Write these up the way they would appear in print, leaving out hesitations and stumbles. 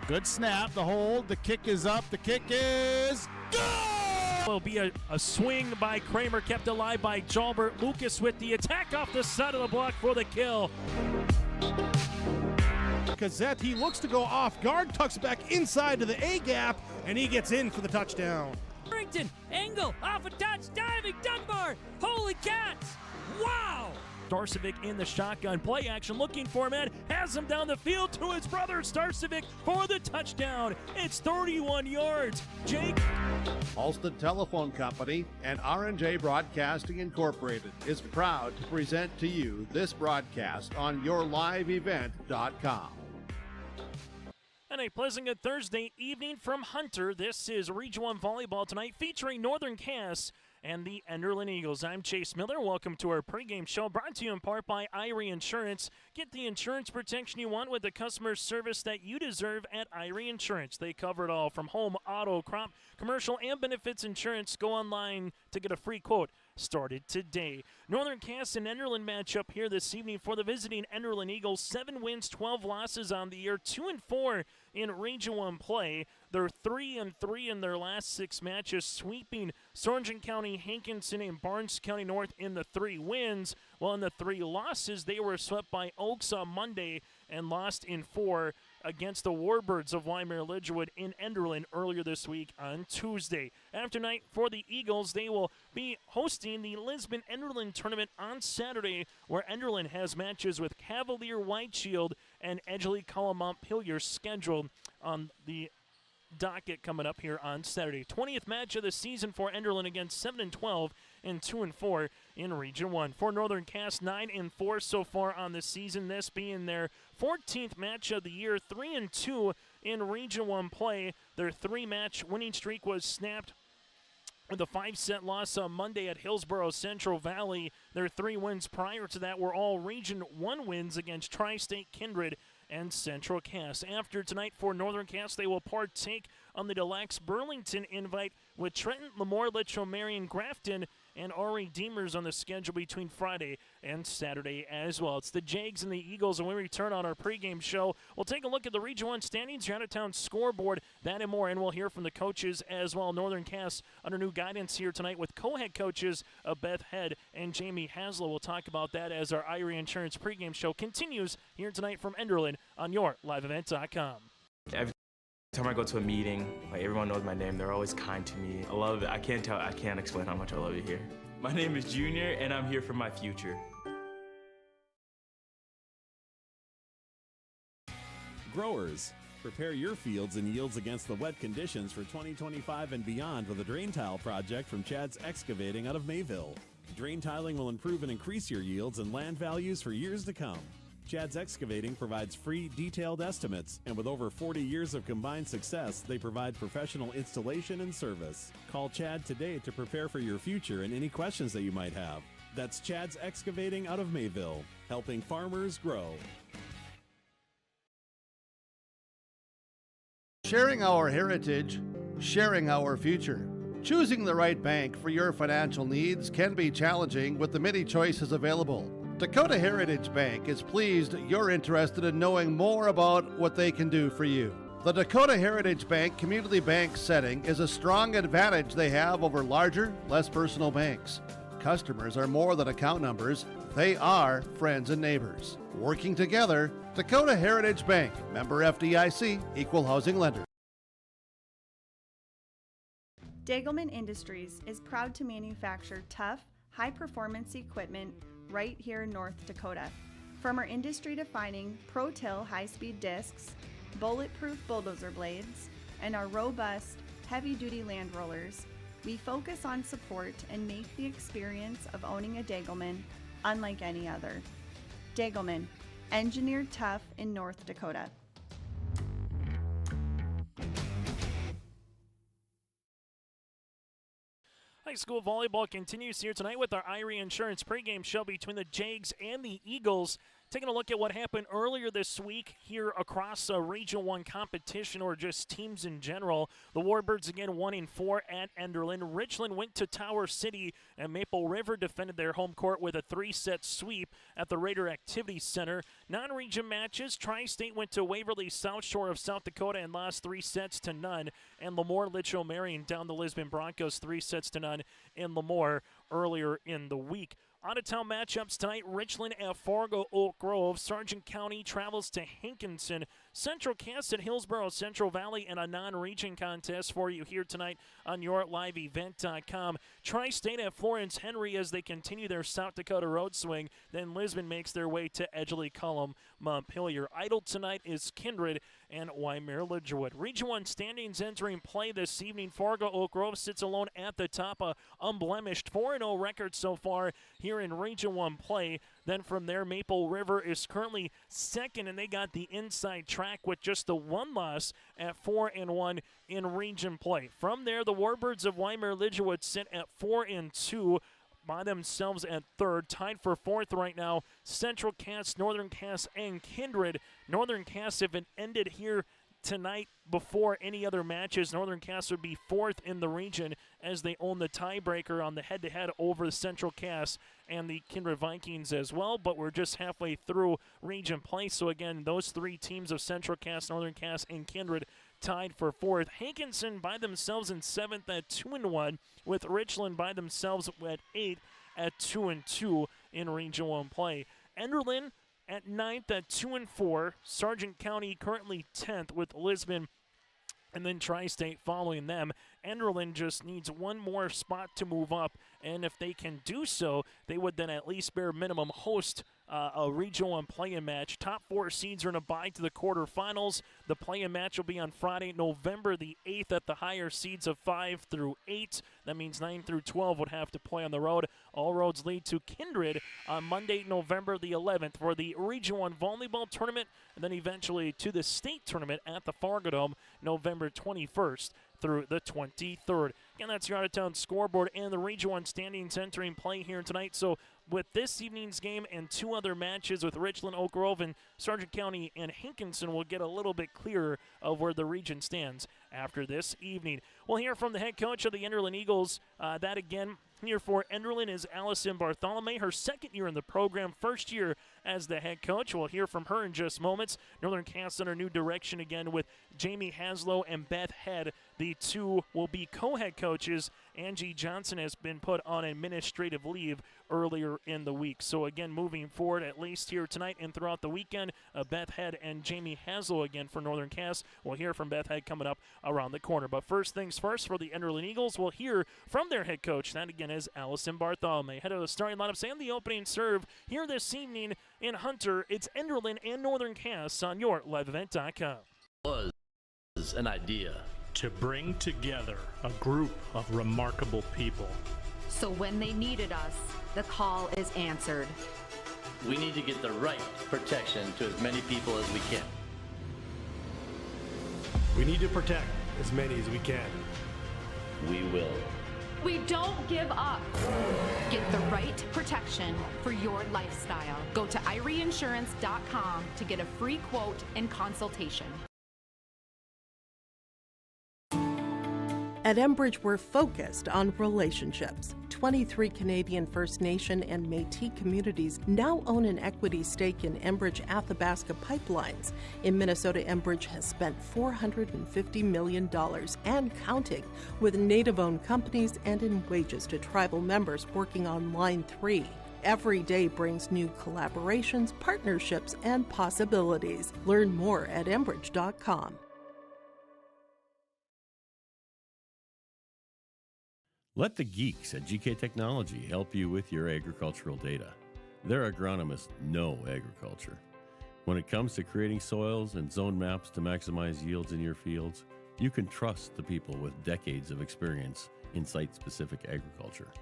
Good snap, the hold, the kick is up, the kick is good! Will be a swing by Kramer, kept alive by Jalbert. Lucas with the attack off the side of the block for the kill. Gazette, he looks to go off guard, tucks back inside to the A gap, and he gets in for the touchdown. Harrington, angle, off a touch, diving, Dunbar, holy cats, wow! Starcevic in the shotgun, play action, looking for man, has him down the field to his brother Starcevic for the touchdown. It's 31 yards. Jake. Halsted Telephone Company and R&J Broadcasting Incorporated is proud to present to you this broadcast on yourliveevent.com. And a pleasant good Thursday evening from Hunter. This is Region 1 Volleyball tonight featuring Northern Cass and the Enderlin Eagles. I'm Chase Miller. Welcome to our pregame show brought to you in part by Irie Insurance. Get the insurance protection you want with the customer service that you deserve at Irie Insurance. They cover it all from home, auto, crop, commercial, and benefits insurance. Go online to get a free quote. Started today. Northern Cass and Enderlin matchup here this evening for the visiting Enderlin Eagles. 7 wins, 12 losses on the year, 2-4 in Region 1 play. They're 3-3 in their last 6 matches, sweeping Sargent County, Hankinson, and Barnes County North in the 3 wins. While in the 3 losses, they were swept by Oaks on Monday and lost in 4 against the Warbirds of Wymer Lidgerwood in Enderlin earlier this week on Tuesday. After night for the Eagles, they will be hosting the Lisbon Enderlin tournament on Saturday, where Enderlin has matches with Cavalier White Shield and Edgeley Collimont-Pillier scheduled on the docket coming up here on Saturday. 20th match of the season for Enderlin against 7-12 and 2-4 in Region 1. For Northern Cass, 9-4 so far on the season, this being their 14th match of the year, 3-2 in Region 1 play. Their 3-match winning streak was snapped with a 5-set loss on Monday at Hillsborough Central Valley. Their 3 wins prior to that were all Region 1 wins against Tri-State, Kindred, and Central Cass. After tonight for Northern Cass, they will partake on the Deluxe Burlington invite with Trenton, Lemoore, Litchfield, Marion, Grafton, and Ari Deemers on the schedule between Friday and Saturday as well. It's the Jags and the Eagles, and when we return on our pregame show, we'll take a look at the Region 1 standings, your out-of-town scoreboard, that and more, and we'll hear from the coaches as well. Northern Cass under new guidance here tonight with co-head coaches Beth Head and Jamie Haslow. We'll talk about that as our Irie Insurance pregame show continues here tonight from Enderlin on yourliveevent.com. Every time I go to a meeting, like everyone knows my name. They're always kind to me. I love it. I can't explain how much I love it here. My name is Junior, and I'm here for my future. Growers, prepare your fields and yields against the wet conditions for 2025 and beyond with a drain tile project from Chad's Excavating out of Mayville. Drain tiling will improve and increase your yields and land values for years to come. Chad's Excavating provides free, detailed estimates, and with over 40 years of combined success, they provide professional installation and service. Call Chad today to prepare for your future and any questions that you might have. That's Chad's Excavating out of Mayville, helping farmers grow. Sharing our heritage, sharing our future. Choosing the right bank for your financial needs can be challenging with the many choices available. Dakota Heritage Bank is pleased you're interested in knowing more about what they can do for you. The Dakota Heritage Bank community bank setting is a strong advantage they have over larger, less personal banks. Customers are more than account numbers, they are friends and neighbors. Working together, Dakota Heritage Bank, member FDIC, equal housing lender. Dagelman Industries is proud to manufacture tough, high-performance equipment right here in North Dakota. From our industry-defining Pro-Till high-speed discs, bulletproof bulldozer blades, and our robust, heavy-duty land rollers, we focus on support and make the experience of owning a Dagelman unlike any other. Dagelman, engineered tough in North Dakota. High school volleyball continues here tonight with our Irie Insurance pregame show between the Jags and the Eagles. taking a look at what happened earlier this week here across Region 1 competition, or just teams in general. The Warbirds again 1-4 at Enderlin. Richland went to Tower City, and Maple River defended their home court with a 3-set sweep at the Raider Activity Center. Non-region matches, Tri-State went to Waverly South Shore of South Dakota and lost 3-0, and Lemoore Litchfield Marion down the Lisbon Broncos 3-0 in Lemoore earlier in the week. Out-of-town matchups tonight, Richland at Fargo Oak Grove. Sargent County travels to Hankinson. Central Cass at Hillsborough Central Valley, and a non-region contest for you here tonight on YourLiveEvent.com. Tri-State at Florence Henry as they continue their South Dakota road swing. Then Lisbon makes their way to Edgeley Cullum Montpelier. Idle tonight is Kindred and Wymer Lidgerwood. Region 1 standings entering play this evening. Fargo Oak Grove sits alone at the top, a unblemished 4-0 record so far here in Region 1 play. Then from there, Maple River is currently second, and they got the inside track with just the one loss at 4-1 in region play. From there, the Warbirds of Wymer Lidgerwood sit at 4-2 by themselves at third. Tied for fourth right now, Central Cass, Northern Cass, and Kindred. Northern Cass, if it ended here tonight before any other matches, Northern Cass would be fourth in the region as they own the tiebreaker on the head-to-head over the Central Cass and the Kindred Vikings as well. But we're just halfway through region play, so again, those three teams of Central Cass, Northern Cass, and Kindred tied for fourth. Hankinson by themselves in seventh at 2-1, with Richland by themselves at 8 at 2-2 in Region 1 play. Enderlin at 9th at 2-4. Sargent County currently 10th with Lisbon, and then Tri-State following them. Enderlin just needs one more spot to move up, and if they can do so, they would then at least bare minimum host a Region 1 play-in match. Top four seeds are in a bye to the quarterfinals. The play-in match will be on Friday, November the 8th at the higher seeds of 5 through 8. That means 9 through 12 would have to play on the road. All roads lead to Kindred on Monday, November the 11th for the Region 1 Volleyball Tournament, and then eventually to the state tournament at the Fargo Dome, November 21st through the 23rd. Again, that's your out-of-town scoreboard and the Region 1 standings entering play here tonight. So with this evening's game and two other matches with Richland, Oak Grove, and Sargent County and Hankinson, we'll get a little bit clearer of where the region stands after this evening. We'll hear from the head coach of the Enderlin Eagles. That again, here for Enderlin is Allison Bartholomew, her second year in the program, first year as the head coach. We'll hear from her in just moments. Northern Cass under new direction again with Jamie Haslow and Beth Head. The two will be co-head coaches. Angie Johnson has been put on administrative leave earlier in the week. So again, moving forward, at least here tonight and throughout the weekend, Beth Head and Jamie Haslow again for Northern Cass. We'll hear from Beth Head coming up around the corner. But first things first, for the Enderlin Eagles, we'll hear from their head coach. That again is Allison Bartholomew. Head of the starting lineups and the opening serve here this evening in Hunter. It's Enderlin and Northern Cass on YourLiveEvent.com. Was an idea to bring together a group of remarkable people. So when they needed us, the call is answered. We need to get the right protection to as many people as we can. We need to protect as many as we can. We will. We don't give up. Get the right protection for your lifestyle. Go to IRIinsurance.com to get a free quote and consultation. At Enbridge, we're focused on relationships. 23 Canadian First Nation and Métis communities now own an equity stake in Enbridge Athabasca Pipelines. In Minnesota, Enbridge has spent $450 million and counting with Native-owned companies and in wages to tribal members working on Line 3. Every day brings new collaborations, partnerships, and possibilities. Learn more at Enbridge.com. Let the geeks at GK Technology help you with your agricultural data. Their agronomists know agriculture. When it comes to creating soils and zone maps to maximize yields in your fields, you can trust the people with decades of experience in site-specific agriculture.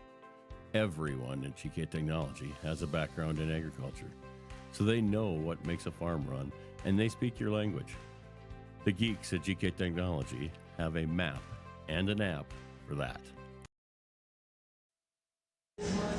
Everyone at GK Technology has a background in agriculture, so they know what makes a farm run, and they speak your language. The geeks at GK Technology have a map and an app for that.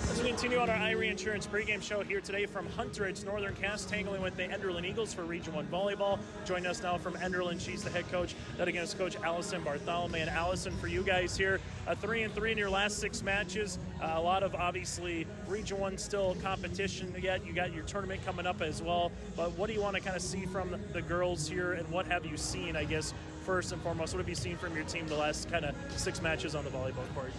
As we continue on our Irie Insurance pregame show here today from Hunter. It's Northern Cass tangling with the Enderlin Eagles for Region 1 Volleyball. Joining us now from Enderlin, she's the head coach. That against Coach Allison Bartholomew. And Allison, for you guys here, 3-3 in your last 6 matches. A lot of, obviously, Region 1 still competition yet. You got your tournament coming up as well. But what do you want to kind of see from the girls here, and what have you seen, I guess, first and foremost? What have you seen from your team the last kind of 6 matches on the volleyball court?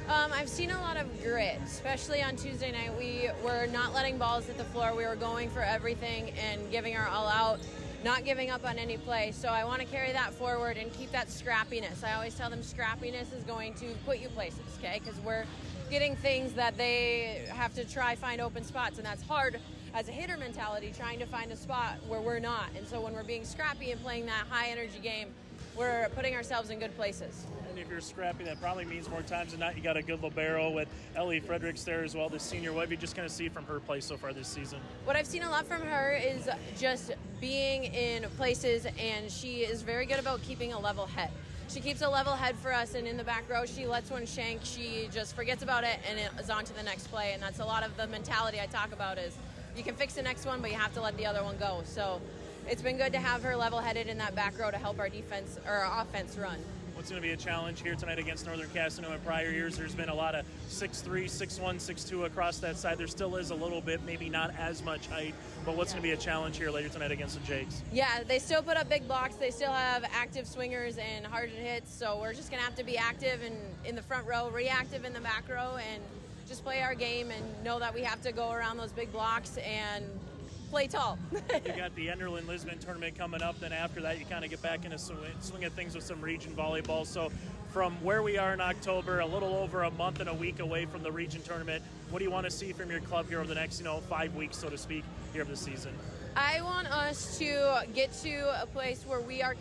I've seen a lot of grit, especially on Tuesday night. We were not letting balls hit the floor. We were going for everything and giving our all out, not giving up on any play. So I want to carry that forward and keep that scrappiness. I always tell them scrappiness is going to put you places, okay? Because we're getting things that they have to find open spots, and that's hard as a hitter mentality, trying to find a spot where we're not. And so when we're being scrappy and playing that high energy game, we're putting ourselves in good places. And if you're scrappy, that probably means more times than not you got a good libero with Ellie Fredericks there as well, the senior. What have you just kind of see from her play so far this season? What I've seen a lot from her is just being in places, and she is very good about keeping a level head. She keeps a level head for us, and in the back row, she lets one shank. She just forgets about it, and it is on to the next play. And that's a lot of the mentality I talk about is you can fix the next one, but you have to let the other one go. So it's been good to have her level-headed in that back row to help our defense or our offense run. What's going to be a challenge here tonight against Northern Cass? I know in prior years there's been a lot of 6'3", 6'1", 6'2" across that side. There still is a little bit, maybe not as much height, but what's going to be a challenge here later tonight against the Jakes? Yeah, they still put up big blocks. They still have active swingers and hard hits, so we're just going to have to be active in the front row, reactive in the back row, and just play our game and know that we have to go around those big blocks and play tall. You got the Enderlin Lisbon tournament coming up, then after that you kind of get back into swing of things with some region volleyball. So from where we are in October, a little over a month and a week away from the region tournament, what do you want to see from your club here over the next 5 weeks, so to speak, here of the season? I want us to get to a place where we are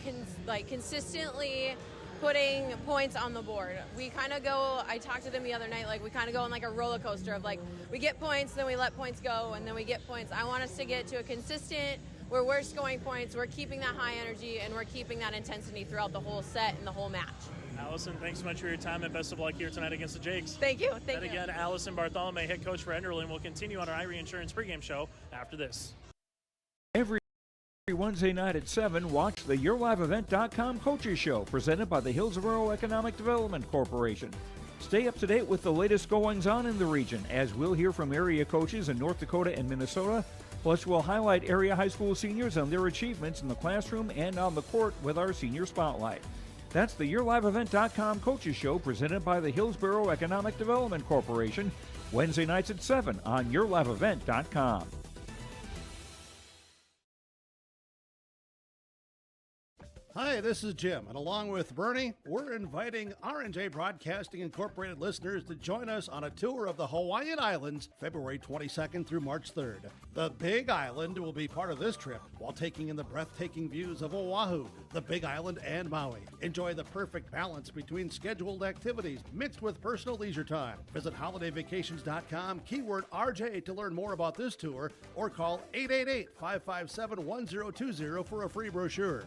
consistently putting points on the board. We kind of go, I talked to them the other night, we kind of go on like a roller coaster of we get points, then we let points go, and then we get points. I want us to get to a consistent where we're scoring points, we're keeping that high energy, and we're keeping that intensity throughout the whole set and the whole match. Allison, thanks so much for your time, and best of luck here tonight against the Jakes. Thank you. And again, Allison Bartholomew, head coach for Enderlin, will continue on our Irie Insurance pregame show after this. Every Wednesday night at 7, watch the YourLiveEvent.com Coaches Show, presented by the Hillsborough Economic Development Corporation. Stay up to date with the latest goings-on in the region, as we'll hear from area coaches in North Dakota and Minnesota. Plus, we'll highlight area high school seniors and their achievements in the classroom and on the court with our Senior Spotlight. That's the YourLiveEvent.com Coaches Show, presented by the Hillsborough Economic Development Corporation, Wednesday nights at 7 on YourLiveEvent.com. Hi, this is Jim, and along with Bernie, we're inviting R&J Broadcasting Incorporated listeners to join us on a tour of the Hawaiian Islands, February 22nd through March 3rd. The Big Island will be part of this trip, while taking in the breathtaking views of Oahu, the Big Island, and Maui. Enjoy the perfect balance between scheduled activities mixed with personal leisure time. Visit holidayvacations.com, keyword RJ to learn more about this tour, or call 888-557-1020 for a free brochure.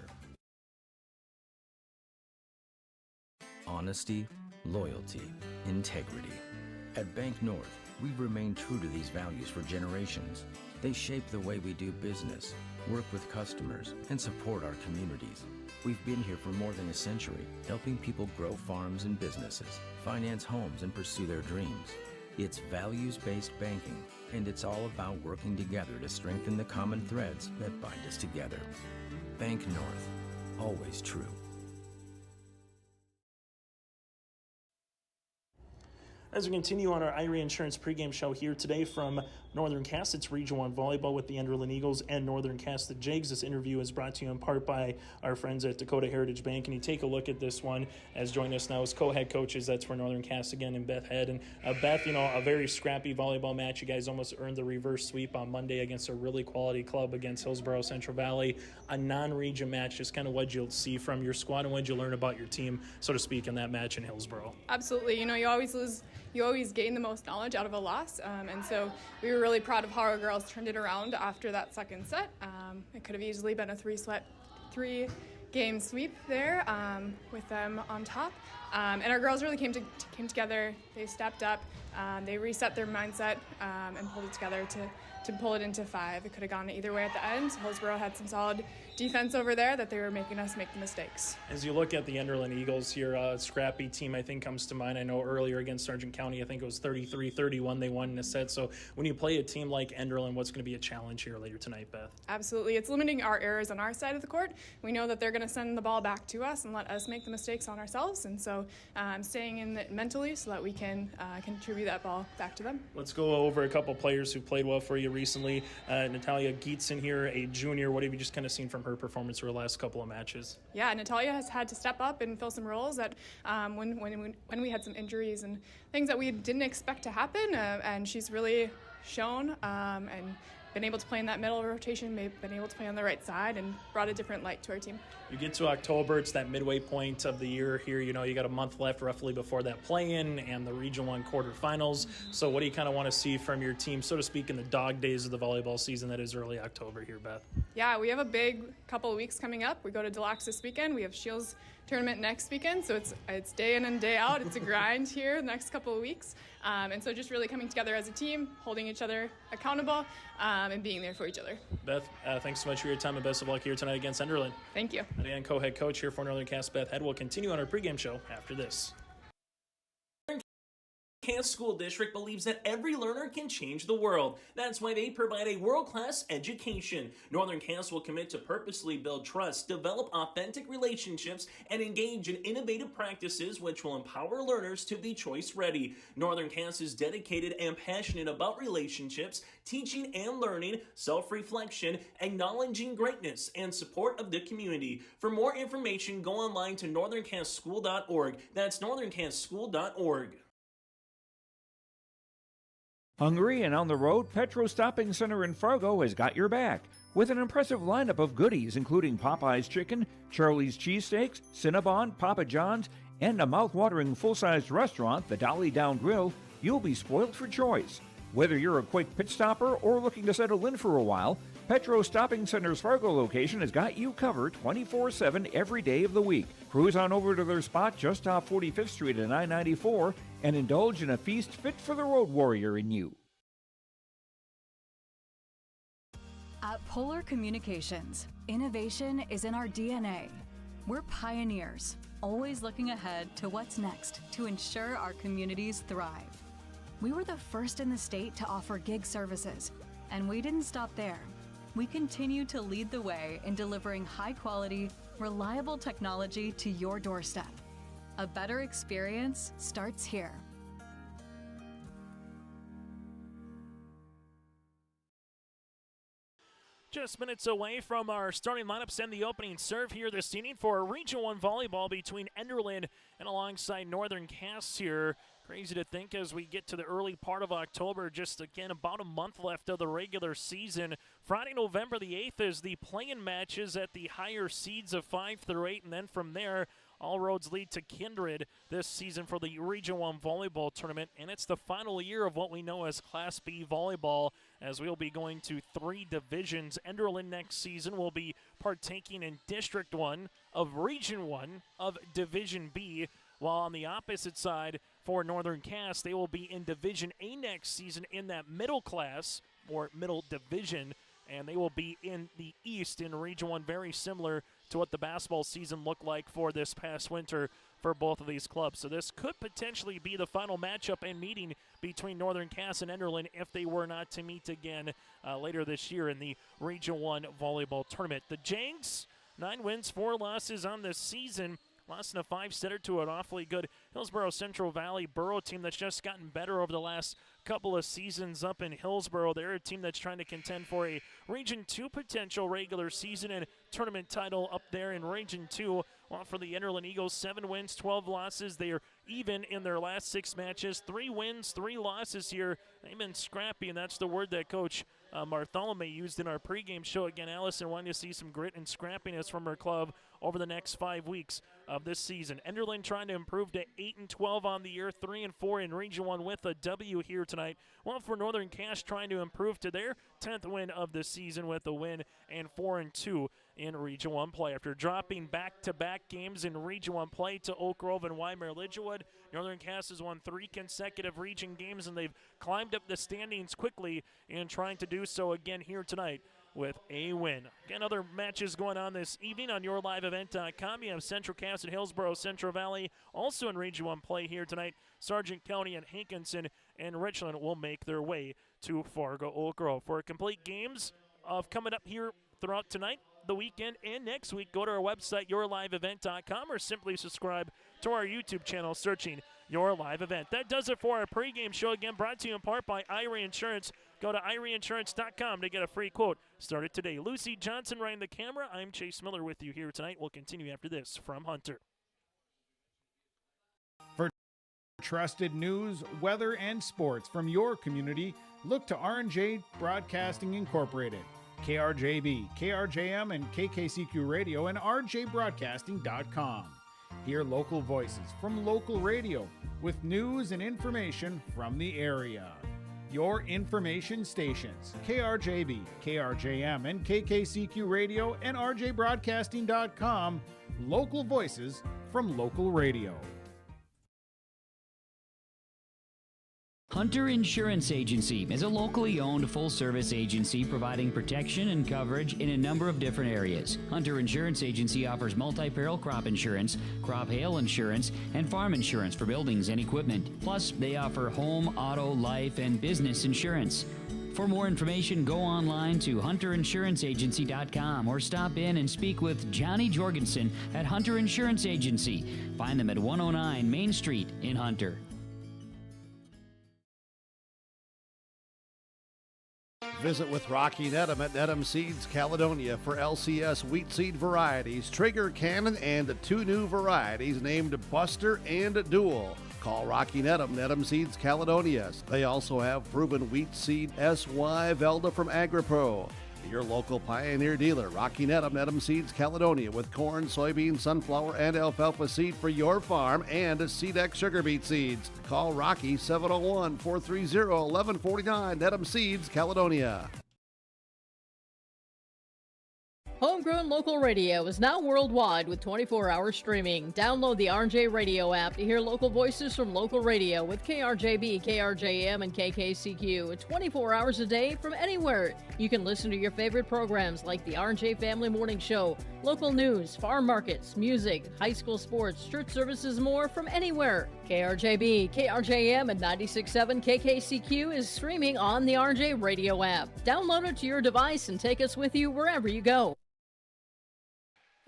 Honesty, loyalty, integrity. At Bank North, we've remained true to these values for generations. They shape the way we do business, work with customers, and support our communities. We've been here for more than a century, helping people grow farms and businesses, finance homes, and pursue their dreams. It's values-based banking, and it's all about working together to strengthen the common threads that bind us together. Bank North, always true. As we continue on our Irie Insurance pregame show here today from Northern Cass, it's Region 1 Volleyball with the Enderlin Eagles and Northern Cass the Jags. This interview is brought to you in part by our friends at Dakota Heritage Bank. And you take a look at this one, as joining us now as co-head coaches. That's for Northern Cass again, and Beth Head. And Beth, a very scrappy volleyball match. You guys almost earned the reverse sweep on Monday against a really quality club against Hillsborough Central Valley. A non-region match, just kind of what you'll see from your squad and what you learn about your team, so to speak, in that match in Hillsborough. Absolutely. You always lose. You always gain the most knowledge out of a loss, and so we were really proud of how our girls turned it around after that second set. It could have easily been a three-game game sweep there with them on top. And our girls really came together. They stepped up. They reset their mindset and pulled it together to pull it into 5. It could have gone either way at the end. Hillsborough had some solid defense over there that they were making us make the mistakes. As you look at the Enderlin Eagles here, a scrappy team I think comes to mind. I know earlier against Sargent County, I think it was 33-31 they won in a set. So when you play a team like Enderlin, what's going to be a challenge here later tonight, Beth? Absolutely. It's limiting our errors on our side of the court. We know that they're going to send the ball back to us and let us make the mistakes on ourselves. And so staying in it mentally so that we can contribute that ball back to them. Let's go over a couple players who played well for you recently. Natalia Gietzen here, a junior. What have you just kind of seen from her performance over the last couple of matches? Yeah, Natalia has had to step up and fill some roles that when we had some injuries and things that we didn't expect to happen, and she's really shown and been able to play in that middle rotation, been able to play on the right side, and brought a different light to our team. You get to October, it's that midway point of the year here. You know, you got a month left roughly before that play-in and the Region 1 quarterfinals. So what do you kind of want to see from your team, so to speak, in the dog days of the volleyball season that is early October here, Beth? Yeah, we have a big couple of weeks coming up. We go to Deluxe this weekend. We have Shields tournament next weekend, so it's day in and day out. It's a grind here the next couple of weeks. And so just really coming together as a team, holding each other accountable, and being there for each other. Beth, thanks so much for your time and best of luck here tonight against Enderlin. Thank you. Diane, co-head coach here for Northern Cass, Beth Head. Will continue on our pregame show after this. Cass School District believes that every learner can change the world. That's why they provide a world-class education. Northern Cass will commit to purposely build trust, develop authentic relationships, and engage in innovative practices which will empower learners to be choice-ready. Northern Cass is dedicated and passionate about relationships, teaching and learning, self-reflection, acknowledging greatness, and support of the community. For more information, go online to northerncasschool.org. That's northerncasschool.org. Hungry and on the road, Petro Stopping Center in Fargo has got your back with an impressive lineup of goodies including Popeye's Chicken, Charlie's Cheesesteaks, Cinnabon, Papa John's, and a mouth-watering full-sized restaurant, the Dolly Down Grill. You'll be spoiled for choice. Whether you're a quick pit stopper or looking to settle in for a while, Petro Stopping Center's Fargo location has got you covered 24/7 every day of the week. Cruise on over to their spot just off 45th Street and I-94 and indulge in a feast fit for the road warrior in you. At Polar Communications, innovation is in our DNA. We're pioneers, always looking ahead to what's next to ensure our communities thrive. We were the first in the state to offer gig services, and we didn't stop there. We continue to lead the way in delivering high-quality, reliable technology to your doorstep. A better experience starts here. Just minutes away from our starting lineups and the opening serve here this evening for Region 1 volleyball between Enderlin and alongside Northern Cass here. Crazy to think as we get to the early part of October, just again about a month left of the regular season. Friday, November the 8th is the play-in matches at the higher seeds of 5 through 8, and then from there, all roads lead to Kindred this season for the Region 1 volleyball tournament, and it's the final year of what we know as Class B volleyball, as we'll be going to 3 divisions. Enderlin next season will be partaking in District 1 of Region 1 of Division B, while on the opposite side for Northern Cass, they will be in Division A next season in that middle class or middle division, and they will be in the East in Region 1, very similar to what the basketball season looked like for this past winter for both of these clubs. So this could potentially be the final matchup and meeting between Northern Cass and Enderlin if they were not to meet again later this year in the Region 1 volleyball tournament. The Jags, 9 wins, 4 losses on the season. Lost in a 5-setter to an awfully good Hillsborough Central Valley Borough team that's just gotten better over the last couple of seasons up in Hillsborough. They're a team that's trying to contend for a Region 2 potential regular season and tournament title up there in Region 2. Well, for the Enderlin Eagles, 7 wins, 12 losses. They are even in their last 6 matches. 3 wins, 3 losses here. They've been scrappy, and that's the word that Coach Bartholomew used in our pregame show. Again, Allison wanting to see some grit and scrappiness from her club over the next 5 weeks of this season. Enderlin trying to improve to 8-12 on the year, 3-4 in Region 1 with a W here tonight. Well, for Northern Cass trying to improve to their 10th win of the season with a win and 4-2 in Region 1 play. After dropping back-to-back games in Region 1 play to Oak Grove and Weimar-Lidgewood, Northern Cass has won 3 consecutive region games, and they've climbed up the standings quickly in trying to do so again here tonight with a win. Again, other matches going on this evening on yourliveevent.com. You have Central Cass and Hillsborough Central Valley also in Region 1 play here tonight. Sargent County and Hankinson and Richland will make their way to Fargo Oak Grove. For complete games of coming up here throughout tonight, the weekend, and next week, go to our website, yourliveevent.com, or simply subscribe to our YouTube channel searching Your Live Event. That does it for our pregame show, again brought to you in part by Irie Insurance. Go to IrieInsurance.com to get a free quote. Start it today. Lucy Johnson running the camera. I'm Chase Miller with you here tonight. We'll continue after this from Hunter. For trusted news, weather, and sports from your community, look to R&J Broadcasting Incorporated. KRJB, KRJM, and KKCQ Radio, and RJBroadcasting.com. Hear local voices from local radio with news and information from the area. Your information stations, KRJB, KRJM, and KKCQ Radio, and RJBroadcasting.com. Local voices from local radio. Hunter Insurance Agency is a locally owned full-service agency providing protection and coverage in a number of different areas. Hunter Insurance Agency offers multi-peril crop insurance, crop hail insurance, and farm insurance for buildings and equipment. Plus, they offer home, auto, life, and business insurance. For more information, go online to hunterinsuranceagency.com or stop in and speak with Johnny Jorgensen at Hunter Insurance Agency. Find them at 109 Main Street in Hunter. Visit with Rocky Nedham at Nedham Seeds Caledonia for LCS wheat seed varieties, Trigger, Cannon, and 2 new varieties named Buster and Dual. Call Rocky Nedham, Nedham Seeds Caledonia. They also have proven wheat seed SY Velda from AgriPro. Your local Pioneer dealer, Rocky Nedham, Nedham Seeds Caledonia, with corn, soybean, sunflower, and alfalfa seed for your farm and SeedX sugar beet seeds. Call Rocky 701-430-1149, Nedham Seeds Caledonia. Homegrown local radio is now worldwide with 24-hour streaming. Download the RJ Radio app to hear local voices from local radio with KRJB, KRJM, and KKCQ 24 hours a day from anywhere. You can listen to your favorite programs like the RJ Family Morning Show, local news, farm markets, music, high school sports, church services, more from anywhere. KRJB, KRJM, and 96.7 KKCQ is streaming on the RJ Radio app. Download it to your device and take us with you wherever you go.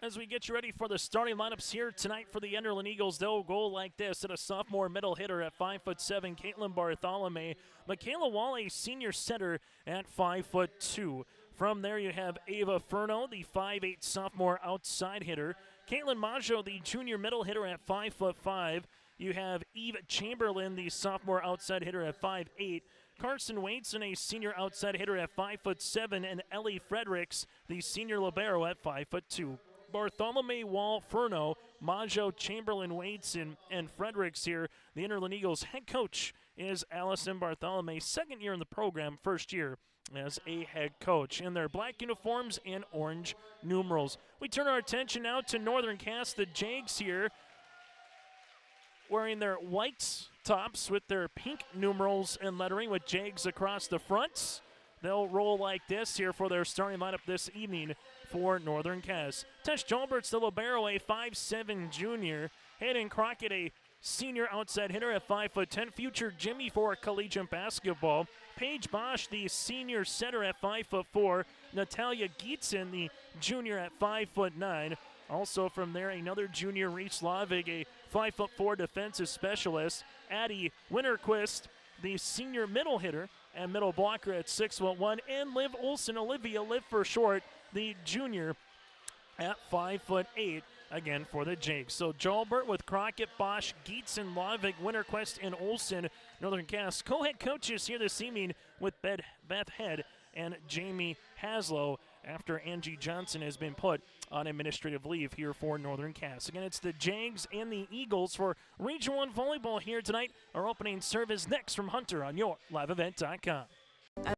As we get you ready for the starting lineups here tonight for the Enderlin Eagles, they'll go like this. At a sophomore middle hitter at 5'7", Caitlin Bartholomew. Michaela Wally, senior center at 5'2". From there you have Ava Furno, the 5'8" sophomore outside hitter. Caitlin Maggio, the junior middle hitter at 5'5". You have Eve Chamberlain, the sophomore outside hitter at 5'8". Carson Waitson, a senior outside hitter at 5'7", and Ellie Fredericks, the senior libero at 5'2". Bartholomew, Wall, Furno, Maggio, Chamberlain, Waitson, and Fredericks here. The Enderlin Eagles head coach is Allison Bartholomew, second year in the program, first year as a head coach. In their black uniforms and orange numerals. We turn our attention now to Northern Cass, the Jags here, wearing their white tops with their pink numerals and lettering with Jags across the fronts. They'll roll like this here for their starting lineup this evening for Northern Cass. Tesh Jalbert's the libero, a 5'7" junior. Hayden Crockett, a senior outside hitter at 5'10", future Jimmy for collegiate basketball. Paige Bosch, the senior center at 5'4". Natalia Gietzen, the junior at 5'9". Also from there, another junior, Reese Lavig, a 5'4" defensive specialist. Addie Winterquist, the senior middle hitter and middle blocker at 6'1", and Liv Olson, Olivia Liv for short, the junior at 5'8", again for the Jags. So Jalbert with Crockett, Bosch, Gietzen, Lavig, Winterquist, and Olson. Northern Cass co-head coaches here this evening with Beth Head and Jamie Haslow after Angie Johnson has been put on administrative leave here for Northern Cass. Again, it's the Jags and the Eagles for Region 1 Volleyball here tonight. Our opening serve is next from Hunter on yourliveevent.com. I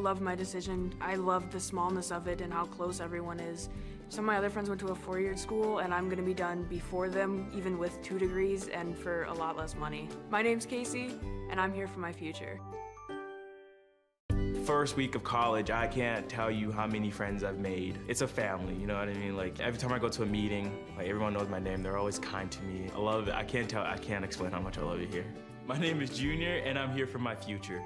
love my decision. I love the smallness of it and how close everyone is. Some of my other friends went to a four-year school, and I'm gonna be done before them, even with 2 degrees and for a lot less money. My name's Casey, and I'm here for my future. First week of college, I can't tell you how many friends I've made. It's a family, you know what I mean? Like every time I go to a meeting, like everyone knows my name. They're always kind to me. I love it. I can't explain how much I love it here. My name is Junior, and I'm here for my future.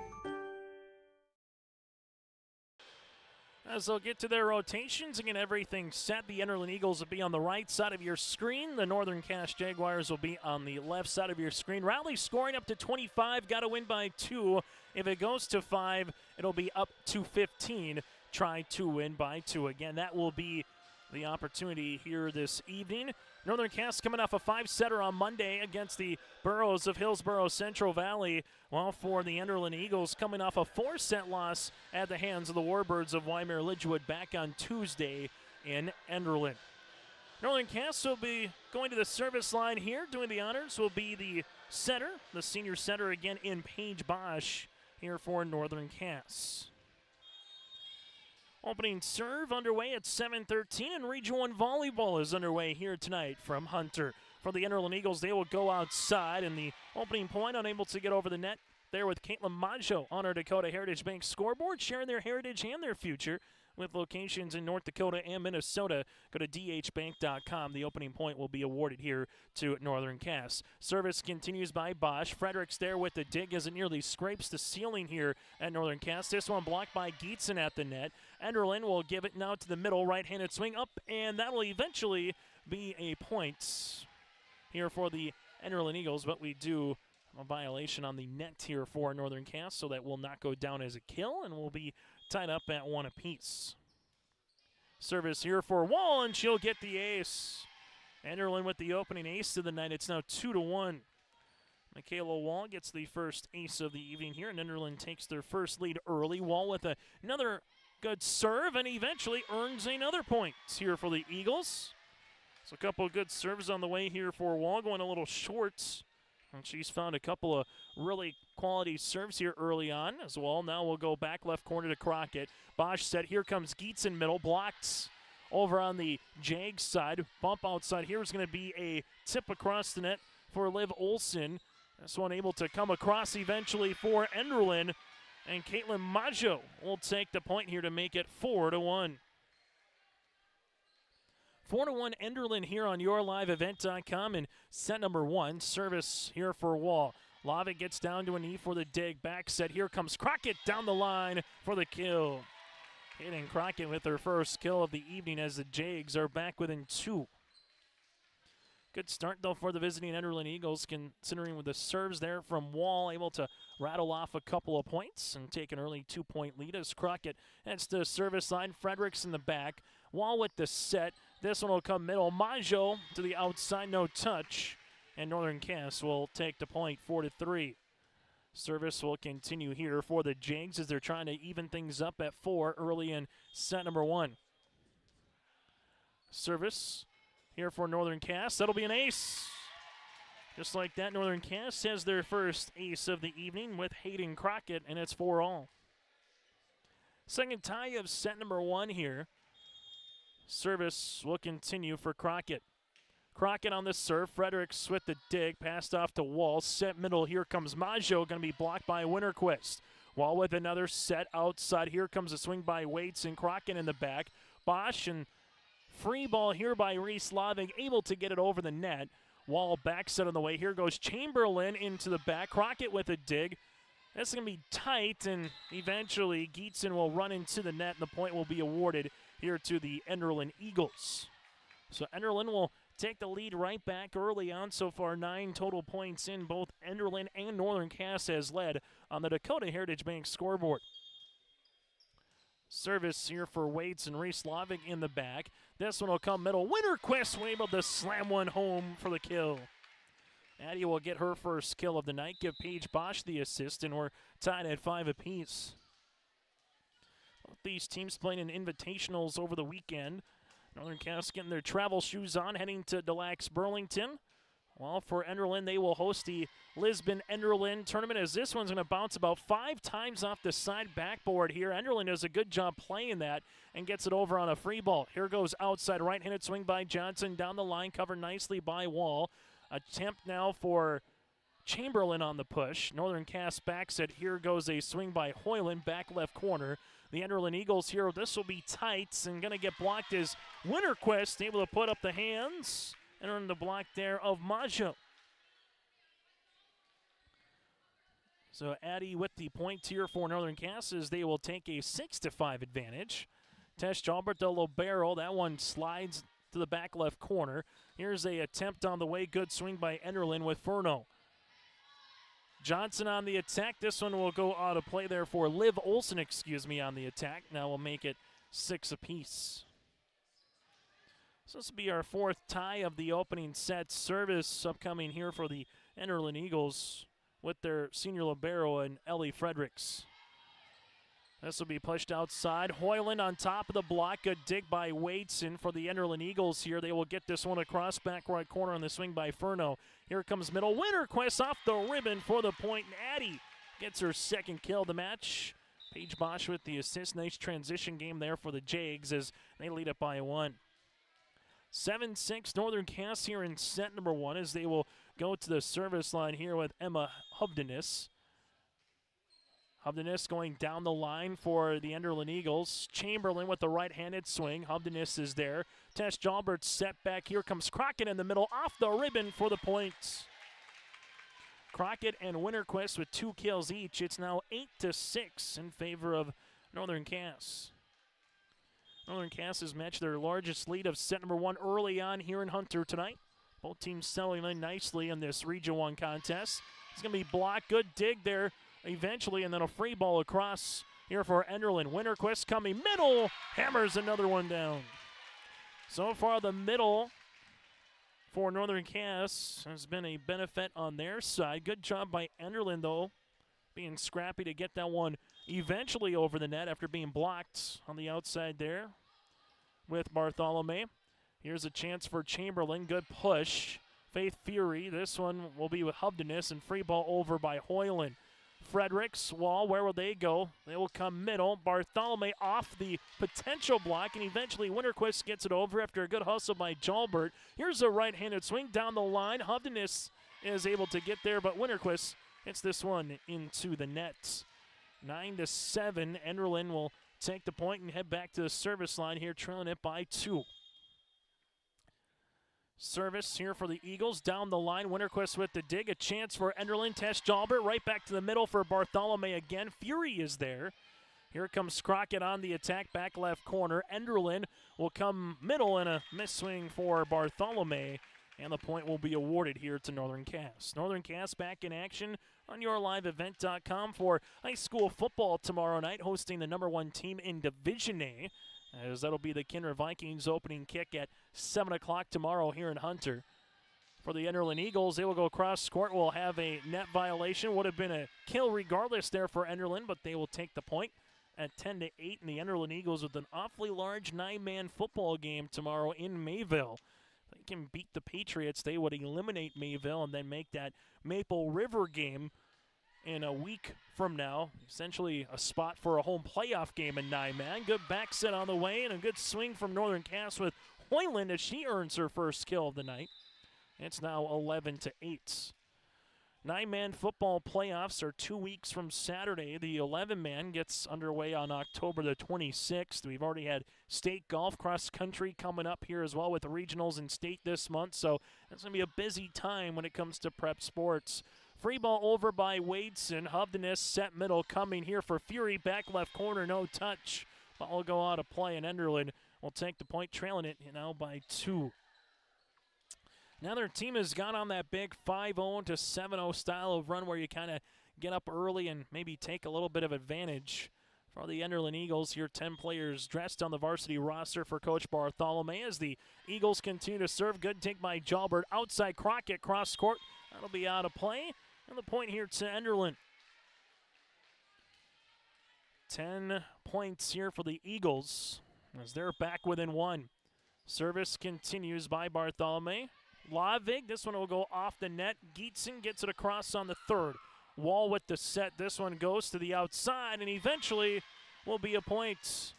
As they'll get to their rotations, again, everything set. The Enderlin Eagles will be on the right side of your screen. The Northern Cass Jaguars will be on the left side of your screen. Rowley scoring up to 25. Got to win by 2. If it goes to 5, it'll be up to 15. Try to win by 2. Again, that will be the opportunity here this evening. Northern Cass coming off a 5-setter on Monday against the Burros of Hillsborough Central Valley, while for the Enderlin Eagles coming off a 4-set loss at the hands of the Warbirds of Waimea Lidgewood back on Tuesday in Enderlin. Northern Cass will be going to the service line here. Doing the honors will be the setter, the senior setter again in Paige Bosch here for Northern Cass. Opening serve underway at 7:13, and Region 1 volleyball is underway here tonight from Hunter. For the Enderlin Eagles, they will go outside, and the opening point unable to get over the net there with Caitlin Maggio on our Dakota Heritage Bank scoreboard, sharing their heritage and their future with locations in North Dakota and Minnesota. Go to dhbank.com. The opening point will be awarded here to Northern Cass. Service continues by Bosch. Fredericks there with the dig as it nearly scrapes the ceiling here at Northern Cass. This one blocked by Gietzen at the net. Enderlin will give it now to the middle, right-handed swing up, and that will eventually be a point here for the Enderlin Eagles, but we do a violation on the net here for Northern Cass, so that will not go down as a kill and will be tied up at 1 apiece. Service here for Wall, and she'll get the ace. Enderlin with the opening ace of the night. It's now 2-1. Michaela Wall gets the first ace of the evening here, and Enderlin takes their first lead early. Wall with another good serve, and eventually earns another point here for the Eagles. So a couple of good serves on the way here for Wall, going a little short. And she's found a couple of really quality serves here early on as well. Now we'll go back left corner to Crockett. Bosch set. Here comes Gietzen middle. Blocked over on the Jags side. Bump outside. Here is going to be a tip across the net for Liv Olson. This one able to come across eventually for Enderlin. And Caitlin Maggio will take the point here to make it 4-1. 4-1 Enderlin here on yourliveevent.com in set number 1. Service here for Wall. Lavick gets down to a knee for the dig. Back set. Here comes Crockett down the line for the kill. Hitting Crockett with her first kill of the evening as the Jags are back within 2. Good start, though, for the visiting Enderlin Eagles, considering with the serves there from Wall, able to rattle off a couple of points and take an early 2-point lead as Crockett heads to the service line. Fredericks in the back. Wall with the set. This one will come middle. Maggio to the outside, no touch. And Northern Cass will take the point, 4-3. Service will continue here for the Jags as they're trying to even things up at 4 early in set number 1. Service here for Northern Cass. That'll be an ace. Just like that, Northern Cass has their first ace of the evening with Hayden Crockett, and it's 4-all. Second tie of set number 1 here. Service will continue for Crockett. Crockett on the serve. Fredericks with the dig. Passed off to Wall. Set middle. Here comes Maggio. Going to be blocked by Winterquist. Wall with another set outside. Here comes a swing by Waits and Crockett in the back. Bosch and free ball here by Reese Lavick. Able to get it over the net. Wall back set on the way. Here goes Chamberlain into the back. Crockett with a dig. That's going to be tight, and eventually Gietzen will run into the net, and the point will be awarded here to the Enderlin Eagles. So Enderlin will take the lead right back early on. So far, 9 total points in. Both Enderlin and Northern Cass has led on the Dakota Heritage Bank scoreboard. Service here for Waits and Reese Lavick in the back. This one will come middle. Winterquist will able to slam one home for the kill. Addie will get her first kill of the night. Give Paige Bosch the assist, and we're tied at 5 apiece. Both these teams playing in invitationals over the weekend. Northern Cass getting their travel shoes on, heading to Delax Burlington. Well, for Enderlin, they will host the Lisbon Enderlin tournament, as this one's going to bounce about 5 times off the side backboard here. Enderlin does a good job playing that and gets it over on a free ball. Here goes outside right-handed swing by Johnson down the line, covered nicely by Wall. Attempt now for Chamberlain on the push. Northern Cass backs it. Here goes a swing by Hoyland, back left corner. The Enderlin Eagles here, this will be tight and going to get blocked as Winterquist able to put up the hands and earn the block there of Maggio. So Addy with the point here for Northern Cass as they will take a 6-5 advantage. Tesh Jalbert de Libero, that one slides to the back left corner. Here's a attempt on the way, good swing by Enderlin with Furno. Johnson on the attack. This one will go out of play there for Liv Olson, on the attack. Now we'll make it 6 apiece. So this will be our 4th tie of the opening set. Service upcoming here for the Enderlin Eagles with their senior libero and Ellie Fredericks. This will be pushed outside. Hoyland on top of the block. Good dig by Wadeson for the Enderlin Eagles here. They will get this one across back right corner on the swing by Furno. Here comes middle. Winterquist off the ribbon for the point. And Addy gets her 2nd kill of the match. Paige Bosch with the assist. Nice transition game there for the Jags as they lead it by 1. 7-6 Northern Cass here in set number 1 as they will go to the service line here with Emma Hubdenis. Hubdenis going down the line for the Enderlin Eagles. Chamberlain with the right-handed swing. Hubdenis is there. Tesh Jalbert set back. Here comes Crockett in the middle. Off the ribbon for the point. Crockett and Winterquist with 2 kills each. It's now 8-6 in favor of Northern Cass. Northern Cass has matched their largest lead of set number 1 early on here in Hunter tonight. Both teams settling in nicely in this Region 1 contest. It's going to be blocked. Good dig there eventually, and then a free ball across here for Enderlin. Winterquist coming middle, hammers another one down. So far the middle for Northern Cass has been a benefit on their side. Good job by Enderlin, though, being scrappy to get that one eventually over the net after being blocked on the outside there with Bartholomew. Here's a chance for Chamberlain. Good push. Faith Fury. This one will be with Hubdenis, and free ball over by Hoyland. Fredericks, Wall, where will they go? They will come middle. Bartholomew off the potential block, and eventually Winterquist gets it over after a good hustle by Jalbert. Here's a right-handed swing down the line. Hubdenis is able to get there, but Winterquist hits this one into the net. 9-7. Enderlin will take the point and head back to the service line here, trailing it by 2. Service here for the Eagles. Down the line, Winterquist with the dig. A chance for Enderlin. Tesh Jalbert right back to the middle for Bartholomew again. Fury is there. Here comes Crockett on the attack, back left corner. Enderlin will come middle and a miss swing for Bartholomew. And the point will be awarded here to Northern Cass. Northern Cass back in action on yourliveevent.com for high school football tomorrow night, hosting the number 1 team in Division A, as that'll be the Kinder Vikings opening kick at 7 o'clock tomorrow here in Hunter. For the Enderlin Eagles, they will go cross court, will have a net violation. Would have been a kill regardless there for Enderlin, but they will take the point at 10-8. And the Enderlin Eagles with an awfully large 9-man football game tomorrow in Mayville. If they can beat the Patriots, they would eliminate Mayville and then make that Maple River game in a week from now, essentially a spot for a home playoff game in 9-man. Good back set on the way and a good swing from Northern Cass with Hoyland as she earns her first kill of the night. It's now 11-8. 9-man football playoffs are 2 weeks from Saturday. The 11-man gets underway on October the 26th. We've already had state golf cross country coming up here as well with the regionals and state this month, so it's going to be a busy time when it comes to prep sports. Free ball over by Wadeson. Hubdenis set middle coming here for Fury. Back left corner, no touch. Ball will go out of play, and Enderlin will take the point, trailing it now by 2. Now their team has gone on that big 5-0 to 7-0 style of run where you kind of get up early and maybe take a little bit of advantage. For the Enderlin Eagles, here 10 players dressed on the varsity roster for Coach Bartholomew as the Eagles continue to serve. Good take by Jalbert. Outside Crockett, cross court. That'll be out of play. And the point here to Enderlin. 10 points here for the Eagles as they're back within 1. Service continues by Bartholomew. Lavig, this one will go off the net. Gietzen gets it across on the third. Wall with the set. This one goes to the outside and eventually will be a point.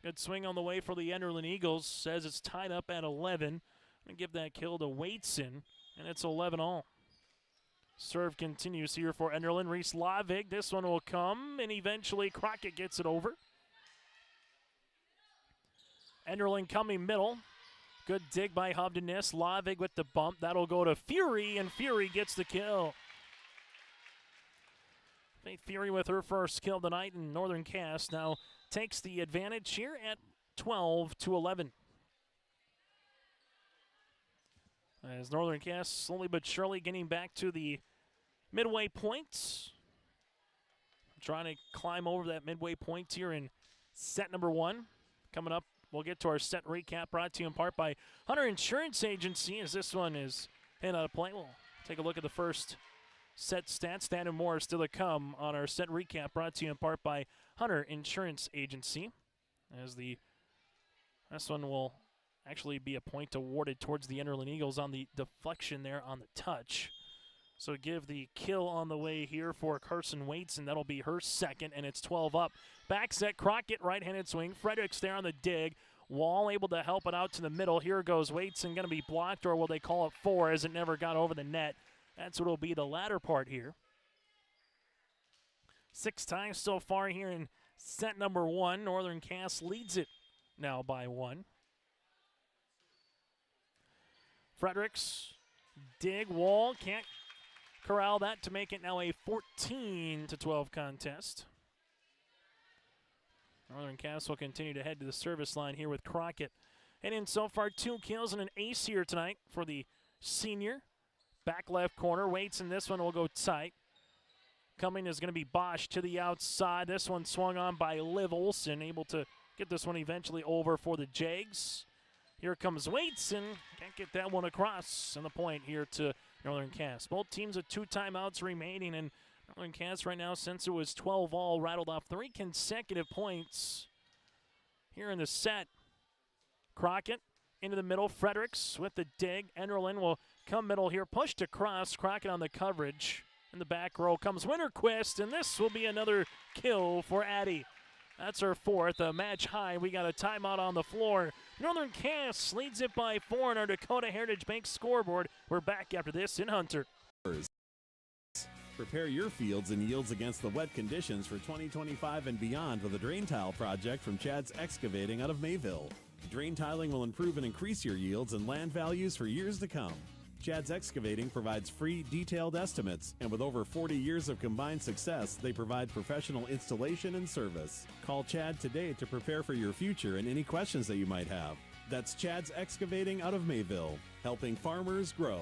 Good swing on the way for the Enderlin Eagles. Says it's tied up at 11. I'm going to give that kill to Waitson, and it's 11-all. Serve continues here for Enderlin. Reese Lavig. This one will come, and eventually Crockett gets it over. Enderlin coming middle. Good dig by Hovdenis. Lavig with the bump. That'll go to Fury, and Fury gets the kill. Faith Fury with her first kill tonight, and Northern Cass now takes the advantage here at 12-11. As Northern Cass slowly but surely getting back to the midway point. Trying to climb over that midway point here in set number 1. Coming up, we'll get to our set recap brought to you in part by Hunter Insurance Agency. As this one is hit out of play, we'll take a look at the first set stats. That and more still to come on our set recap brought to you in part by Hunter Insurance Agency. As this one will actually be a point awarded towards the Enderlin Eagles on the deflection there on the touch. So give the kill on the way here for Carson Waits, and that'll be her second, and it's 12 up. Back set, Crockett, right-handed swing. Fredericks there on the dig. Wall able to help it out to the middle. Here goes Waits, and going to be blocked, or will they call it 4 as it never got over the net? That's what will be the latter part here. 6 times so far here in set number 1. Northern Cass leads it now by 1. Fredericks, dig, Wall, can't corral that to make it now a 14-12 contest. Northern Cass will continue to head to the service line here with Crockett. And in so far, 2 kills and an ace here tonight for the senior. Back left corner, Waits, and this one will go tight. Coming is going to be Bosch to the outside. This one swung on by Liv Olsen, able to get this one eventually over for the Jags. Here comes Waits, and can't get that one across. And the point here to Northern Cass. Both teams with 2 timeouts remaining, and Northern Cass right now, since it was 12-all, rattled off 3 consecutive points here in the set. Crockett into the middle. Fredericks with the dig. Enderlin will come middle here. Pushed across. Crockett on the coverage. In the back row comes Winterquist, and this will be another kill for Addie. That's her 4th, a match high. We got a timeout on the floor. Northern Cass leads it by 4 on our Dakota Heritage Bank scoreboard. We're back after this in Hunter. Prepare your fields and yields against the wet conditions for 2025 and beyond with a drain tile project from Chad's Excavating out of Mayville. Drain tiling will improve and increase your yields and land values for years to come. Chad's Excavating provides free, detailed estimates, and with over 40 years of combined success, they provide professional installation and service. Call Chad today to prepare for your future and any questions that you might have. That's Chad's Excavating out of Mayville, helping farmers grow.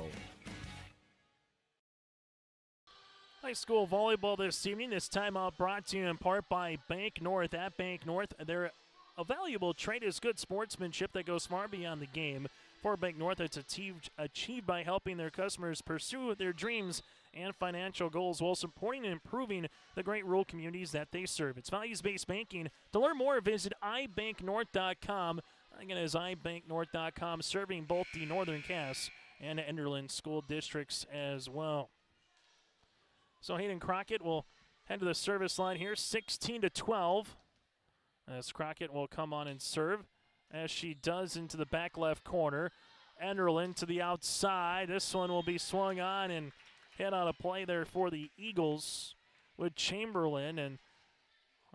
High school volleyball this evening. This timeout brought to you in part by Bank North. At Bank North, their valuable trait is good sportsmanship that goes far beyond the game. For Bank North, it's achieved by helping their customers pursue their dreams and financial goals while supporting and improving the great rural communities that they serve. It's values-based banking. To learn more, visit ibanknorth.com. Again, it's ibanknorth.com, serving both the Northern Cass and Enderlin school districts as well. So Hayden Crockett will head to the service line here, 16-12. As Crockett will come on and serve, as she does into the back left corner. Enderlin to the outside. This one will be swung on and hit on a play there for the Eagles with Chamberlain. And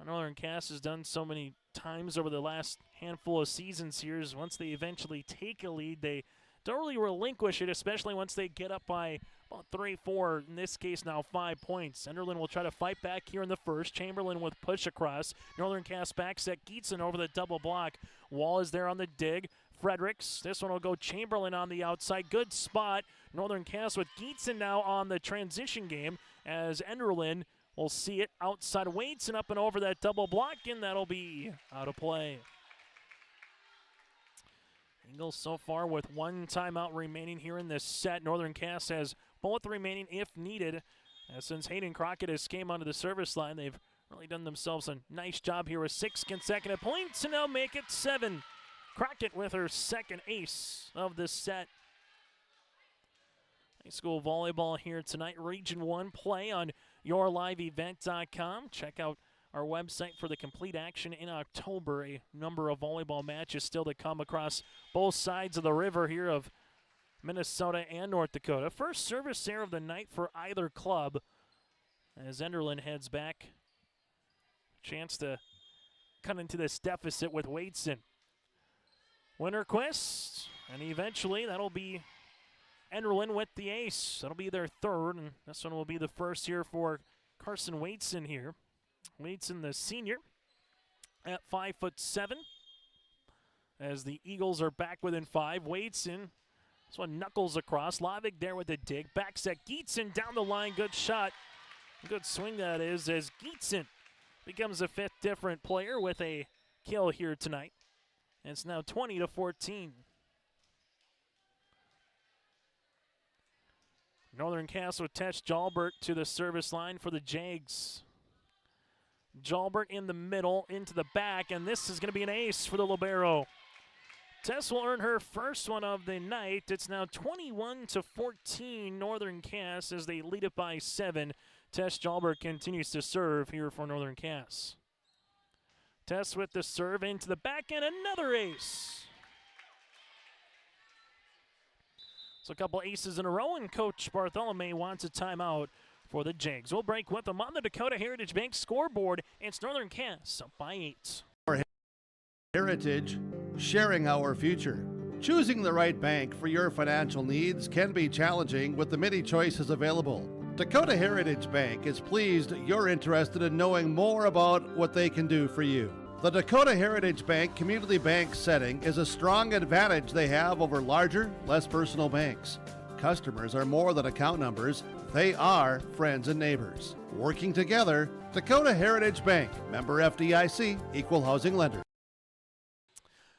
Northern Cass has done so many times over the last handful of seasons here is once they eventually take a lead, they don't really relinquish it, especially once they get up by about 3, 4, in this case now 5 points. Enderlin will try to fight back here in the first. Chamberlain with push across. Northern Cass back set. Gietzen over the double block. Wall is there on the dig. Fredericks. This one will go Chamberlain on the outside. Good spot. Northern Cass with Gietzen now on the transition game as Enderlin will see it outside Waits and up and over that double block, and that'll be out of play. Eagles so far with 1 timeout remaining here in this set. Northern Cass has both remaining if needed. Since Hayden Crockett has came onto the service line, they've really done themselves a nice job here with 6 consecutive points, and now make it 7. Crockett with her second ace of this set. High school volleyball here tonight. Region 1 play on yourliveevent.com. Check out our website for the complete action in October. A number of volleyball matches still to come across both sides of the river here of Minnesota and North Dakota. First service error of the night for either club as Enderlin heads back. Chance to cut into this deficit with Wadeson. Winterquist, and eventually that'll be Enderlin with the ace. That'll be their third, and this one will be the first here for Carson Wadeson here. Wadeson, the senior, at 5'7", as the Eagles are back within 5. Wadeson, this one knuckles across. Lavig there with the dig. Back set, Geetson down the line. Good shot. Good swing that is, as Geetson becomes a fifth different player with a kill here tonight. And it's now 20-14. Northern Cass with Tesh Jalbert to the service line for the Jags. Jalbert in the middle, into the back, and this is going to be an ace for the libero. Tess will earn her first one of the night. It's now 21-14 Northern Cass as they lead it by 7. Tess Jalbert continues to serve here for Northern Cass. Tess with the serve into the back, and another ace. So a couple aces in a row, and Coach Bartholomew wants a timeout for the Jags. We'll break with them on the Dakota Heritage Bank scoreboard. It's Northern Cass up by 8. Our heritage, sharing our future. Choosing the right bank for your financial needs can be challenging with the many choices available. Dakota Heritage Bank is pleased you're interested in knowing more about what they can do for you. The Dakota Heritage Bank community bank setting is a strong advantage they have over larger, less personal banks. Customers are more than account numbers, they are friends and neighbors. Working together, Dakota Heritage Bank, member FDIC, equal housing lender.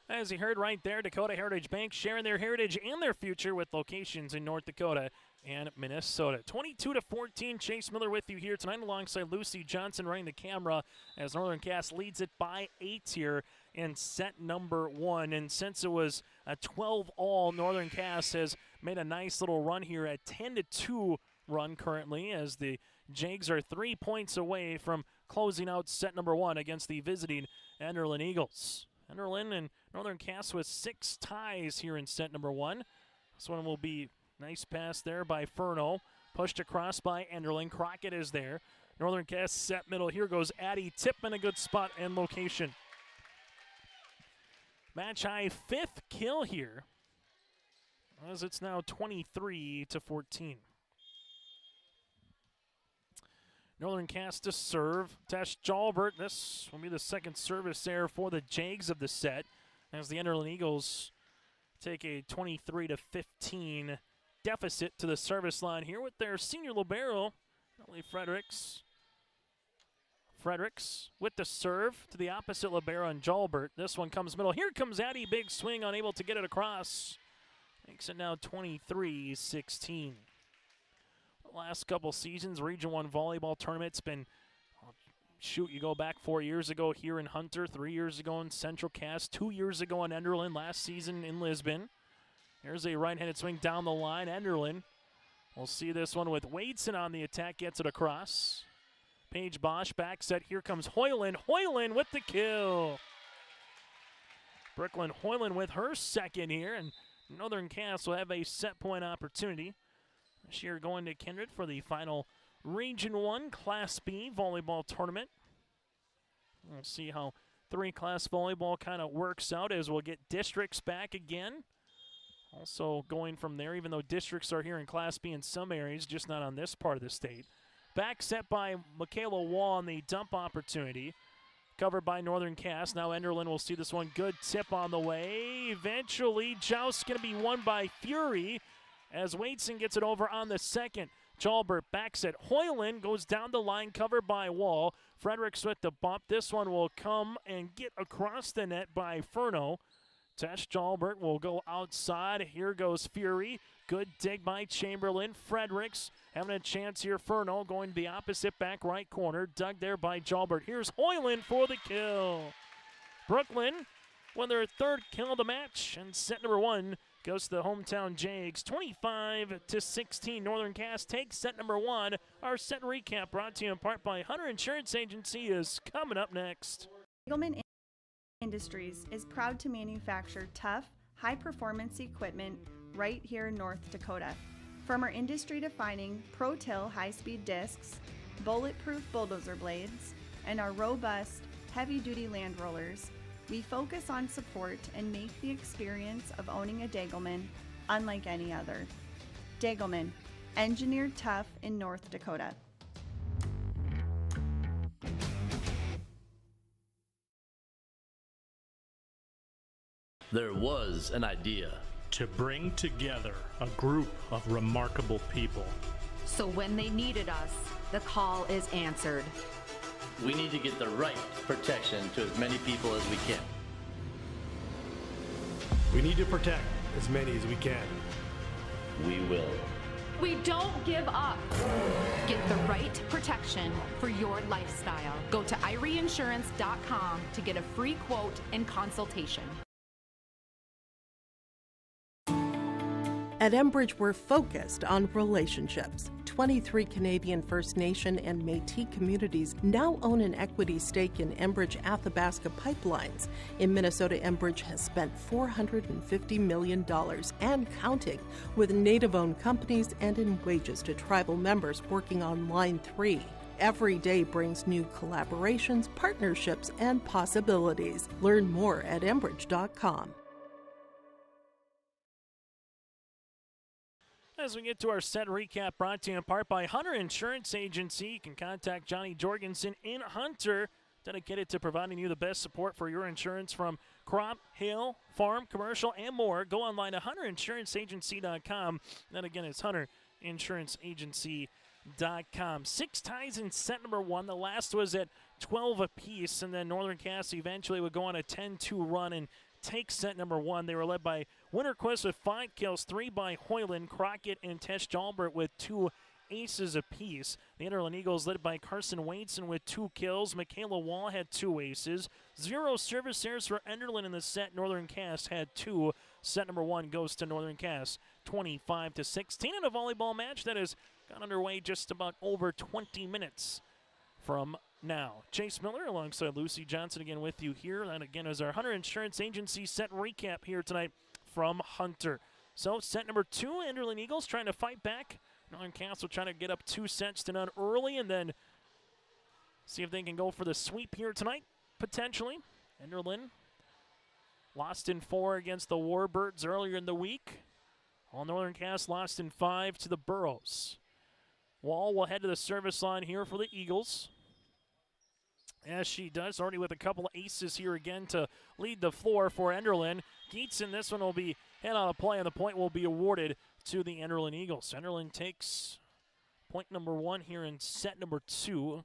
As you heard right there, Dakota Heritage Bank sharing their heritage and their future with locations in North Dakota and Minnesota. 22-14, Chase Miller with you here tonight alongside Lucy Johnson running the camera as Northern Cass leads it by 8 here in set number 1. And since it was a 12-all, Northern Cass has made a nice little run here at 10-2 run currently as the Jags are 3 points away from closing out set number 1 against the visiting Enderlin Eagles. Enderlin and Northern Cass with 6 ties here in set number 1. This one will be nice pass there by Furno. Pushed across by Enderlin. Crockett is there. Northern Cass set middle. Here goes Addie. Tip in a good spot and location. Match high 5th kill here as it's now 23-14. Northern Cass to serve. Tesh Jalbert. This will be the second service there for the Jags of the set as the Enderlin Eagles take a 23-15 deficit to the service line here with their senior libero, Ellie Fredericks. Fredericks with the serve to the opposite libero and Jalbert. This one comes middle. Here comes Addie. Big swing, unable to get it across. Makes it now 23-16. Last couple seasons, Region 1 volleyball tournament's been, you go back 4 years ago here in Hunter, 3 years ago in Central Cass, 2 years ago in Enderlin, last season in Lisbon. Here's a right-handed swing down the line. Enderlin. We'll see this one with Wadeson on the attack, gets it across. Paige Bosch back set. Here comes Hoyland. Hoyland with the kill. Brooklyn Hoyland with her second here, and Northern Cass will have a set point opportunity. This year going to Kindred for the final Region 1 Class B volleyball tournament. We'll see how 3-class volleyball kind of works out as we'll get districts back again. Also going from there, even though districts are here in Class B in some areas, just not on this part of the state. Back set by Michaela Wall on the dump opportunity. Covered by Northern Cass. Now Enderlin will see this one. Good tip on the way. Eventually, Joust going to be won by Fury as Wadeson gets it over on the second. Jalbert backs it. Hoyland goes down the line, covered by Wall. Fredericks with the bump. This one will come and get across the net by Furno. Tesh Jalbert will go outside. Here goes Fury. Good dig by Chamberlain. Fredericks having a chance here. Furno going to the opposite back right corner. Dug there by Jalbert. Here's Hoyland for the kill. Brooklyn win their third kill of the match, and set number 1 goes to the hometown Jags. 25-16, Northern Cass takes set number 1. Our set recap brought to you in part by Hunter Insurance Agency is coming up next. Enderlin Industries is proud to manufacture tough, high-performance equipment right here in North Dakota. From our industry-defining Pro-Till high-speed discs, bulletproof bulldozer blades, and our robust, heavy-duty land rollers, we focus on support and make the experience of owning a Dagelman unlike any other. Dagelman, engineered tough in North Dakota. There was an idea to bring together a group of remarkable people. So when they needed us, the call is answered. We need to get the right protection to as many people as we can. We need to protect as many as we can. We will. We don't give up. Get the right protection for your lifestyle. Go to IRIinsurance.com to get a free quote and consultation. At Enbridge, we're focused on relationships. 23 Canadian First Nation and Métis communities now own an equity stake in Enbridge Athabasca Pipelines. In Minnesota, Enbridge has spent $450 million and counting with Native-owned companies and in wages to tribal members working on Line 3. Every day brings new collaborations, partnerships, and possibilities. Learn more at Enbridge.com. As we get to our set recap brought to you in part by Hunter Insurance Agency, you can contact Johnny Jorgensen in Hunter, dedicated to providing you the best support for your insurance from crop, hail, farm, commercial, and more. Go online to hunterinsuranceagency.com. That again is hunterinsuranceagency.com. 6 ties in set number 1. The last was at 12 apiece, and then Northern Cass eventually would go on a 10-2 run and take set number 1. They were led by Winterquist with 5 kills, 3 by Hoyland, Crockett, and Tesh Jalbert with 2 aces apiece. The Enderlin Eagles led by Carson Waitson with 2 kills. Michaela Wall had 2 aces. 0 service errors for Enderlin in the set. Northern Cass had 2. Set number 1 goes to Northern Cass, 25-16 in a volleyball match that has got underway just about over 20 minutes from now. Chase Miller alongside Lucy Johnson again with you here. And again is our Hunter Insurance Agency set recap here tonight from Hunter. So set number 2, Enderlin Eagles trying to fight back. Northern Cass will try to get up 2 sets to none early and then see if they can go for the sweep here tonight, potentially. Enderlin lost in 4 against the Warbirds earlier in the week. All Northern Cass lost in 5 to the Burros. Wall will head to the service line here for the Eagles. As she does, already with a couple of aces here again to lead the floor for Enderlin. Geetson, this one will be head on a play, and the point will be awarded to the Enderlin Eagles. Enderlin takes point number 1 here in set number 2.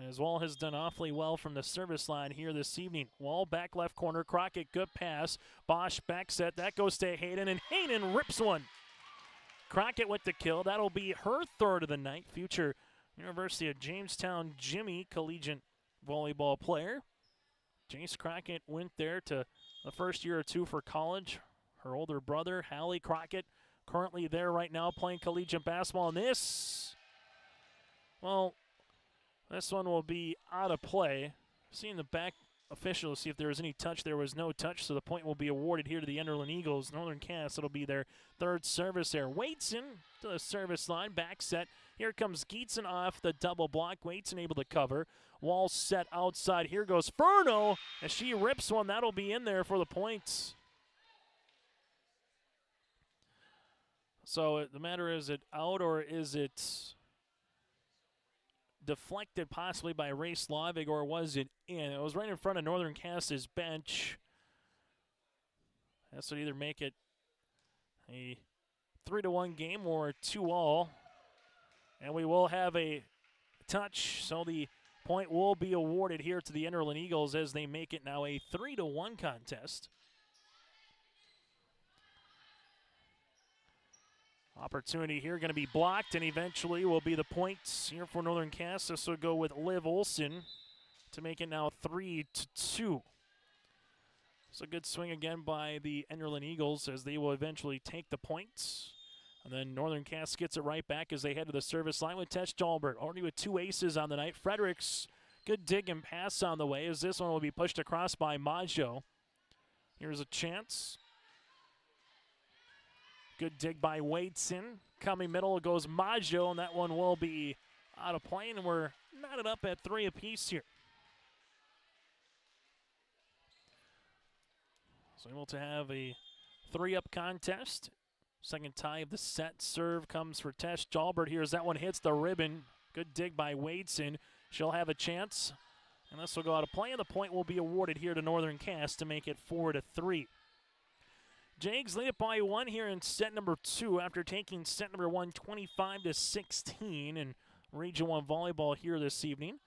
As Wall has done awfully well from the service line here this evening. Wall back left corner, Crockett, good pass. Bosch back set, that goes to Hayden, and Hayden rips one. Crockett with the kill, that'll be her 3rd of the night. Future University of Jamestown Jimmy collegiate volleyball player. Jace Crockett went there to the first year or 2 for college. Her older brother, Hallie Crockett, currently there right now playing collegiate basketball. And this one will be out of play. Seeing the back officials see if there was any touch. There was no touch, so the point will be awarded here to the Enderlin Eagles. Northern Cass, it'll be their 3rd service there. Waitson to the service line, back set. Here comes Geetson off the double block. Waitson able to cover. Wall set outside. Here goes Furno, as she rips one. That'll be in there for the points. So the matter, is it out or is it deflected possibly by Ray Slavik, or was it in? It was right in front of Northern Cass's bench. This would either make it a 3-1 game or a 2-all. And we will have a touch, so the point will be awarded here to the Enderlin Eagles as they make it now a 3-1 contest. Opportunity here going to be blocked, and eventually will be the points here for Northern Cass. This will go with Liv Olson to make it now 3-2. It's a good swing again by the Enderlin Eagles as they will eventually take the points. And then Northern Cass gets it right back as they head to the service line with Tess Jalbert. Already with 2 aces on the night. Fredericks, good dig and pass on the way as this one will be pushed across by Maggio. Here's a chance. Good dig by Wadeson. Coming middle goes Maggio, and that one will be out of play, and we're knotted up at 3 apiece here. So able to have a 3-up contest. Second tie of the set. Serve comes for Tess Jalbert here as that one hits the ribbon. Good dig by Wadeson. She'll have a chance, and this will go out of play, and the point will be awarded here to Northern Cass to make it 4-3. Jags lead it by 1 here in set number 2 after taking set number 1 25-16 in Region 1 volleyball here this evening.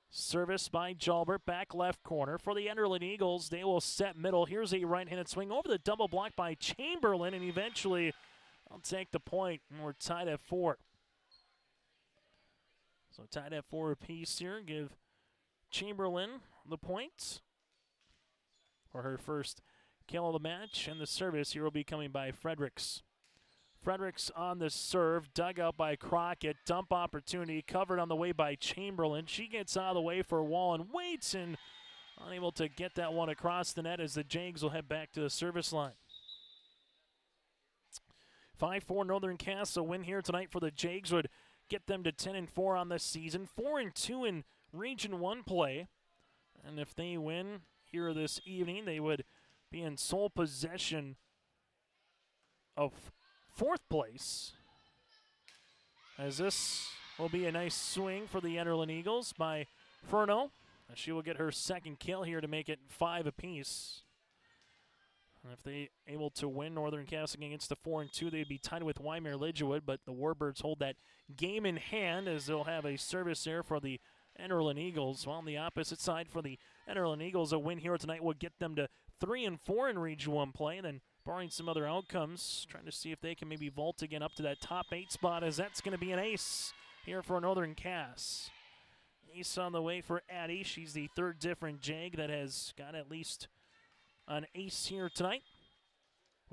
Service by Jalbert, back left corner. For the Enderlin Eagles, they will set middle. Here's a right-handed swing over the double block by Chamberlain, and eventually I'll take the point, and we're tied at 4. So tied at 4 apiece here. Give Chamberlain the point for her first kill of the match, and the service here will be coming by Fredericks. Fredericks on the serve, dug out by Crockett. Dump opportunity covered on the way by Chamberlain. She gets out of the way for Wall and waits, and unable to get that one across the net as the Jags will head back to the service line. 5-4 Northern Cass, a win here tonight for the Jags would get them to 10-4 on this season. 4-2 in Region 1 play. And if they win here this evening, they would be in sole possession of 4th place, as this will be a nice swing for the Enderlin Eagles by Furno. She will get her second kill here to make it 5 apiece. And if they able to win Northern Cass against the 4-2, they'd be tied with Wymer Lidgewood, but the Warbirds hold that game in hand as they'll have a service there for the Enderlin Eagles. While on the opposite side for the Enderlin Eagles, a win here tonight will get them to 3-4 in Region 1 play. Then barring some other outcomes, trying to see if they can maybe vault again up to that top 8 spot, as that's going to be an ace here for Northern Cass. Ace on the way for Addie. She's the 3rd different Jag that has got at least an ace here tonight.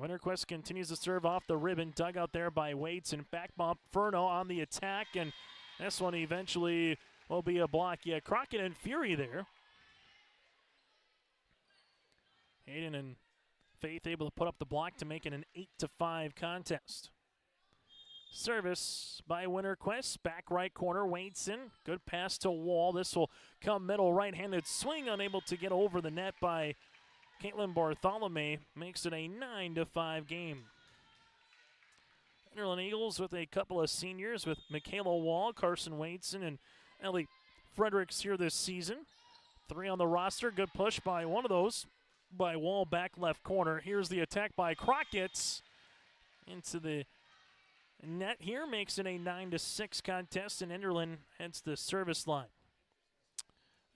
Winterquist continues to serve off the ribbon, dug out there by Waits, and back bump Furno on the attack, and this one eventually will be a block. Yeah, Crockett and Fury there. Hayden and Faith able to put up the block to make it an 8-5 contest. Service by Winterquist, back right corner, Waitson. Good pass to Wall. This will come middle, right-handed swing, unable to get over the net by Caitlin Bartholomew. Makes it a 9-5 game. Enderlin Eagles with a couple of seniors with Michaela Wall, Carson Waitson, and Ellie Fredericks here this season. 3 on the roster. Good push by one of those by Wall, back left corner. Here's the attack by Crockett into the net here. Makes it a 9-6 contest, and Enderlin heads the service line.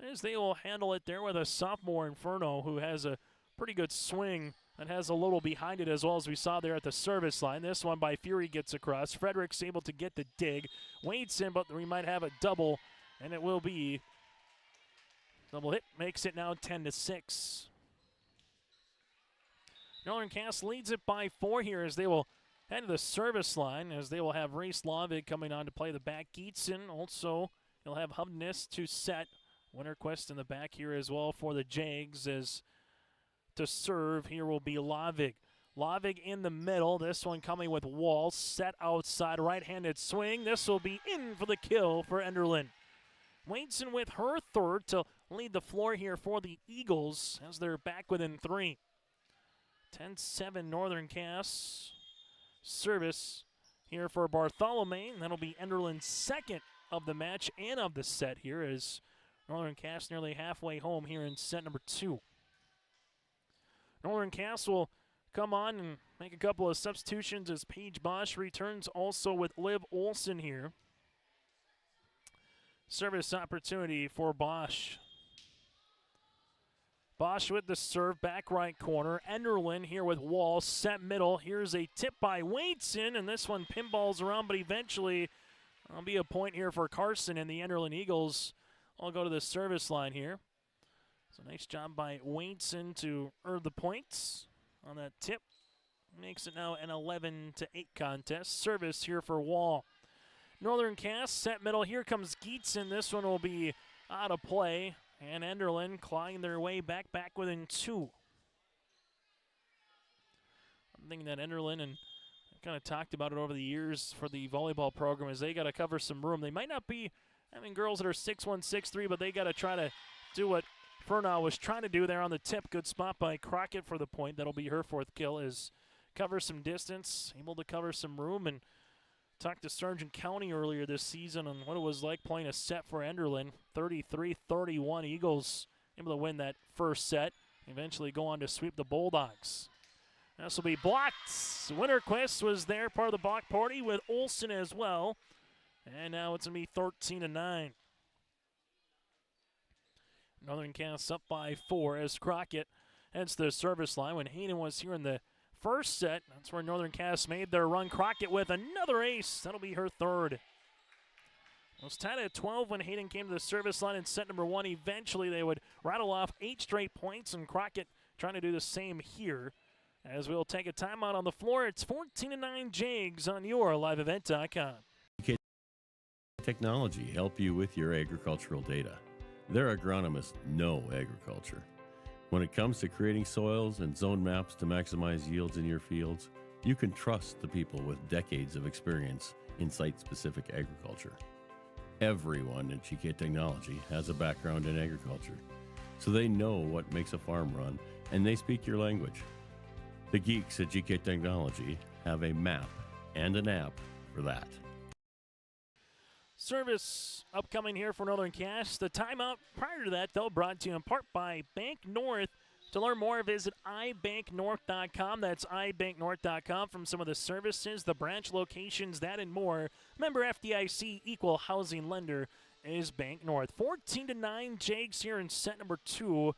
As they will handle it there with a sophomore Inferno who has a pretty good swing and has a little behind it as well, as we saw there at the service line. This one by Fury gets across. Fredericks able to get the dig. Waits in, but we might have a double, and it will be double hit. Makes it now 10-6. Northern Cass leads it by 4 here as they will head to the service line, as they will have Race Lavig coming on to play the back. Geetson also, he'll have Hubness to set. Winterquist in the back here as well for the Jags, as to serve here will be Lavig. Lavig in the middle. This one coming with Wall. Set outside. Right-handed swing. This will be in for the kill for Enderlin. Waitson with her 3rd to lead the floor here for the Eagles as they're back within 3. 10-7 Northern Cass. Service here for Bartholomew. And that'll be Enderlin's 2nd of the match and of the set here, as Northern Cass nearly halfway home here in set number 2. Northern Cass will come on and make a couple of substitutions as Paige Bosch returns, also with Liv Olson here. Service opportunity for Bosch. Bosch with the serve, back right corner. Enderlin here with Wall, set middle. Here's a tip by Waitson, and this one pinballs around, but eventually there'll be a point here for Carson, and the Enderlin Eagles. I'll go to the service line here. So nice job by Wainson to earn the points on that tip. Makes it now an 11-8 contest. Service here for Wall. Northern Cass set middle. Here comes Geetson. This one will be out of play. And Enderlin clawing their way back within 2. I'm thinking that Enderlin, and I've kind of talked about it over the years for the volleyball program, is they got to cover some room. They might not be having girls that are 6'1", 6'3", but they got to try to do what Furnaugh was trying to do there on the tip. Good spot by Crockett for the point. That'll be her 4th kill, is cover some distance, able to cover some room, and talked to Sargent County earlier this season on what it was like playing a set for Enderlin. 33-31, Eagles able to win that first set. Eventually go on to sweep the Bulldogs. This will be blocked. Winterquist was there, part of the block party with Olsen as well. And now it's going to be 13-9. Northern Cass up by 4 as Crockett heads to the service line. When Hayden was here in the first set, that's where Northern Cass made their run. Crockett with another ace. That'll be her 3rd. It was tied at 12 when Hayden came to the service line in set number 1. Eventually they would rattle off 8 straight points, and Crockett trying to do the same here. As we'll take a timeout on the floor, it's 14-9 Jags on your liveevent.com. Technology help you with your agricultural data. Their agronomists know agriculture. When it comes to creating soils and zone maps to maximize yields in your fields, you can trust the people with decades of experience in site-specific agriculture. Everyone at GK Technology has a background in agriculture, so they know what makes a farm run, and they speak your language. The geeks at GK Technology have a map and an app for that. Service upcoming here for Northern Cass. The timeout prior to that, though, brought to you in part by Bank North. To learn more, visit ibanknorth.com. That's ibanknorth.com. From some of the services, the branch locations, that and more. Member FDIC, equal housing lender, is Bank North. 14-9 Jags here in set number 2.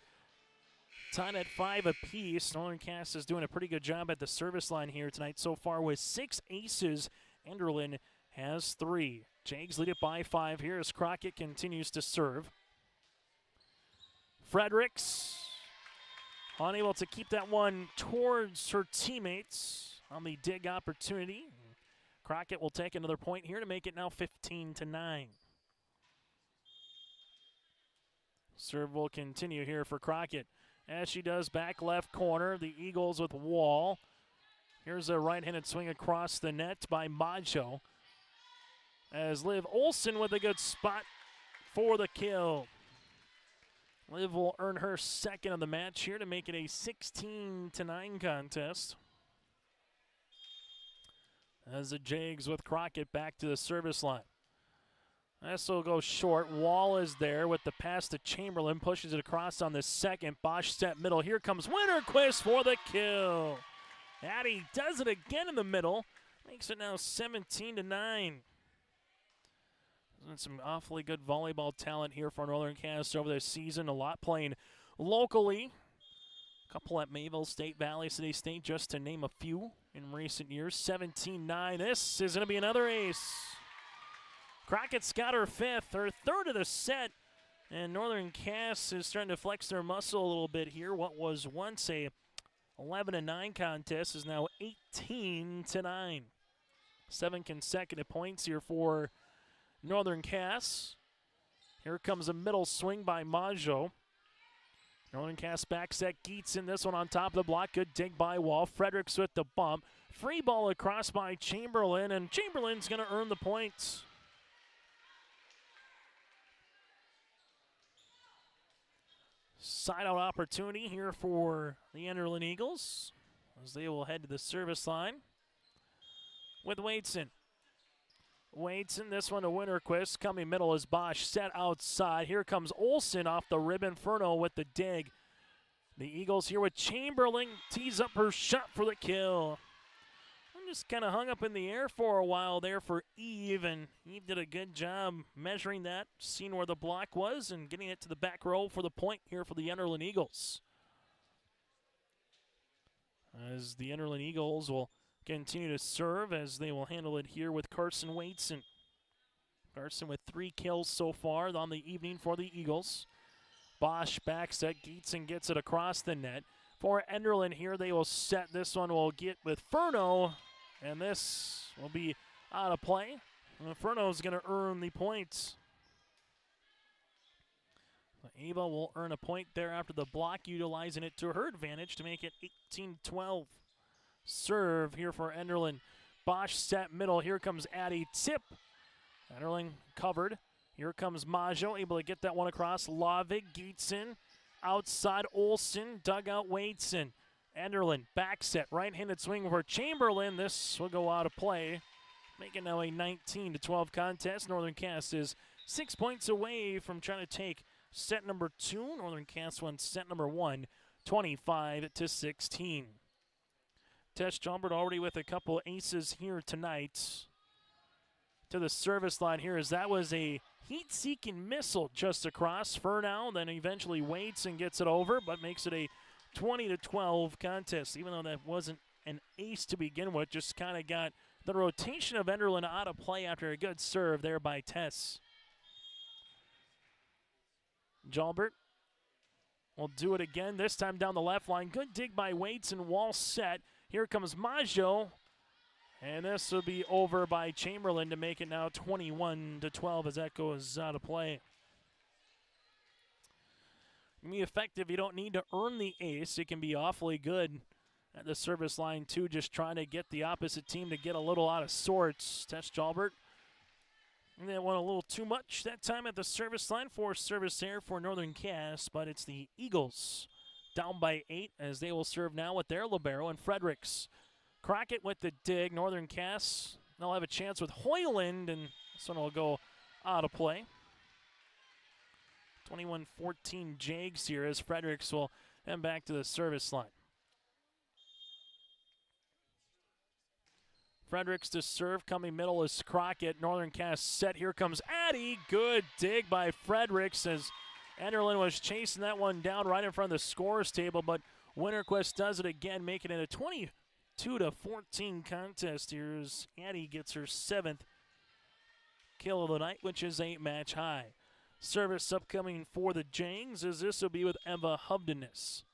Tied at 5 apiece. Northern Cass is doing a pretty good job at the service line here tonight so far with 6 aces. Enderlin has 3. Jags lead it by 5 here as Crockett continues to serve. Fredericks unable to keep that one towards her teammates on the dig opportunity. Crockett will take another point here to make it now 15-9. Serve will continue here for Crockett. As she does, back left corner, the Eagles with Wall. Here's a right-handed swing across the net by Maggio. As Liv Olsen with a good spot for the kill. Liv will earn her 2nd of the match here to make it a 16-9 contest. As the Jags with Crockett back to the service line. This will go short. Wall is there with the pass to Chamberlain. Pushes it across on the second. Bosch set middle. Here comes Winterquist for the kill. Addie does it again in the middle. Makes it now 17-9. Some awfully good volleyball talent here for Northern Cass over this season. A lot playing locally. A couple at Mayville State, Valley City State, just to name a few in recent years. 17-9. This is going to be another ace. Crockett's got her 5th, her 3rd of the set. And Northern Cass is starting to flex their muscle a little bit here. What was once a 11-9 contest is now 18-9. 7 consecutive points here for Northern Cass. Here comes a middle swing by Maggio. Northern Cass back set. Geetson, this one on top of the block. Good dig by Wall. Fredericks with the bump. Free ball across by Chamberlain, and Chamberlain's going to earn the points. Side out opportunity here for the Enderlin Eagles as they will head to the service line with Wadeson. Wadeson, this one to Winterquist. Coming middle is Bosch, set outside. Here comes Olsen off the ribbon. Furno with the dig. The Eagles here with Chamberlain. Tees up her shot for the kill. I'm just kind of hung up in the air for a while there for Eve, and Eve did a good job measuring that, seeing where the block was, and getting it to the back row for the point here for the Enderlin Eagles. As the Enderlin Eagles will continue to serve, as they will handle it here with Carson Wadeson. Carson with 3 kills so far on the evening for the Eagles. Bosch back set. Gietzen gets it across the net. For Enderlin here, they will set. This one will get with Furno, and this will be out of play. Furno's going to earn the points. Ava will earn a point there after the block, utilizing it to her advantage to make it 18-12. Serve here for Enderlin. Bosch set middle. Here comes Addie. Tip. Enderlin covered. Here comes Majo, able to get that one across. Lavig, Gietzen, outside Olsen, dugout Wadeson. Enderlin, back set, right-handed swing for Chamberlain. This will go out of play, making now a 19-12 contest. Northern Cass is 6 points away from trying to take set number 2. Northern Cass won set number 1, 25-16. Tess Jumbert already with a couple aces here tonight. To the service line here, as that was a heat-seeking missile just across. Furnow, then eventually Wadeson gets it over, but makes it a 20-12 contest, even though that wasn't an ace to begin with. Just kind of got the rotation of Enderlin out of play after a good serve there by Tess. Jalbert will do it again, this time down the left line. Good dig by Wadeson, wall set. Here comes Majo. And this will be over by Chamberlain to make it now 21-12 as that goes out of play. It can be effective. You don't need to earn the ace. It can be awfully good at the service line, too, just trying to get the opposite team to get a little out of sorts. Tess Jalbert. They went a little too much that time at the service line. Forced service there for Northern Cass, but it's the Eagles down by 8 as they will serve now with their libero and Fredericks. Crockett with the dig. Northern Cass, they'll have a chance with Hoyland, and this one will go out of play. 21-14 Jags here as Fredericks will head back to the service line. Fredericks to serve, coming middle is Crockett. Northern Cass set. Here comes Addie. Good dig by Fredericks as Enderlin was chasing that one down right in front of the scores table, but Winterquist does it again, making it a 22-14 contest here as Addie gets her 7th kill of the night, which is a match high. Service upcoming for the Jangs as this will be with Eva Hubdenis.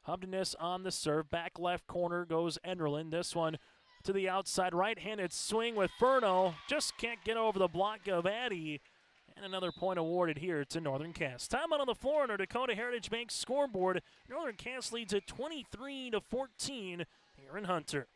Hubdenis on the serve. Back left corner goes Enderlin. This one to the outside, right-handed swing with Furno. Just can't get over the block of Addie. And another point awarded here to Northern Cass. Timeout on the floor on our Dakota Heritage Bank scoreboard. Northern Cass leads at 23-14 here in Hunter.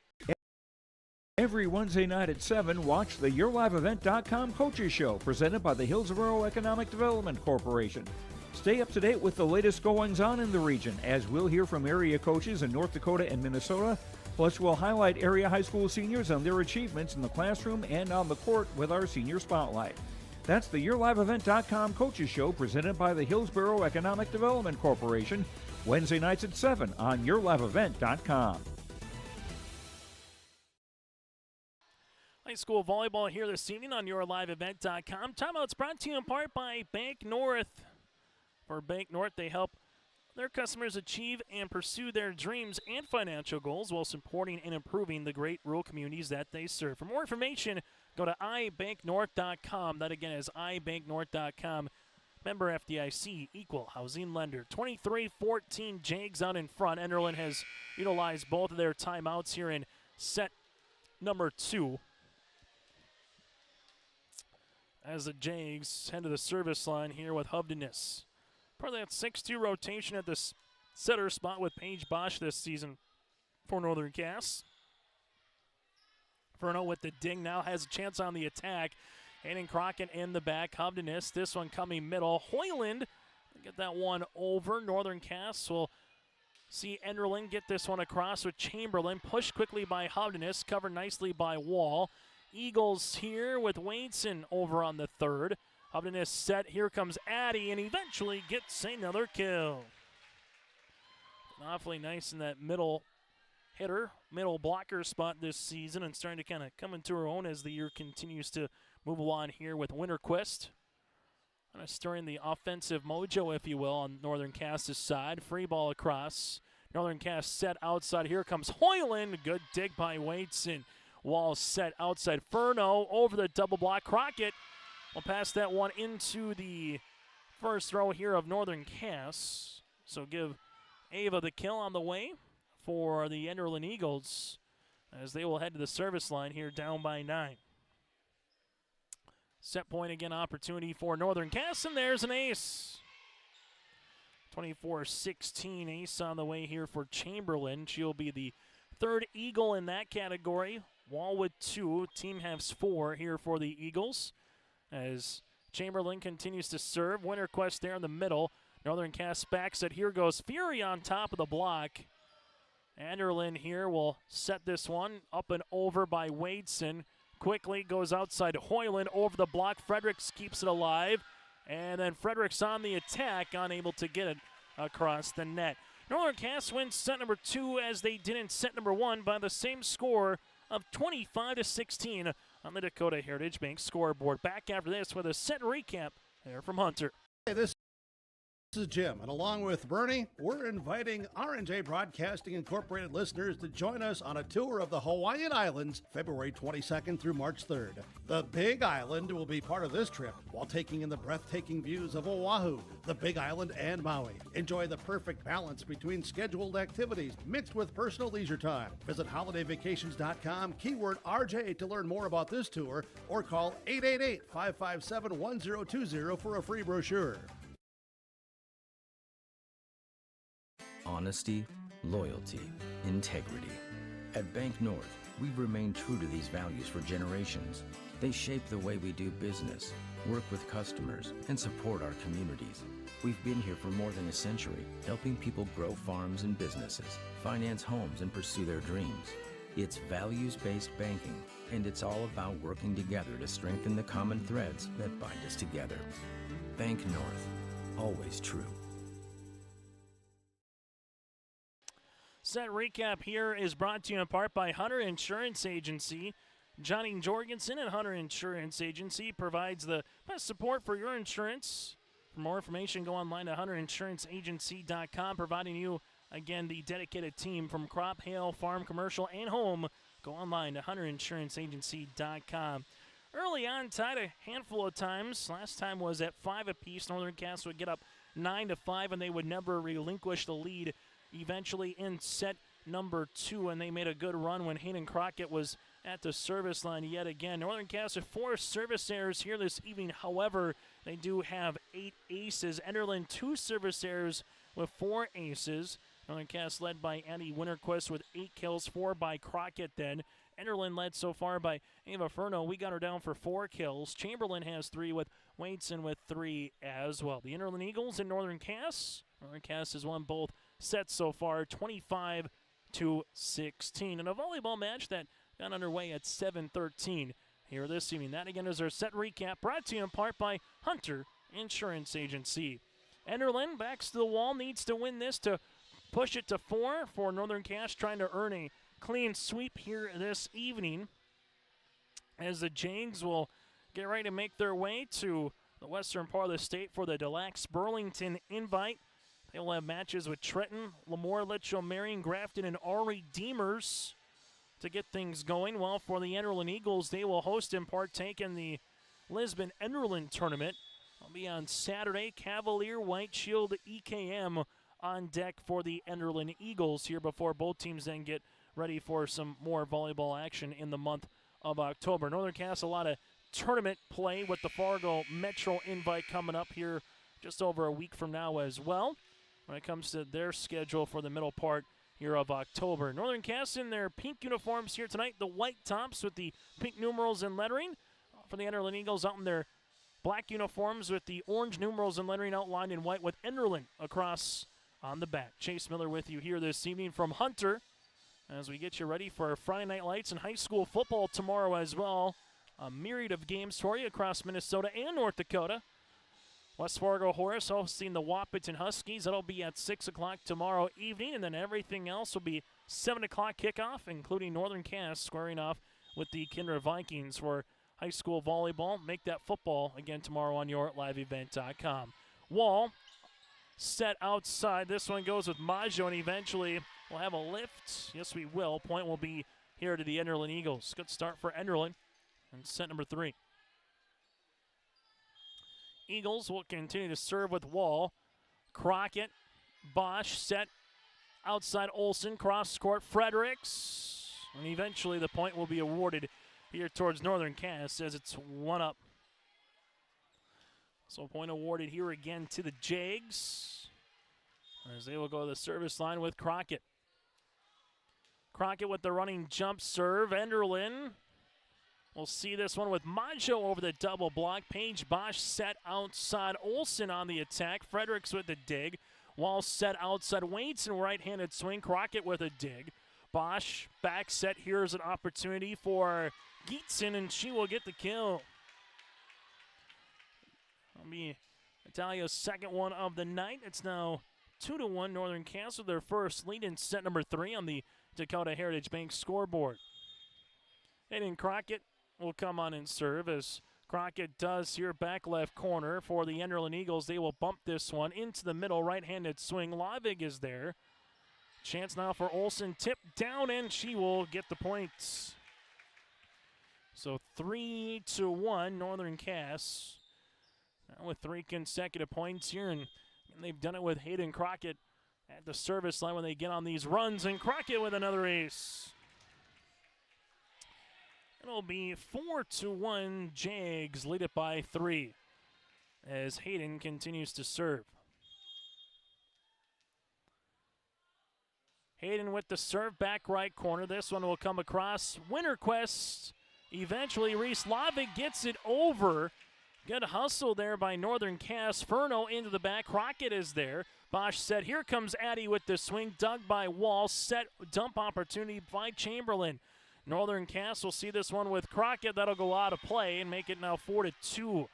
Every Wednesday night at 7, watch the YourLiveEvent.com Coaches Show, presented by the Hillsborough Economic Development Corporation. Stay up to date with the latest goings-on in the region, as we'll hear from area coaches in North Dakota and Minnesota. Plus, we'll highlight area high school seniors on their achievements in the classroom and on the court with our Senior Spotlight. That's the YourLiveEvent.com Coaches Show, presented by the Hillsborough Economic Development Corporation, Wednesday nights at 7 on YourLiveEvent.com. High school volleyball here this evening on YourLiveEvent.com. Timeout's brought to you in part by Bank North. For Bank North, they help their customers achieve and pursue their dreams and financial goals while supporting and improving the great rural communities that they serve. For more information, go to ibanknorth.com. That again is ibanknorth.com. Member FDIC, equal housing lender. 23-14 Jags out in front. Enderlin has utilized both of their timeouts here in set number 2. As the Jags head to the service line here with Hubdenis. Part of that 6-2 rotation at the setter spot with Paige Bosch this season for Northern Cass. Furno with the ding now has a chance on the attack. Hayden Crockett in the back. Hubdenis, this one coming middle. Hoyland, get that one over. Northern Cass will see Enderlin get this one across with Chamberlain. Pushed quickly by Hubdenis, covered nicely by Wall. Eagles here with Wadeson over on the third. Hubdenis set. Here comes Addie, and eventually gets another kill. Awfully nice in that middle hitter, middle blocker spot this season, and starting to kind of come into her own as the year continues to move along here with Winterquist. Kind of stirring the offensive mojo, if you will, on Northern Cass's side. Free ball across. Northern Cass set outside. Here comes Hoyland. Good dig by Wadeson. Wall set outside. Furno over the double block. Crockett will pass that one into the first throw here of Northern Cass. So give Ava the kill on the way for the Enderlin Eagles as they will head to the service line here down by 9. Set point again, opportunity for Northern Cass, and there's an ace. 24-16 ace on the way here for Chamberlain. She'll be the third Eagle in that category. Wall with 2. Team has 4 here for the Eagles. As Chamberlain continues to serve. Winter Quest there in the middle. Northern Cass backs it. Here goes Fury on top of the block. Enderlin here will set this one up and over by Wadeson. Quickly goes outside Hoyland over the block. Fredericks keeps it alive. And then Fredericks on the attack, unable to get it across the net. Northern Cass wins set number 2 as they did in set number 1 by the same score of 25-16 on the Dakota Heritage Bank scoreboard. Back after this with a set recap there from Hunter. Hey, this is Jim, and along with Bernie, we're inviting R&J Broadcasting Incorporated listeners to join us on a tour of the Hawaiian Islands, February 22nd through March 3rd. The Big Island will be part of this trip while taking in the breathtaking views of Oahu, the Big Island, and Maui. Enjoy the perfect balance between scheduled activities mixed with personal leisure time. Visit holidayvacations.com, keyword RJ to learn more about this tour, or call 888-557-1020 for a free brochure. Honesty, loyalty, integrity. At Bank North, we've remained true to these values for generations. They shape the way we do business, work with customers, and support our communities. We've been here for more than a century, helping people grow farms and businesses, finance homes, and pursue their dreams. It's values-based banking, and it's all about working together to strengthen the common threads that bind us together. Bank North, always true. Set recap here is brought to you in part by Hunter Insurance Agency. Johnny Jorgensen at Hunter Insurance Agency provides the best support for your insurance. For more information, go online to hunterinsuranceagency.com, providing you, again, the dedicated team from crop, hail, farm, commercial, and home. Go online to hunterinsuranceagency.com. Early on, tied a handful of times. Last time was at 5 apiece. Northern Cass would get up 9-5, and they would never relinquish the lead. Eventually in set number 2, and they made a good run when Hayden Crockett was at the service line yet again. Northern Cass with 4 service errors here this evening. However, they do have 8 aces. Enderlin 2 service errors with 4 aces. Northern Cass led by Andy Winterquist with 8 kills, 4 by Crockett then. Enderlin led so far by Ava Furno. We got her down for 4 kills. Chamberlain has 3 with Wadeson with 3 as well. The Enderlin Eagles and Northern Cass. Northern Cass has won both sets so far, 25-16. And a volleyball match that got underway at 7:13 here this evening. That again is our set recap, brought to you in part by Hunter Insurance Agency. Enderlin backs to the wall, needs to win this to push it to 4 for Northern Cass, trying to earn a clean sweep here this evening, as the Jags will get ready to make their way to the western part of the state for the Delax Burlington invite. They will have matches with Trenton, Lemoore, Litchfield, Marion, Grafton, and Ari Deemers to get things going. Well, for the Enderlin Eagles, they will host and partake in the Lisbon Enderlin tournament. It'll be on Saturday. Cavalier, White Shield, EKM on deck for the Enderlin Eagles here before both teams then get ready for some more volleyball action in the month of October. Northern Cass, a lot of tournament play with the Fargo Metro invite coming up here just over a week from now as well, when it comes to their schedule for the middle part here of October. Northern Cass in their pink uniforms here tonight, the white tops with the pink numerals and lettering. For the Enderlin Eagles out in their black uniforms with the orange numerals and lettering outlined in white with Enderlin across on the back. Chase Miller with you here this evening from Hunter as we get you ready for Friday Night Lights and high school football tomorrow as well. A myriad of games for you across Minnesota and North Dakota. West Fargo Horace hosting the Wahpeton Huskies. That'll be at 6 o'clock tomorrow evening, and then everything else will be 7 o'clock kickoff, including Northern Cass squaring off with the Kinder Vikings for high school volleyball. Make that football again tomorrow on yourliveevent.com. Wall set outside. This one goes with Maggio, and eventually we'll have a lift. Yes, we will. Point will be here to the Enderlin Eagles. Good start for Enderlin and set number 3. Eagles will continue to serve with Wall. Crockett, Bosch set outside Olson, cross court Fredericks. And eventually the point will be awarded here towards Northern Cass as it's 1-up. So point awarded here again to the Jags as they will go to the service line with Crockett. Crockett with the running jump serve. Enderlin will see this one with Maggio over the double block. Paige Bosch set outside Olson on the attack. Fredericks with the dig. Wall set outside Waitson, right-handed swing. Crockett with a dig. Bosch back set. Here's an opportunity for Geetson, and she will get the kill. That'll be Italia's second one of the night. It's now 2-1 Northern Cass with their first lead in set number 3 on the Dakota Heritage Bank scoreboard. Hayden Crockett will come on and serve as Crockett does here back left corner for the Enderlin Eagles. They will bump this one into the middle, right-handed swing. Lavig is there. Chance now for Olson, tip down, and she will get the points. So 3-1 Northern Cass. Now with 3 consecutive points here, and they've done it with Hayden Crockett at the service line when they get on these runs, and Crockett with another ace. It'll be 4-1 Jags, lead it by 3 as Hayden continues to serve. Hayden with the serve back right corner. This one will come across Winterquest. Eventually Reese Lavig gets it over. Good hustle there by Northern Cass. Furno into the back. Crockett is there. Bosch set. Here comes Addy with the swing. Dug by Wall. Set dump opportunity by Chamberlain. Northern Cass will see this one with Crockett. That'll go out of play and make it now 4-2.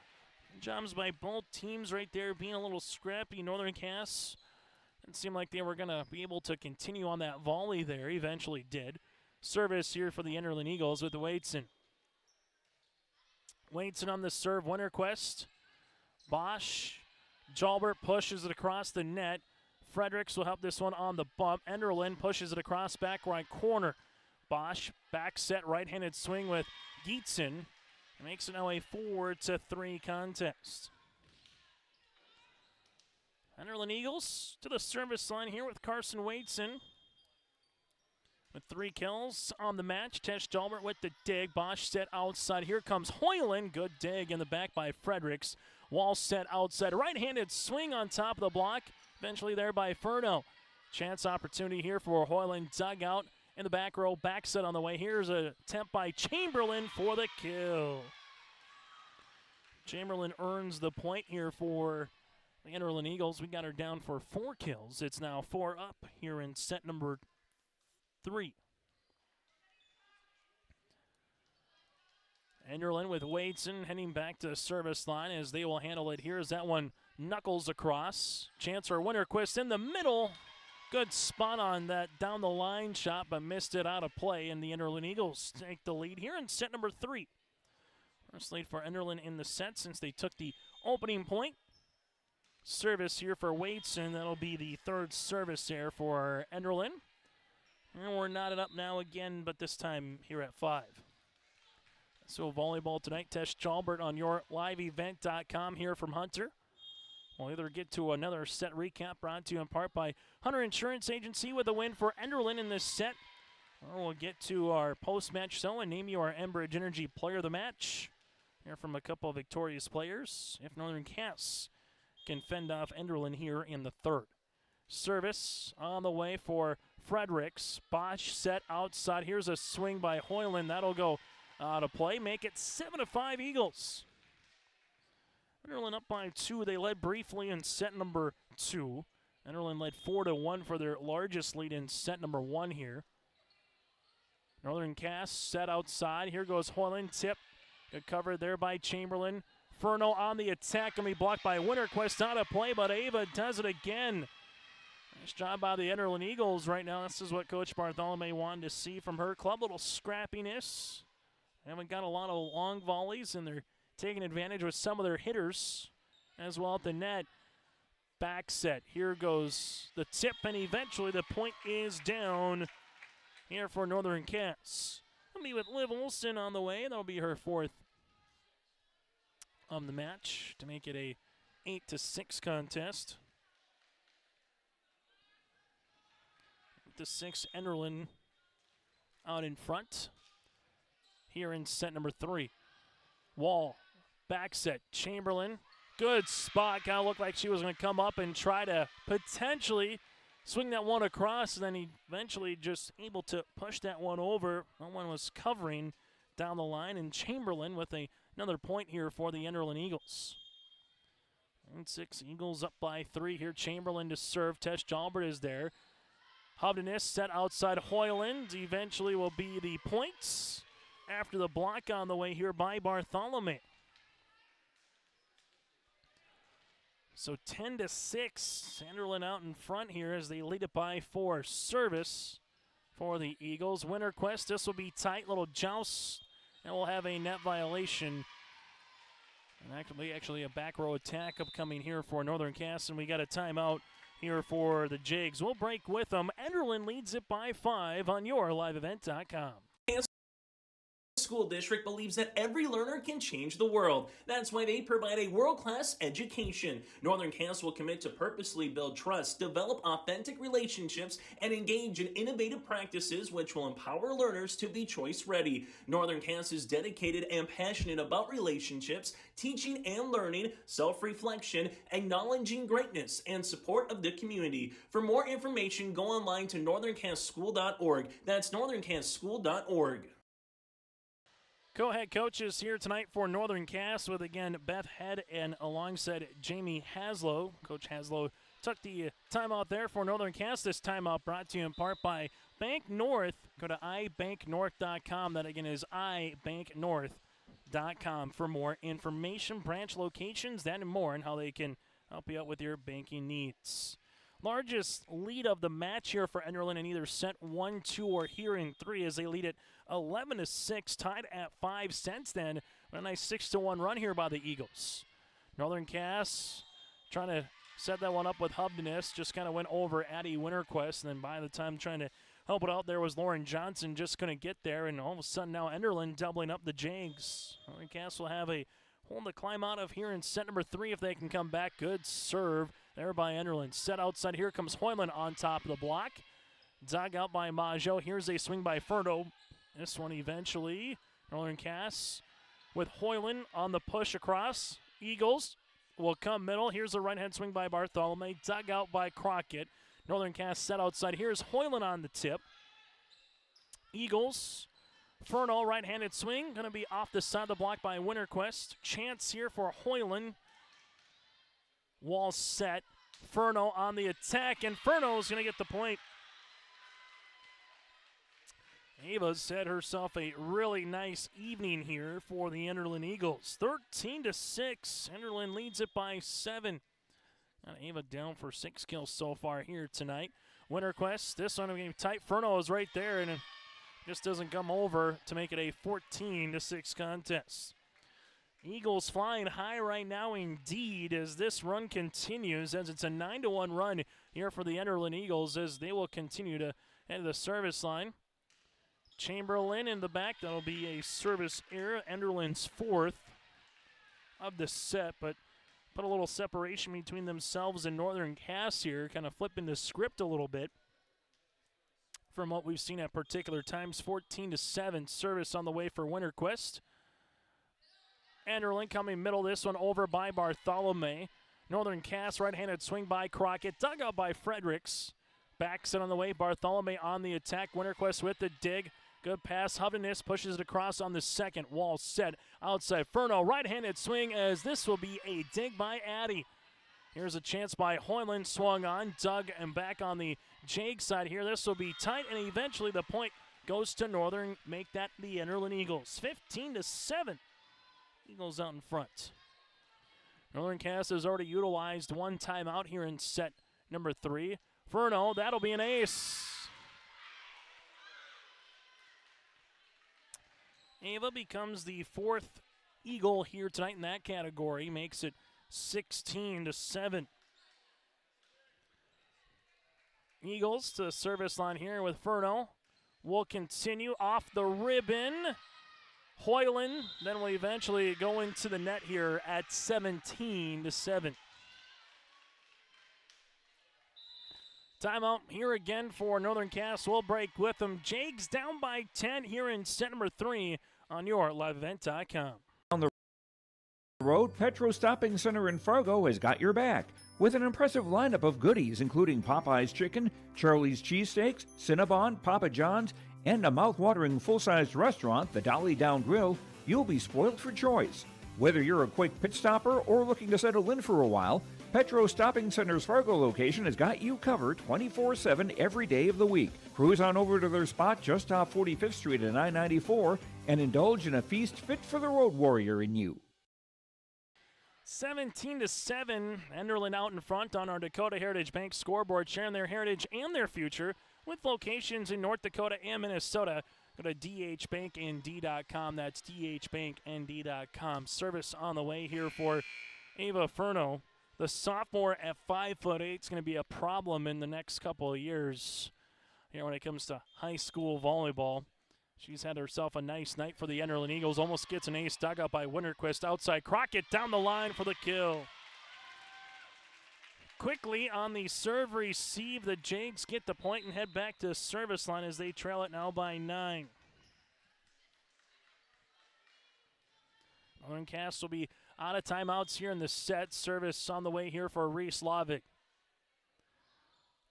Jobs by both teams right there being a little scrappy. Northern Cass didn't seem like they were going to be able to continue on that volley there. Eventually did. Service here for the Enderlin Eagles with the Waitson. Waitson on the serve. Winterquest. Bosch. Jalbert pushes it across the net. Fredericks will help this one on the bump. Enderlin pushes it across back right corner. Bosch back set right-handed swing with Geetson. Makes it now a 4-3 contest. Enderlin Eagles to the service line here with Carson Waitson. With 3 kills on the match. Tesh Jalbert with the dig. Bosch set outside. Here comes Hoyland. Good dig in the back by Fredericks. Wall set outside. Right-handed swing on top of the block. Eventually there by Furno. Chance opportunity here for Hoyland. Dug out in the back row. Back set on the way. Here's a attempt by Chamberlain for the kill. Chamberlain earns the point here for the Enderlin Eagles. We got her down for 4 kills. It's now 4 up here in set number 3. Enderlin with Waitson heading back to the service line as they will handle it here as that one knuckles across. Chance for Winterquist in the middle. Good spot on that down the line shot, but missed it out of play, and the Enderlin Eagles take the lead here in set number 3. First lead for Enderlin in the set since they took the opening point. Service here for Waitson. That'll be the 3rd service there for Enderlin. And we're knotted up now again, but this time here at 5. So volleyball tonight. Tesh Jalbert on your liveevent.com here from Hunter. We'll either get to another set recap brought to you in part by Hunter Insurance Agency with a win for Enderlin in this set. Or we'll get to our post-match show and name you our Enbridge Energy Player of the Match. Hear from a couple of victorious players. If Northern Cass can fend off Enderlin here in the 3rd. Service on the way for Fredericks. Bosch set outside. Here's a swing by Hoyland. That'll go out of play. Make it 7-5 Eagles. Enderlin up by 2. They led briefly in set number 2. Enderlin led 4-1 for their largest lead in set number 1 here. Northern Cass set outside. Here goes Hoyland. Tip. Good cover there by Chamberlain. Furno on the attack. Going to be blocked by Winterquist. Out of play, but Ava does it again. Nice job by the Enderlin Eagles right now. This is what Coach Bartholomew wanted to see from her club. Little scrappiness. They haven't got a lot of long volleys, and they're taking advantage with some of their hitters as well at the net. Back set. Here goes the tip, and eventually the point is down here for Northern Cass. It'll be with Liv Olson on the way. That'll be her 4th of the match to make it a 8-6 contest. 8-6, Enderlin out in front. Here in set number 3. Wall, back set, Chamberlain. Good spot. Kind of looked like she was going to come up and try to potentially swing that one across, and then he eventually just able to push that one over. No one was covering down the line, and Chamberlain with another point here for the Enderlin Eagles. 9-6, Eagles up by 3 here. Chamberlain to serve. Tesh Jalbert is there. Hovdenis set outside Hoyland. Eventually will be the points after the block on the way here by Bartholomew. So 10-6, Enderlin out in front here as they lead it by 4. Service for the Eagles. Winter Quest, this will be tight, little joust, and we'll have a net violation. And actually a back row attack upcoming here for Northern Cass, and we got a timeout here for the Jags. We'll break with them. Enderlin leads it by 5 on yourliveevent.com. School district believes that every learner can change the world. That's why they provide a world-class education. Northern Cass will commit to purposely build trust, develop authentic relationships, and engage in innovative practices which will empower learners to be choice-ready. Northern Cass is dedicated and passionate about relationships, teaching and learning, self-reflection, acknowledging greatness, and support of the community. For more information, go online to northerncasschool.org. That's northerncasschool.org. Co-head coaches here tonight for Northern Cass with, again, Beth Head and alongside Jamie Haslow. Coach Haslow took the timeout there for Northern Cass. This timeout brought to you in part by Bank North. Go to ibanknorth.com. That, again, is ibanknorth.com for more information, branch locations, that and more, and how they can help you out with your banking needs. Largest lead of the match here for Enderlin in either set 1, 2, or here in 3 as they lead it 11-6, tied at 5 since then. A nice 6-1 run here by the Eagles. Northern Cass trying to set that one up with Hubness, just kind of went over Addie Winterquest, and then by the time trying to help it out there was Lauren Johnson, just couldn't get there, and all of a sudden now Enderlin doubling up the Jags. Northern Cass will have a hole to climb out of here in set number 3 if they can come back. Good serve there by Enderlin. Set outside, here comes Hoyland on top of the block. Dug out by Majo. Here's a swing by Ferno. This one eventually, Northern Cass with Hoyland on the push across. Eagles will come middle. Here's a right-hand swing by Bartholomew. Dug out by Crockett. Northern Cass set outside. Here's Hoyland on the tip. Eagles, Ferno, right-handed swing. Going to be off the side of the block by Winterquest. Chance here for Hoyland. Wall set. Ferno on the attack, and Ferno's going to get the point. Ava's had herself a really nice evening here for the Enderlin Eagles. 13-6. Enderlin leads it by 7. Got Ava down for 6 kills so far here tonight. Winterquest, this one game tight. Ferno is right there, and it just doesn't come over to make it a 14-6 contest. Eagles flying high right now indeed as this run continues, as it's a 9-1 run here for the Enderlin Eagles as they will continue to head to the service line. Chamberlain in the back. That'll be a service error. Enderlin's 4th of the set, but put a little separation between themselves and Northern Cass here, kind of flipping the script a little bit from what we've seen at particular times. 14-7. Service on the way for Winterquest. Enderlin coming middle, this one over by Bartholomew. Northern Cass, right-handed swing by Crockett. Dug out by Fredericks. Backs it on the way. Bartholomew on the attack. Winterquest with the dig. Good pass. Hovdenis pushes it across on the second. Wall set outside. Ferno, right-handed swing as this will be a dig by Addy. Here's a chance by Hoyland. Swung on. Dug and back on the Jag side here. This will be tight, and eventually the point goes to Northern. Make that the Enderlin Eagles. 15-7. Eagles out in front. Northern Cass has already utilized one timeout here in set number 3. Ferno, that'll be an ace. Ava becomes the 4th Eagle here tonight in that category. Makes it 16-7. Eagles to the service line here with Ferno. Will continue off the ribbon. Hoyland then will eventually go into the net here at 17-7. Timeout here again for Northern Cass. We'll break with them. Jags down by 10 here in set number 3 on your liveevent.com. On the road, Petro Stopping Center in Fargo has got your back with an impressive lineup of goodies, including Popeye's Chicken, Charlie's Cheesesteaks, Cinnabon, Papa John's, and a mouth-watering full-sized restaurant, the Dolly Down Grill. You'll be spoiled for choice. Whether you're a quick pit stopper or looking to settle in for a while, Petro Stopping Center's Fargo location has got you covered 24/7 every day of the week. Cruise on over to their spot just off 45th Street and I-94 and indulge in a feast fit for the road warrior in you. 17-7, Enderlin out in front on our Dakota Heritage Bank scoreboard, sharing their heritage and their future with locations in North Dakota and Minnesota. Go to dhbanknd.com. That's dhbanknd.com. Service on the way here for Ava Furno. The sophomore at 5'8" is going to be a problem in the next couple of years here when it comes to high school volleyball. She's had herself a nice night for the Enderlin Eagles. Almost gets an ace dug out by Winterquist. Outside Crockett down the line for the kill. Quickly on the serve receive, the Jags get the point and head back to service line as they trail it now by 9. Northern Cass will be out of timeouts here in the set. Service on the way here for Reese Lavig.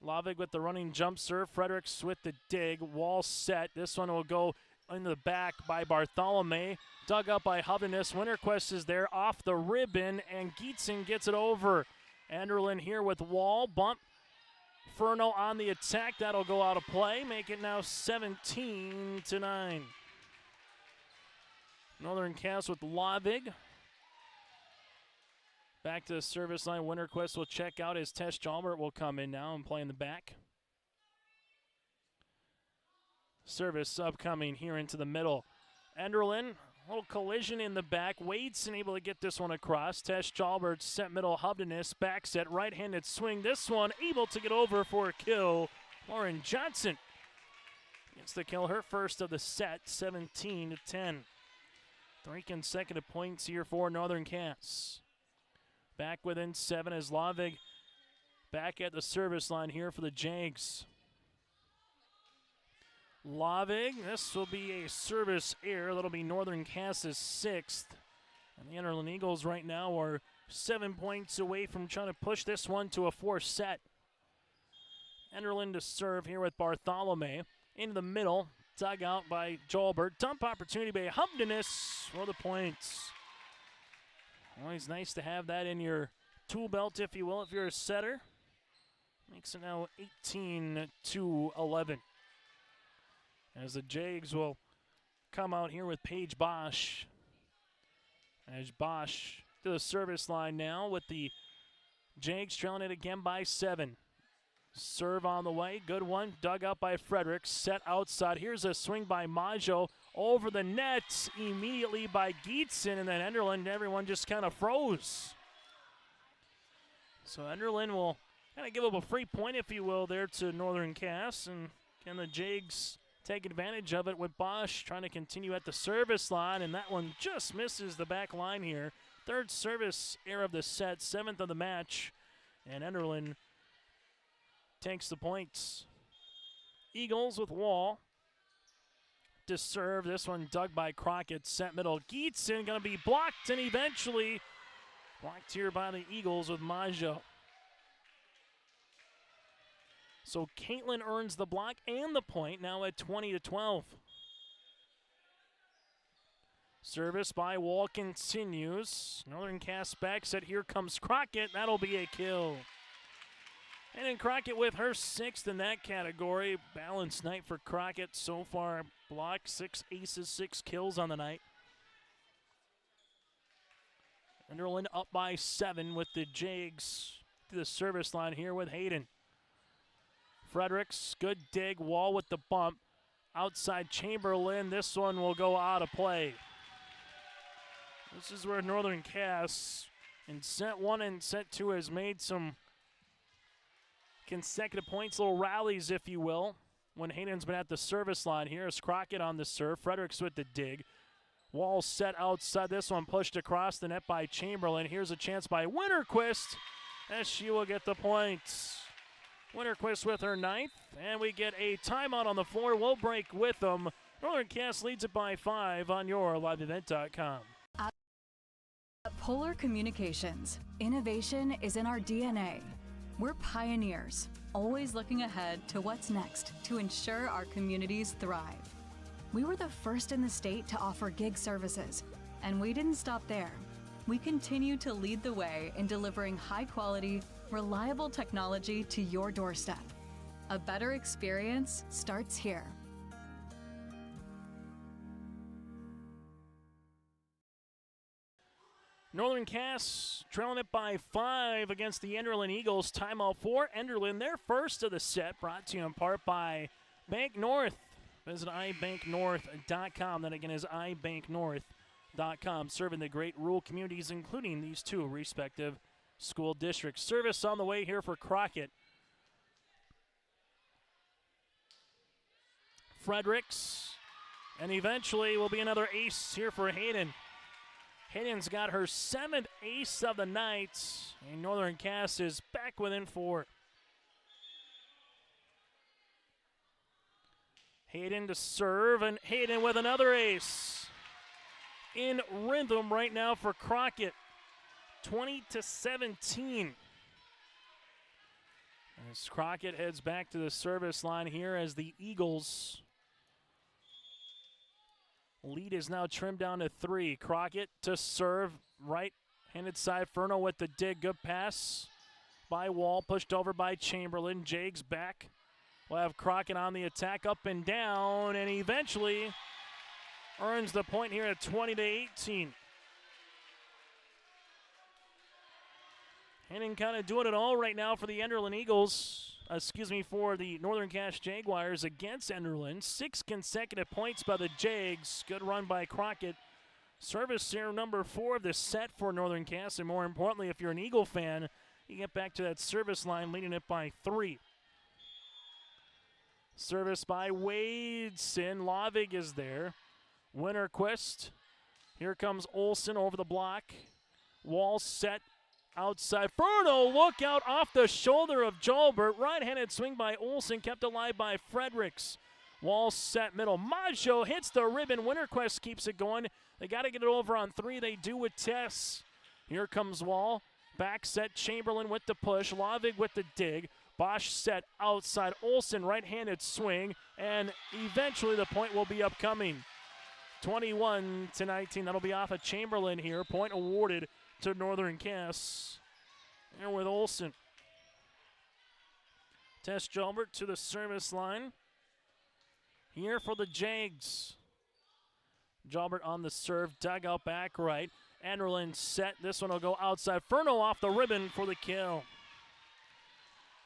Lavig with the running jump serve. Fredericks with the dig. Wall set. This one will go into the back by Bartholomew. Dug up by Hovness. Winterquist is there off the ribbon, and Gietzen gets it over. Enderlin here with Wall. Bump. Furno on the attack. That'll go out of play. Make it now 17-9. Northern Cass with Lavig. Back to the service line. Winterquist will check out as Tess Jalbert will come in now and play in the back. Service upcoming here into the middle. Enderlin, a little collision in the back. Wadeson able to get this one across. Tess Jalbert set middle. Hubdeness back set right-handed swing. This one able to get over for a kill. Lauren Johnson gets the kill, her first of the set, 17-10. 3 consecutive points here for Northern Cass. Back within 7 as Lavig back at the service line here for the Jags. Lavig, this will be a service error. That'll be Northern Cass's 6th. And the Enderlin Eagles right now are 7 points away from trying to push this one to a 4 set. Enderlin to serve here with Bartholomew. Into the middle, dug out by Jalbert. Dump opportunity by Hubdeness for the points. Always nice to have that in your tool belt, if you will, if you're a setter. Makes it now 18-11. As the Jags will come out here with Paige Bosch. As Bosch to the service line now with the Jags trailing it again by 7. Serve on the way, good one, dug out by Fredericks, set outside. Here's a swing by Maggio over the net immediately by Gietzen, and then Enderlin, everyone just kind of froze. So Enderlin will kind of give up a free point, if you will, there to Northern Cass, and can the Jags take advantage of it with Bosch trying to continue at the service line, and that one just misses the back line here. 3rd service error of the set, 7th of the match, and Enderlin takes the points. Eagles with Wall to serve. This one dug by Crockett. Set middle. Gietzen going to be blocked and eventually blocked here by the Eagles with Maggio. So Caitlin earns the block and the point now at 20-12. Service by Wall continues. Northern Cass back set. Here comes Crockett. That'll be a kill. And then Crockett with her 6th in that category. Balanced night for Crockett so far. Block, 6 aces, 6 kills on the night. Enderlin up by 7 with the Jags to the service line here with Hayden. Fredericks, good dig. Wall with the bump. Outside Chamberlain. This one will go out of play. This is where Northern Cass in set 1 and set 2 has made some consecutive points, little rallies, if you will, when Hayden's been at the service line. Here is Crockett on the serve. Fredericks with the dig. Wall set outside. This one pushed across the net by Chamberlain. Here's a chance by Winterquist as she will get the points. Winterquist with her 9th, and we get a timeout on the floor. We'll break with them. Northern Cass leads it by 5 on your liveevent.com. At Polar Communications, innovation is in our DNA. We're pioneers, always looking ahead to what's next to ensure our communities thrive. We were the first in the state to offer gig services, and we didn't stop there. We continue to lead the way in delivering high-quality, reliable technology to your doorstep. A better experience starts here. Northern Cass trailing it by 5 against the Enderlin Eagles. Timeout for Enderlin, their first of the set, brought to you in part by Bank North. Visit ibanknorth.com. That again is ibanknorth.com, serving the great rural communities, including these two respective school districts. Service on the way here for Crockett. Fredericks, and eventually will be another ace here for Hayden. Hayden's got her 7th ace of the night, and Northern Cass is back within 4. Hayden to serve, and Hayden with another ace. In rhythm right now for Crockett, 20-17. As Crockett heads back to the service line here as the Eagles lead is now trimmed down to 3. Crockett to serve, right-handed side. Furno with the dig. Good pass by Wall, pushed over by Chamberlain. Jags back. We'll have Crockett on the attack, up and down, and eventually earns the point here at 20-18. Henning kind of doing it all right now for the Enderlin Eagles. For the Northern Cass Jaguars against Enderlin. 6 consecutive points by the Jags. Good run by Crockett. Service here number 4 of the set for Northern Cass. And more importantly, if you're an Eagle fan, you get back to that service line, leading it by 3. Service by Wadeson. Lavig is there. Winterquist. Here comes Olsen over the block. Wall set. Outside, Furno, look out off the shoulder of Jalbert. Right-handed swing by Olsen, kept alive by Fredericks. Wall set middle. Maggio hits the ribbon. Winterquist keeps it going. They got to get it over on 3. They do with Tess. Here comes Wall. Back set, Chamberlain with the push. Lavig with the dig. Bosch set outside. Olsen, right-handed swing. And eventually the point will be upcoming. 21-19. That'll be off of Chamberlain here. Point awarded to Northern Cass. And with Olsen. Tess Jalbert to the service line. Here for the Jags. Jalbert on the serve, dugout back right. Enderlin set. This one will go outside. Furno off the ribbon for the kill.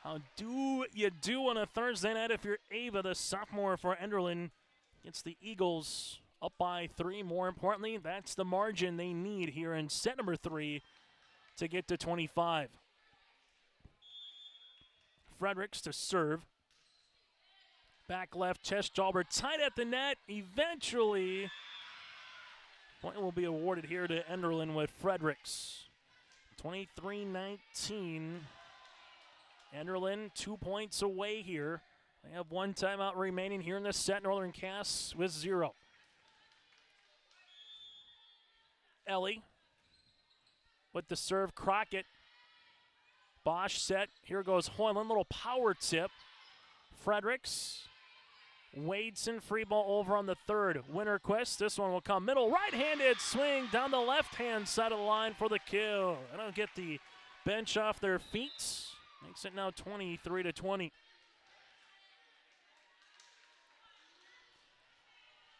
How do you do on a Thursday night if you're Ava, the sophomore for Enderlin, gets the Eagles up by 3. More importantly, that's the margin they need here in set number 3 to get to 25. Fredericks to serve. Back left, Tess Jalbert tight at the net. Eventually, point will be awarded here to Enderlin with Fredericks. 23-19. Enderlin 2 points away here. They have 1 timeout remaining here in this set. Northern Cass with 0. Ellie with the serve. Crockett. Bosch set. Here goes Hoyland. Little power tip. Fredericks. Wadeson. Free ball over on the 3rd. Winterquist. This one will come middle. Right-handed swing down the left-hand side of the line for the kill. That'll get the bench off their feet. Makes it now 23-20.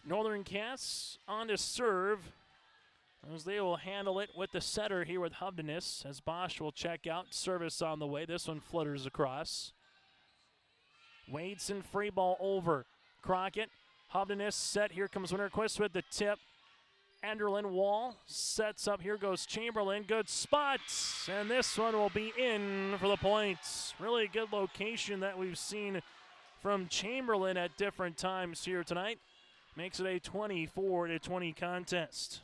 Northern Cass on to serve, as they will handle it with the setter here with Hovdenis, as Bosch will check out. Service on the way. This one flutters across. Wadeson free ball over. Crockett. Hovdenis set. Here comes Winterquist with the tip. Enderlin Wall sets up. Here goes Chamberlain. Good spot. And this one will be in for the points. Really good location that we've seen from Chamberlain at different times here tonight. Makes it a 24-20 contest.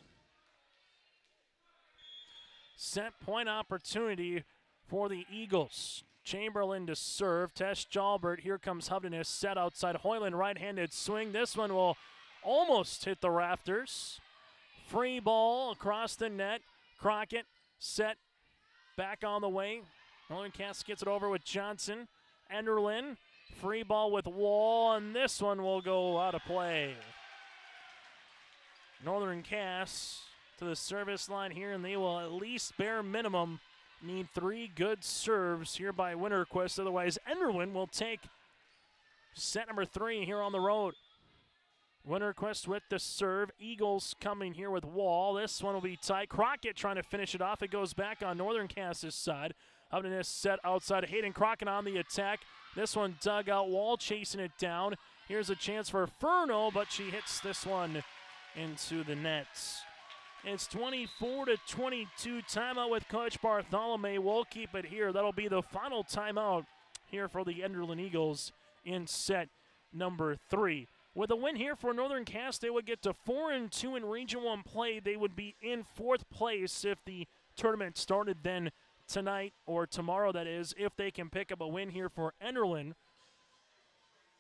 Set point opportunity for the Eagles. Chamberlain to serve. Tesh Jalbert. Here comes Hovden set outside. Hoyland right-handed swing. This one will almost hit the rafters. Free ball across the net. Crockett set back on the way. Northern Cass gets it over with Johnson. Enderlin. Free ball with Wall, and this one will go out of play. Northern Cass to the service line here, and they will at least bare minimum need 3 good serves here by Winterquist. Otherwise, Enderlin will take set number 3 here on the road. Winterquist with the serve. Eagles coming here with Wall. This one will be tight. Crockett trying to finish it off. It goes back on Northern Cass's side. Hovden is set outside. Hayden Crockett on the attack. This one dug out. Wall chasing it down. Here's a chance for Furno, but she hits this one into the nets. It's 24-22. Timeout with Coach Bartholomew. We'll keep it here. That'll be the final timeout here for the Enderlin Eagles in set number 3. With a win here for Northern Cass, they would get to 4-2 in Region 1 play. They would be in 4th place if the tournament started then tonight or tomorrow, that is, if they can pick up a win here for Enderlin.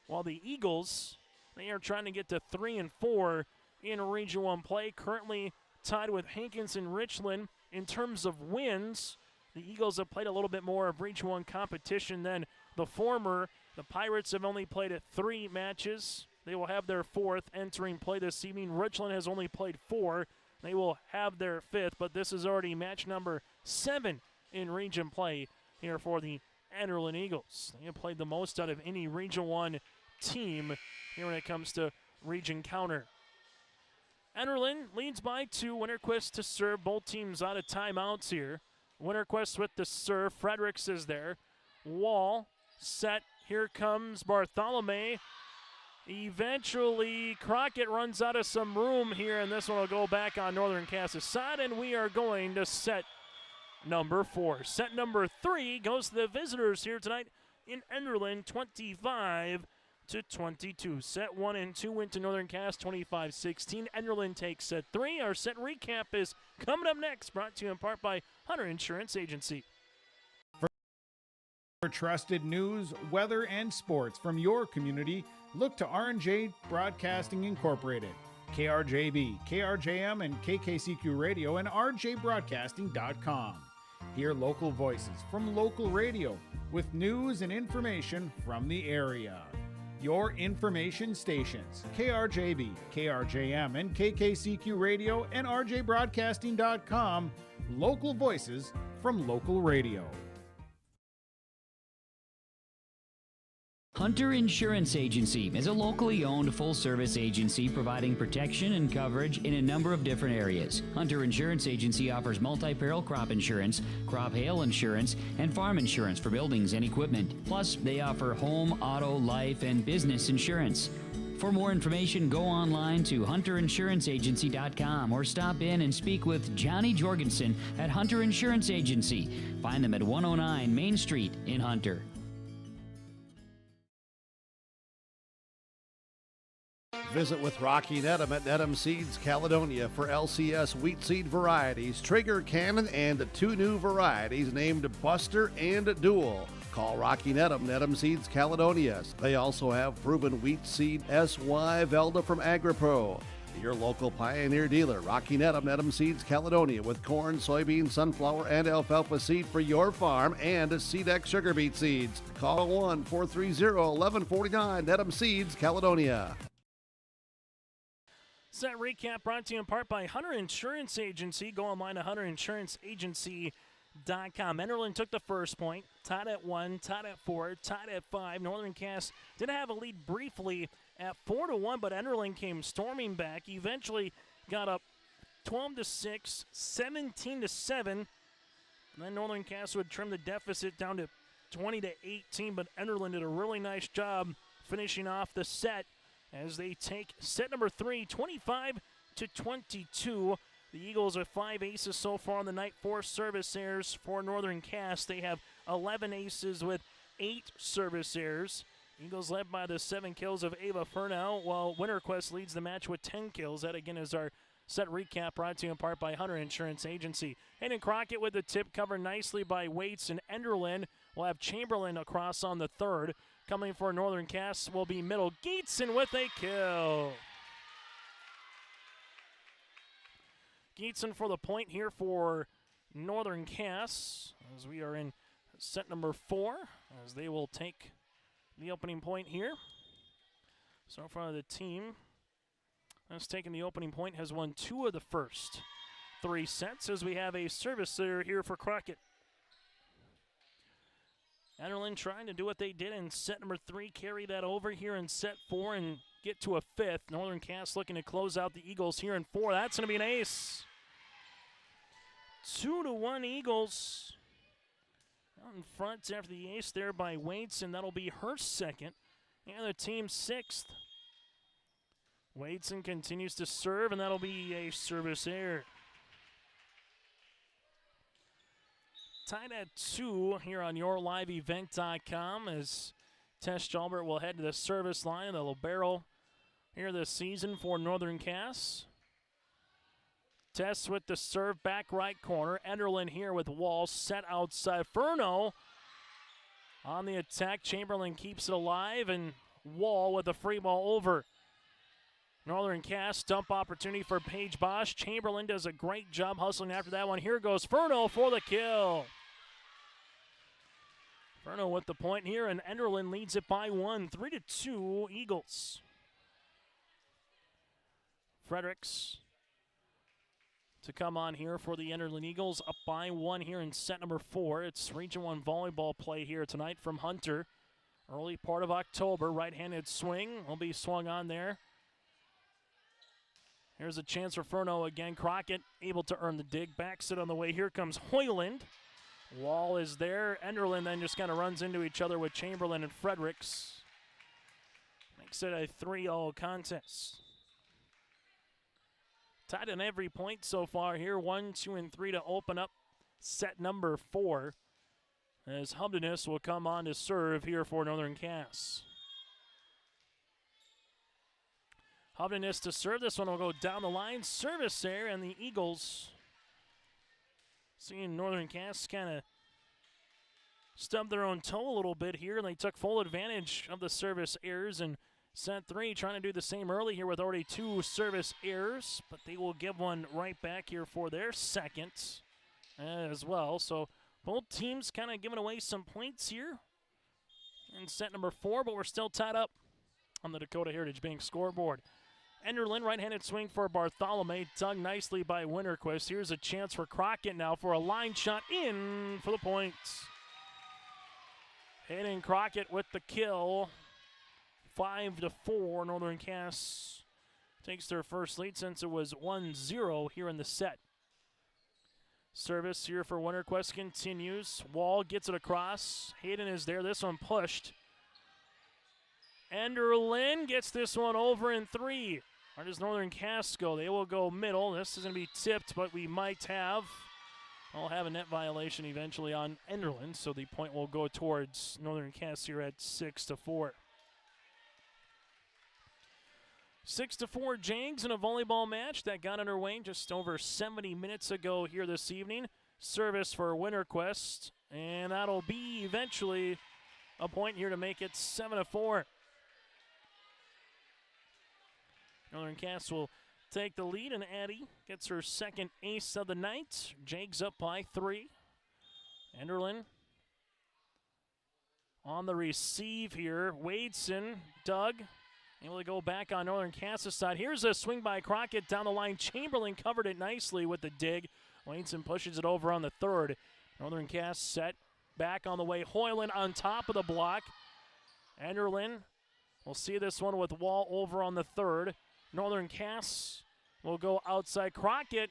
While the Eagles, they are trying to get to 3-4 in Region 1 play. Currently tied with Hankins and Richland in terms of wins. The Eagles have played a little bit more of Region 1 competition than the former. The Pirates have only played at 3 matches. They will have their 4th entering play this evening. Richland has only played 4. They will have their 5th, but this is already match number 7 in region play here for the Enderlin Eagles. They have played the most out of any Region 1 team here when it comes to region counter. Enderlin leads by 2. Winterquist to serve. Both teams out of timeouts here. Winterquist with the serve. Fredericks is there. Wall set. Here comes Bartholomew. Eventually, Crockett runs out of some room here, and this one will go back on Northern Cass's side, and we are going to set number 4. Set number 3 goes to the visitors here tonight in Enderlin, 25-22. Set 1 and 2 went to Northern Cass, 25-16. Enderlin takes set 3. Our set recap is coming up next, brought to you in part by Hunter Insurance Agency. For trusted news, weather, and sports from your community, look to R&J Broadcasting Incorporated, KRJB, KRJM, and KKCQ Radio, and rjbroadcasting.com. Hear local voices from local radio with news and information from the area. Your information stations, KRJB, KRJM, and KKCQ Radio, and rjbroadcasting.com. Local voices from local radio. Hunter Insurance Agency is a locally owned full-service agency providing protection and coverage in a number of different areas. Hunter Insurance Agency offers multi-peril crop insurance, crop hail insurance, and farm insurance for buildings and equipment. Plus, they offer home, auto, life, and business insurance. For more information, go online to hunterinsuranceagency.com or stop in and speak with Johnny Jorgensen at Hunter Insurance Agency. Find them at 109 Main Street in Hunter. Visit with Rocky Nedham at Nedham Seeds Caledonia for LCS wheat seed varieties, Trigger Cannon, and 2 new varieties named Buster and Dual. Call Rocky Nedham, Nedham Seeds Caledonia. They also have proven wheat seed SY Velda from AgriPro. Your local Pioneer dealer, Rocky Nedham, Nedham Seeds Caledonia, with corn, soybean, sunflower, and alfalfa seed for your farm and Seedex sugar beet seeds. Call 1-430-1149, Nedham Seeds Caledonia. Set recap brought to you in part by Hunter Insurance Agency. Go online to hunterinsuranceagency.com. Enderlin took the first point, tied at 1, tied at 4, tied at 5. Northern Cass did have a lead briefly at 4-1, but Enderlin came storming back. Eventually got up 12-6, 17-7. And then Northern Cass would trim the deficit down to 20-18, but Enderlin did a really nice job finishing off the set as they take set number 3, 25-22. The Eagles have 5 aces so far on the night, 4 service errors for Northern Cass. They have 11 aces with 8 service errors. Eagles led by the 7 kills of Ava Furnow, while Winterquist leads the match with 10 kills. That again is our set recap brought to you in part by Hunter Insurance Agency. Hayden Crockett with the tip covered nicely by Waits and Enderlin. We'll have Chamberlain across on the third. Coming for Northern Cass will be middle. Geetson with a kill. Geetson for the point here for Northern Cass, as we are in set number 4, as they will take the opening point here. So far the team that's taken the opening point has won 2 of the first 3 sets, as we have a service there here for Crockett. Enderlin trying to do what they did in set number 3, carry that over here in set 4 and get to a 5th. Northern Cass looking to close out the Eagles here in 4. That's going to be an ace. 2-1 Eagles. Out in front after the ace there by Wadeson. That'll be her second and the team's 6th. Wadeson continues to serve, and that'll be a service error. Tied at 2 here on YourLiveEvent.com as Tess Jalbert will head to the service line, the libero here this season for Northern Cass. Tess with the serve, back right corner. Enderlin here with Wall set outside. Furno on the attack. Chamberlain keeps it alive, and Wall with the free ball over. Northern Cass, dump opportunity for Paige Bosch. Chamberlain does a great job hustling after that one. Here goes Furno for the kill. Furno with the point here, and Enderlin leads it by 1, 3-2 Eagles. Fredericks to come on here for the Enderlin Eagles, up by 1 here in set number 4. It's Region 1 volleyball play here tonight from Hunter. Early part of October, right-handed swing will be swung on there. Here's a chance for Furno again. Crockett able to earn the dig. Backs it on the way. Here comes Hoyland. Wall is there. Enderlin then just kind of runs into each other with Chamberlain and Fredericks. Makes it a 3-all contest. Tied on every point so far here. 1, 2, and 3 to open up set number 4. As Hubdeness will come on to serve here for Northern Cass. Hubdeness to serve. This one will go down the line. Service there, and the Eagles seeing Northern Cass kind of stub their own toe a little bit here, and they took full advantage of the service errors in set 3, trying to do the same early here with already 2 service errors, but they will give one right back here for their second as well. So both teams kind of giving away some points here in set number 4, but we're still tied up on the Dakota Heritage Bank scoreboard. Enderlin, right-handed swing for Bartholomew, dug nicely by Winterquist. Here's a chance for Crockett now for a line shot in for the points. Hayden Crockett with the kill. 5-4, Northern Cass takes their first lead since it was 1-0 here in the set. Service here for Winterquist continues. Wall gets it across. Hayden is there. This one pushed. Enderlin gets this one over in 3. Where does Northern Cass go? They will go middle. This is going to be tipped, but we might have. I'll have a net violation eventually on Enderlin, so the point will go towards Northern Cass here at 6-4. 6-4 Jags in a volleyball match that got underway just over 70 minutes ago here this evening. Service for Winterquist, and that'll be eventually a point here to make it 7-4. Northern Cass will take the lead, and Addie gets her second ace of the night. Jags up by 3. Enderlin on the receive here. Wadeson, Doug, able to go back on Northern Cass's side. Here's a swing by Crockett down the line. Chamberlain covered it nicely with the dig. Wadeson pushes it over on the third. Northern Cass set back on the way. Hoyland on top of the block. Enderlin will see this one with Wall over on the third. Northern Cass will go outside. Crockett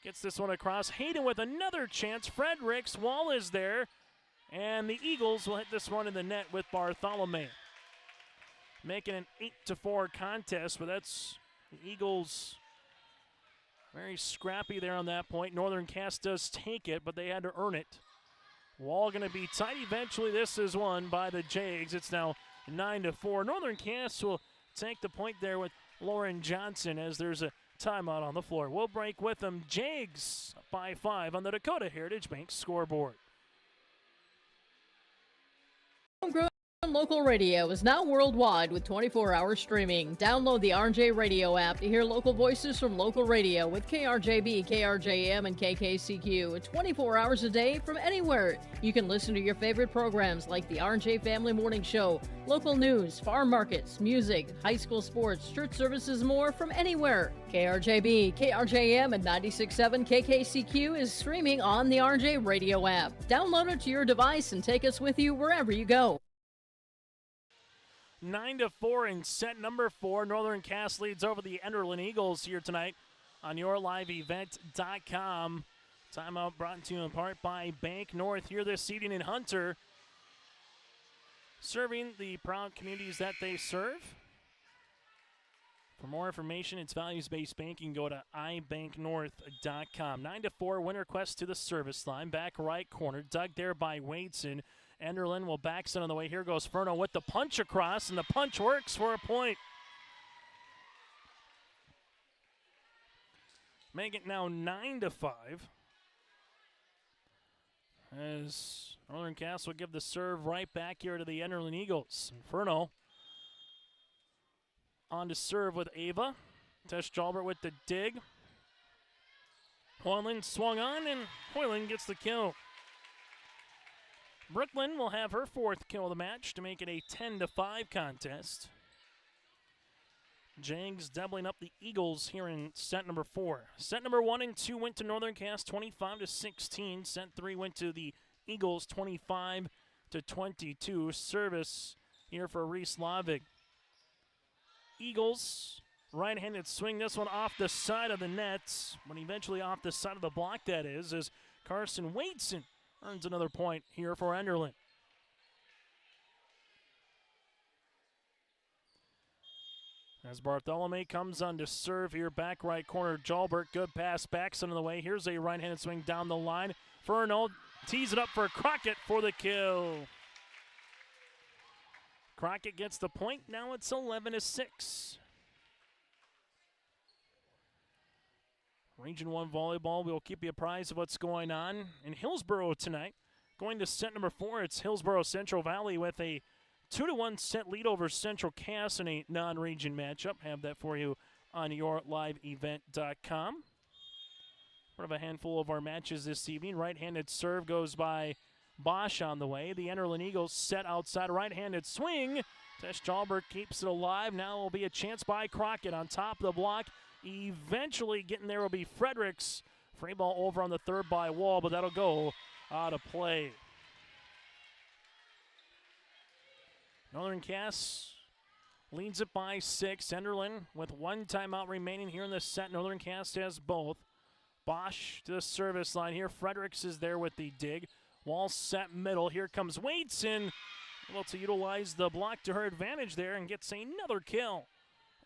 gets this one across. Hayden with another chance. Fredericks, Wall is there. And the Eagles will hit this one in the net with Bartholomew. Making an 8-4 contest, but that's the Eagles very scrappy there on that point. Northern Cass does take it, but they had to earn it. Wall going to be tight. Eventually, this is won by the Jags. It's now 9-4. Northern Cass will take the point there with Lauren Johnson as there's a timeout on the floor. We'll break with them. Jags by 5 on the Dakota Heritage Bank scoreboard. Homegrown local radio is now worldwide with 24-hour streaming. Download the RJ Radio app to hear local voices from local radio with KRJB, KRJM, and KKCQ 24 hours a day from anywhere. You can listen to your favorite programs like the RJ Family Morning Show, local news, farm markets, music, high school sports, church services, more from anywhere. KRJB, KRJM, and 96.7 KKCQ is streaming on the RJ Radio app. Download it to your device and take us with you wherever you go. 9-4 in set number 4. Northern Cass leads over the Enderlin Eagles here tonight on yourliveevent.com. Timeout brought to you in part by Bank North here this evening in Hunter, serving the proud communities that they serve. For more information, it's values-based banking. Go to ibanknorth.com. 9-4, winner quest to the service line. Back right corner, dug there by Wadeson. Enderlin will back set on the way. Here goes Furno with the punch across, and the punch works for a point. Make it now 9-5. As Northern Cass will give the serve right back here to the Enderlin Eagles. Furno on to serve with Ava. Tesh Jalbert with the dig. Hoyland swung on, and Hoyland gets the kill. Brooklyn will have her 4th kill of the match to make it a 10-5 contest. Jags doubling up the Eagles here in set number 4. Set number 1 and 2 went to Northern Cass 25-16. Set 3 went to the Eagles 25-22. Service here for Reese Lavig. Eagles right-handed swing, this one off the side of the net, but eventually off the side of the block, that is, as Carson Wadeson earns another point here for Enderlin. As Bartholomew comes on to serve here, back right corner, Jalbert, good pass, backs on the way. Here's a right-handed swing down the line. Furno tees it up for Crockett for the kill. Crockett gets the point. Now it's 11-6. Region 1 volleyball, we'll keep you apprised of what's going on in Hillsboro tonight. Going to set number 4, it's Hillsboro Central Valley with a 2-1 set lead over Central Cass in a non-region matchup. Have that for you on yourliveevent.com. One of a handful of our matches this evening. Right-handed serve goes by Bosch on the way. The Enderlin Eagles set outside, right-handed swing. Tesh Jalbert keeps it alive. Now will be a chance by Crockett on top of the block. Eventually getting there will be Fredericks. Free ball over on the third by Wall, but that'll go out of play. Northern Cass leads it by 6. Enderlin with 1 timeout remaining here in the set. Northern Cass has both. Bosch to the service line here. Fredericks is there with the dig. Wall set middle. Here comes Wadeson. Able to utilize the block to her advantage there and gets another kill.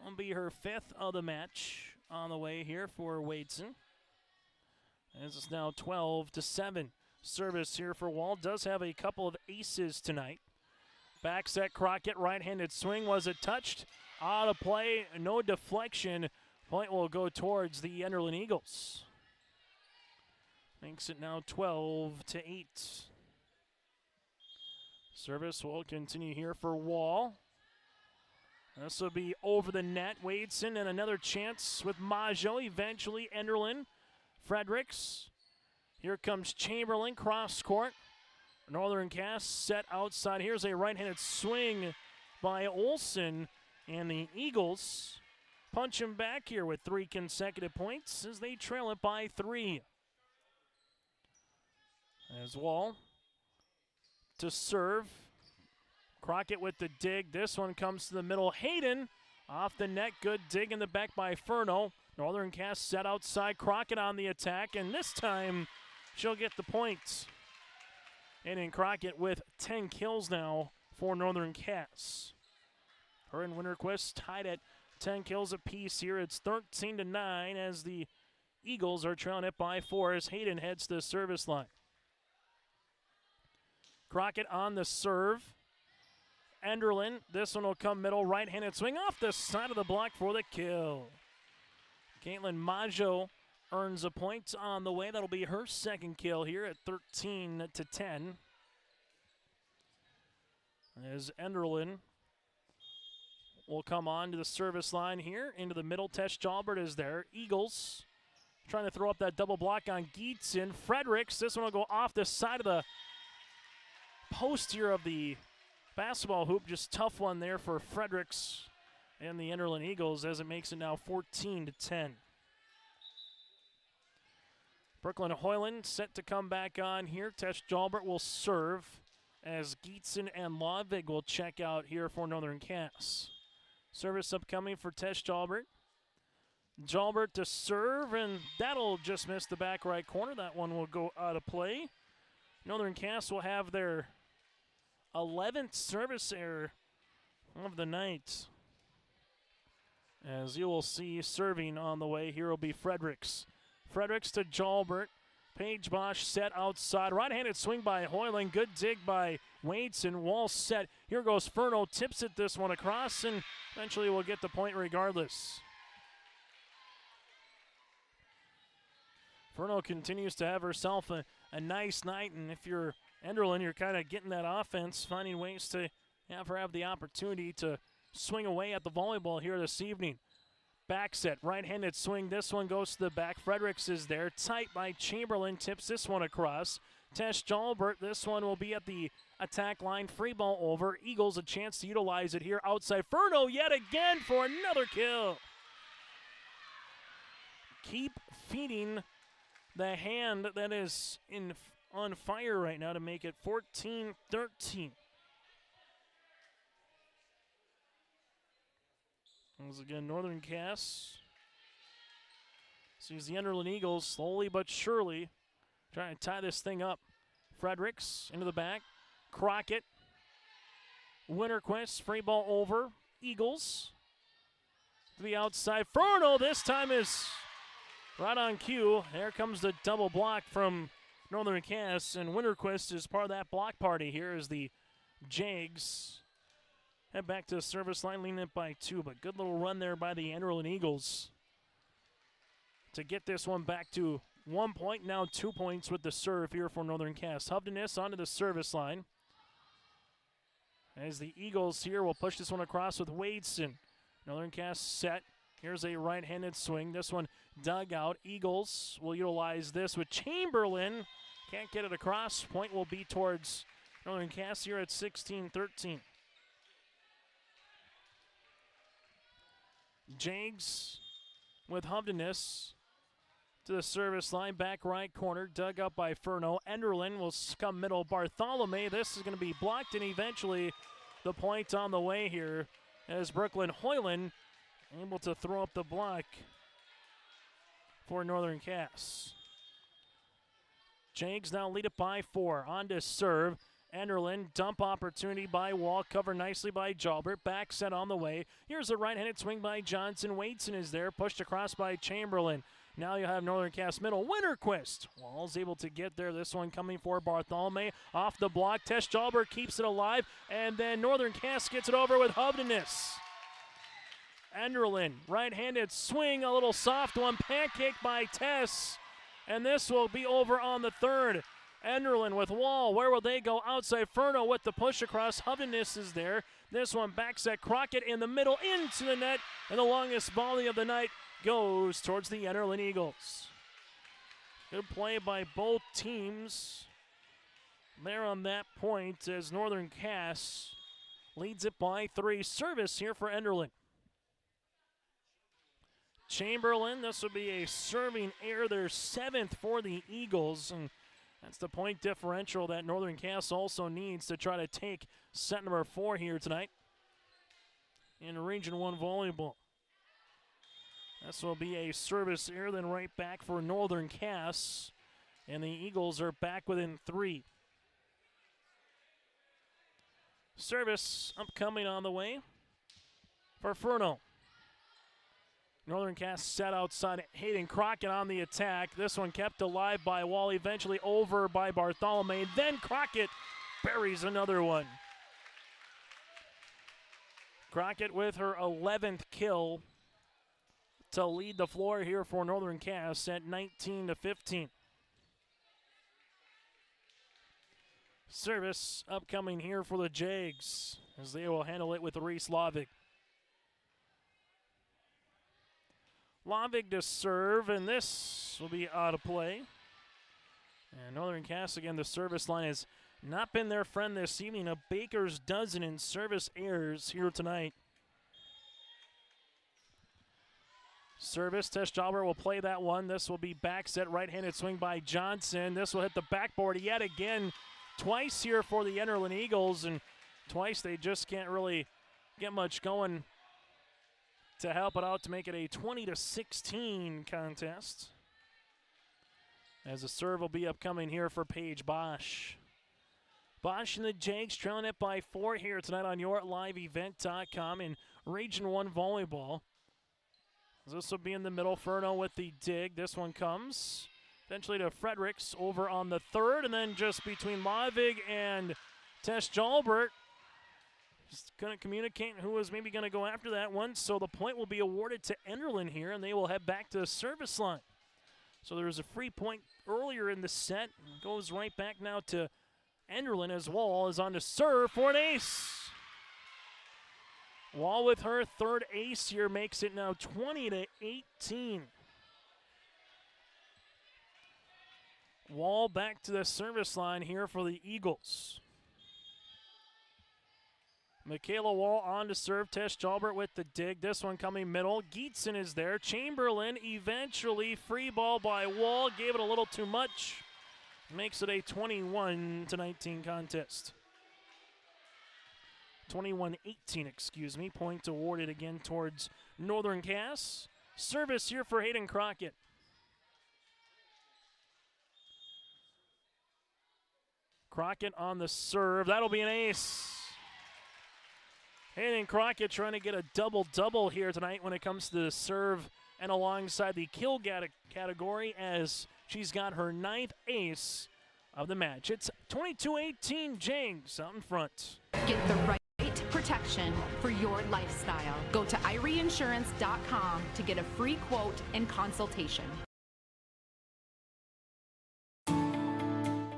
Will be her 5th of the match on the way here for Wadeson. As it's now 12-7. Service here for Wall. Does have a couple of aces tonight. Back set Crockett, right-handed swing. Was it touched? Out of play, no deflection. Point will go towards the Enderlin Eagles. Makes it now 12-8. Service will continue here for Wall. This will be over the net. Wadeson and another chance with Majo. Eventually Enderlin. Fredericks. Here comes Chamberlain, cross court. Northern Cass set outside. Here's a right-handed swing by Olson. And the Eagles punch him back here with 3 consecutive points as they trail it by 3. As Wall to serve. Crockett with the dig. This one comes to the middle. Hayden off the net. Good dig in the back by Furno. Northern Cass set outside. Crockett on the attack. And this time she'll get the points. And in Crockett with 10 kills now for Northern Cass. Her and Winterquist tied at 10 kills apiece here. It's 13-9 as the Eagles are trailing it by 4 as Hayden heads to the service line. Crockett on the serve. Enderlin, this one will come middle, right-handed swing off the side of the block for the kill. Caitlin Majo earns a point on the way. That'll be her 2nd kill here at 13-10. as Enderlin will come on to the service line here. Into the middle, Tesh Jalbert is there. Eagles trying to throw up that double block on Gietzen. Fredericks, this one will go off the side of the post here of the basketball hoop. Just tough one there for Fredericks and the Enderlin Eagles as it makes it now 14-10. Brooklyn Hoyland set to come back on here. Tesh Jalbert will serve as Gietzen and Lodvig will check out here for Northern Cass. Service upcoming for Tesh Jalbert. Jalbert to serve, and that'll just miss the back right corner. That one will go out of play. Northern Cass will have their 11th service error of the night. As you will see, serving on the way here will be Fredericks. Fredericks to Jalbert. Paige Bosch set outside. Right-handed swing by Hoyland. Good dig by Wadeson. Wall set. Here goes Furno. Tips it this one across, and eventually will get the point regardless. Furno continues to have herself a nice night, and if you're Enderlin, you're kind of getting that offense, finding ways to have her have the opportunity to swing away at the volleyball here this evening. Back set, right-handed swing. This one goes to the back. Fredericks is there. Tight by Chamberlain. Tips this one across. Tesh Jalbert. This one will be at the attack line. Free ball over. Eagles a chance to utilize it here outside. Furno yet again for another kill. Keep feeding the hand that is on fire right now to make it 14-13. Once again, Northern Cass sees the Enderlin Eagles slowly but surely trying to tie this thing up. Fredericks into the back. Crockett. Winterquist. Free ball over. Eagles to the outside. Furno this time is right on cue. There comes the double block from Northern Cass, and Winterquist is part of that block party here as the Jags head back to the service line, leading it by 2, but good little run there by the Enderlin Eagles to get this one back to 1 point, now 2 points with the serve here for Northern Cass. Hovdenis onto the service line as the Eagles here will push this one across with Wadeson. Northern Cass set. Here's a right-handed swing. This one dug out. Eagles will utilize this with Chamberlain. Can't get it across. Point will be towards Northern Cass here at 16-13. Jags with Hovdenis to the service line, back right corner, dug up by Furno. Enderlin will come middle. Bartholomew, this is going to be blocked, and eventually the point on the way here as Brooklyn Hoyland able to throw up the block for Northern Cass. Jags now lead it by 4. On to serve. Enderlin, dump opportunity by Wall, covered nicely by Jalbert. Back set on the way. Here's a right-handed swing by Johnson. Wadeson is there, pushed across by Chamberlain. Now you have Northern Cass middle. Winterquist. Wall's able to get there. This one coming for Bartholomew. Off the block. Tesh Jalbert keeps it alive. And then Northern Cass gets it over with Hovdenis. Enderlin, right-handed swing. A little soft one. Pancake by Tess. And this will be over on the third. Enderlin with Wall. Where will they go? Outside. Furno with the push across. Hovdenis is there. This one back set. Crockett in the middle into the net. And the longest volley of the night goes towards the Enderlin Eagles. Good play by both teams there on that point as Northern Cass leads it by 3. Service here for Enderlin. Chamberlain, this will be a serving error, their 7th for the Eagles, and that's the point differential that Northern Cass also needs to try to take set number 4 here tonight in Region 1 volleyball. This will be a service error, then right back for Northern Cass, and the Eagles are back within 3. Service upcoming on the way for Furno. Northern Cass set outside. Hayden Crockett on the attack. This one kept alive by Wall, eventually over by Bartholomew. Then Crockett buries another one. Crockett with her 11th kill to lead the floor here for Northern Cass at 19-15. Service upcoming here for the Jags as they will handle it with Reese Lavig. Lavig to serve, and this will be out of play. And Northern Cass, again, the service line has not been their friend this evening. A baker's dozen in service errors here tonight. Service, Tess Jalbert will play that one. This will be back set, right-handed swing by Johnson. This will hit the backboard yet again. Twice here for the Enderlin Eagles, and twice they just can't really get much going to help it out to make it a 20-16 contest. As the serve will be upcoming here for Paige Bosch. Bosch and the Jags trailing it by 4 here tonight on YourLiveEvent.com in Region 1 Volleyball. This will be in the middle. Furno with the dig. This one comes eventually to Fredericks over on the third, and then just between Lavig and Tess Jalbert. Just couldn't communicate who was maybe going to go after that one, so the point will be awarded to Enderlin here, and they will head back to the service line. So there was a free point earlier in the set. Goes right back now to Enderlin as Wall is on to serve for an ace. Wall with her third ace here makes it now 20-18. Wall back to the service line here for the Eagles. Michaela Wall on to serve. Tess Jalbert with the dig. This one coming middle. Geetson is there. Chamberlain eventually free ball by Wall. Gave it a little too much. Makes it a 21-19 contest. 21-18, excuse me. Point awarded again towards Northern Cass. Service here for Hayden Crockett. Crockett on the serve. That'll be an ace. Hayden Crockett trying to get a double-double here tonight when it comes to the serve and alongside the kill category as she's got her 9th ace of the match. It's 22-18 Jags out in front. Get the right protection for your lifestyle. Go to IRIinsurance.com to get a free quote and consultation.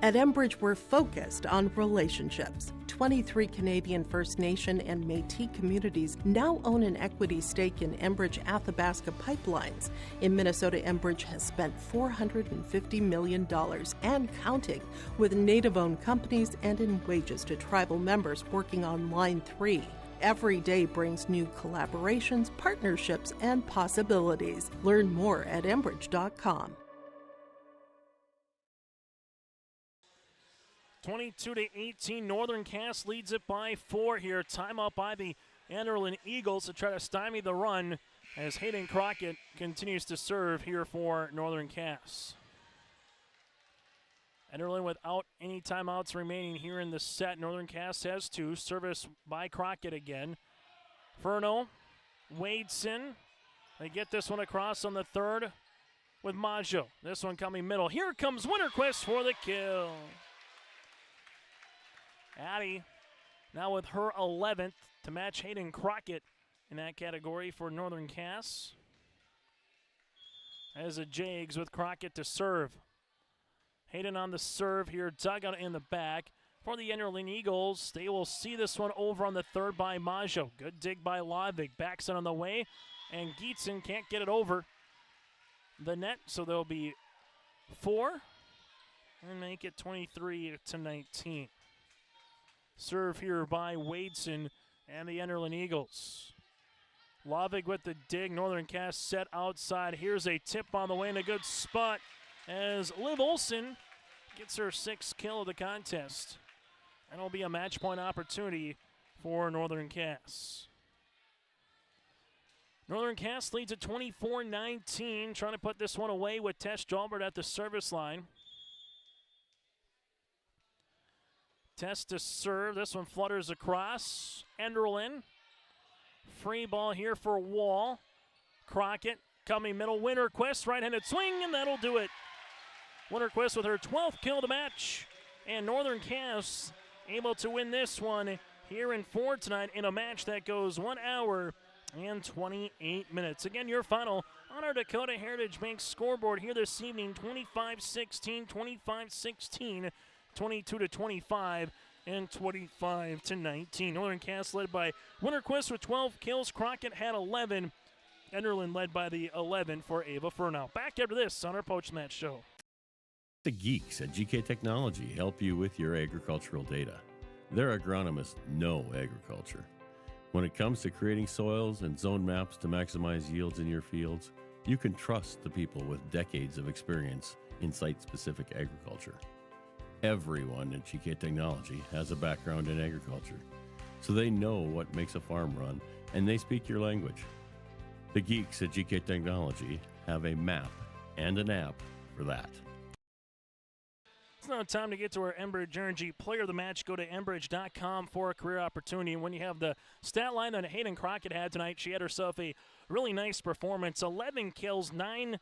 At Enbridge, we're focused on relationships. 23 Canadian First Nation and Métis communities now own an equity stake in Enbridge Athabasca Pipelines. In Minnesota, Enbridge has spent $450 million and counting with Native-owned companies and in wages to tribal members working on Line 3. Every day brings new collaborations, partnerships, and possibilities. Learn more at Enbridge.com. 22-18, Northern Cass leads it by 4 here. Timeout by the Enderlin Eagles to try to stymie the run as Hayden Crockett continues to serve here for Northern Cass. Enderlin without any timeouts remaining here in the set. Northern Cass has 2. Service by Crockett again. Furno, Wadeson. They get this one across on the third with Maggio. This one coming middle. Here comes Winterquist for the kill. Addie now with her 11th to match Hayden Crockett in that category for Northern Cass. As the Jags with Crockett to serve. Hayden on the serve here, dugout in the back. For the Enderlin Eagles, they will see this one over on the third by Maggio. Good dig by Lavig. Backs it on the way, and Geetson can't get it over the net, so there'll be 4 and make it 23-19. Serve here by Wadeson and the Enderlin Eagles. Lavig with the dig. Northern Cass set outside. Here's a tip on the way in a good spot as Liv Olson gets her 6th kill of the contest. And it'll be a match point opportunity for Northern Cass. Northern Cass leads at 24-19, trying to put this one away with Tess Jalbert at the service line. Tess to serve. This one flutters across. Enderlin. Free ball here for Wall. Crockett coming middle. Winterquist, right-handed swing, and that'll do it. Winterquist with her 12th kill of the match. And Northern Cass able to win this one here in 4 tonight in a match that goes 1 hour and 28 minutes. Again, your final on our Dakota Heritage Bank scoreboard here this evening, 25-16, 25-16. 22-25 and 25-19. Northern Cass led by Winterquist with 12 kills. Crockett had 11. Enderlin led by the 11 for Ava Furnow. Back after this on our post-match show. The geeks at GK Technology help you with your agricultural data. Their agronomists know agriculture. When it comes to creating soils and zone maps to maximize yields in your fields, you can trust the people with decades of experience in site-specific agriculture. Everyone at GK Technology has a background in agriculture, so they know what makes a farm run, and they speak your language. The geeks at GK Technology have a map and an app for that. It's now time to get to our Enbridge Energy Player of the Match. Go to Enbridge.com for a career opportunity. And when you have the stat line that Hayden Crockett had tonight, she had herself a really nice performance. 11 kills, 9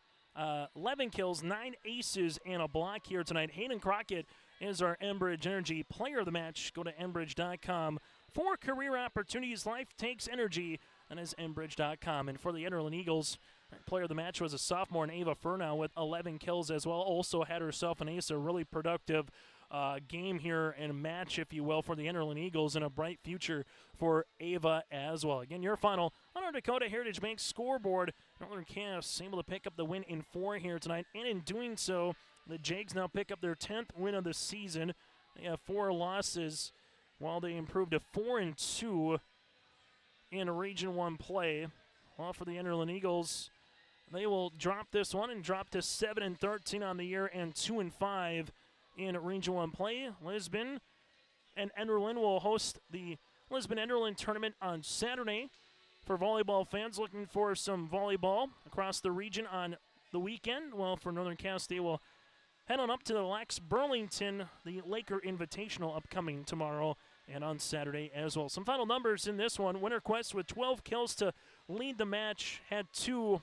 aces, and a block here tonight. Hayden Crockett is our Enbridge Energy Player of the Match. Go to Enbridge.com for career opportunities. Life takes energy. That is Enbridge.com. And for the Enderlin Eagles, player of the match was a sophomore in Ava Furnow with 11 kills as well. Also had herself an ace, a really productive game here and a match, if you will, for the Enderlin Eagles, and a bright future for Ava as well. Again, your final on our Dakota Heritage Bank scoreboard. Northern Cass able to pick up the win in 4 here tonight, and in doing so, the Jags now pick up their 10th win of the season. They have 4 losses while they improved to 4-2 in Region 1 play. Well, for the Enderlin Eagles, they will drop this one and drop to 7-13 on the year and 2-5 in Region 1 play. Lisbon and Enderlin will host the Lisbon-Enderlin tournament on Saturday. For volleyball fans looking for some volleyball across the region on the weekend, well, for Northern Cass, they will head on up to the Lex Burlington, the Laker Invitational, upcoming tomorrow and on Saturday as well. Some final numbers in this one. Winterquist with 12 kills to lead the match, had 2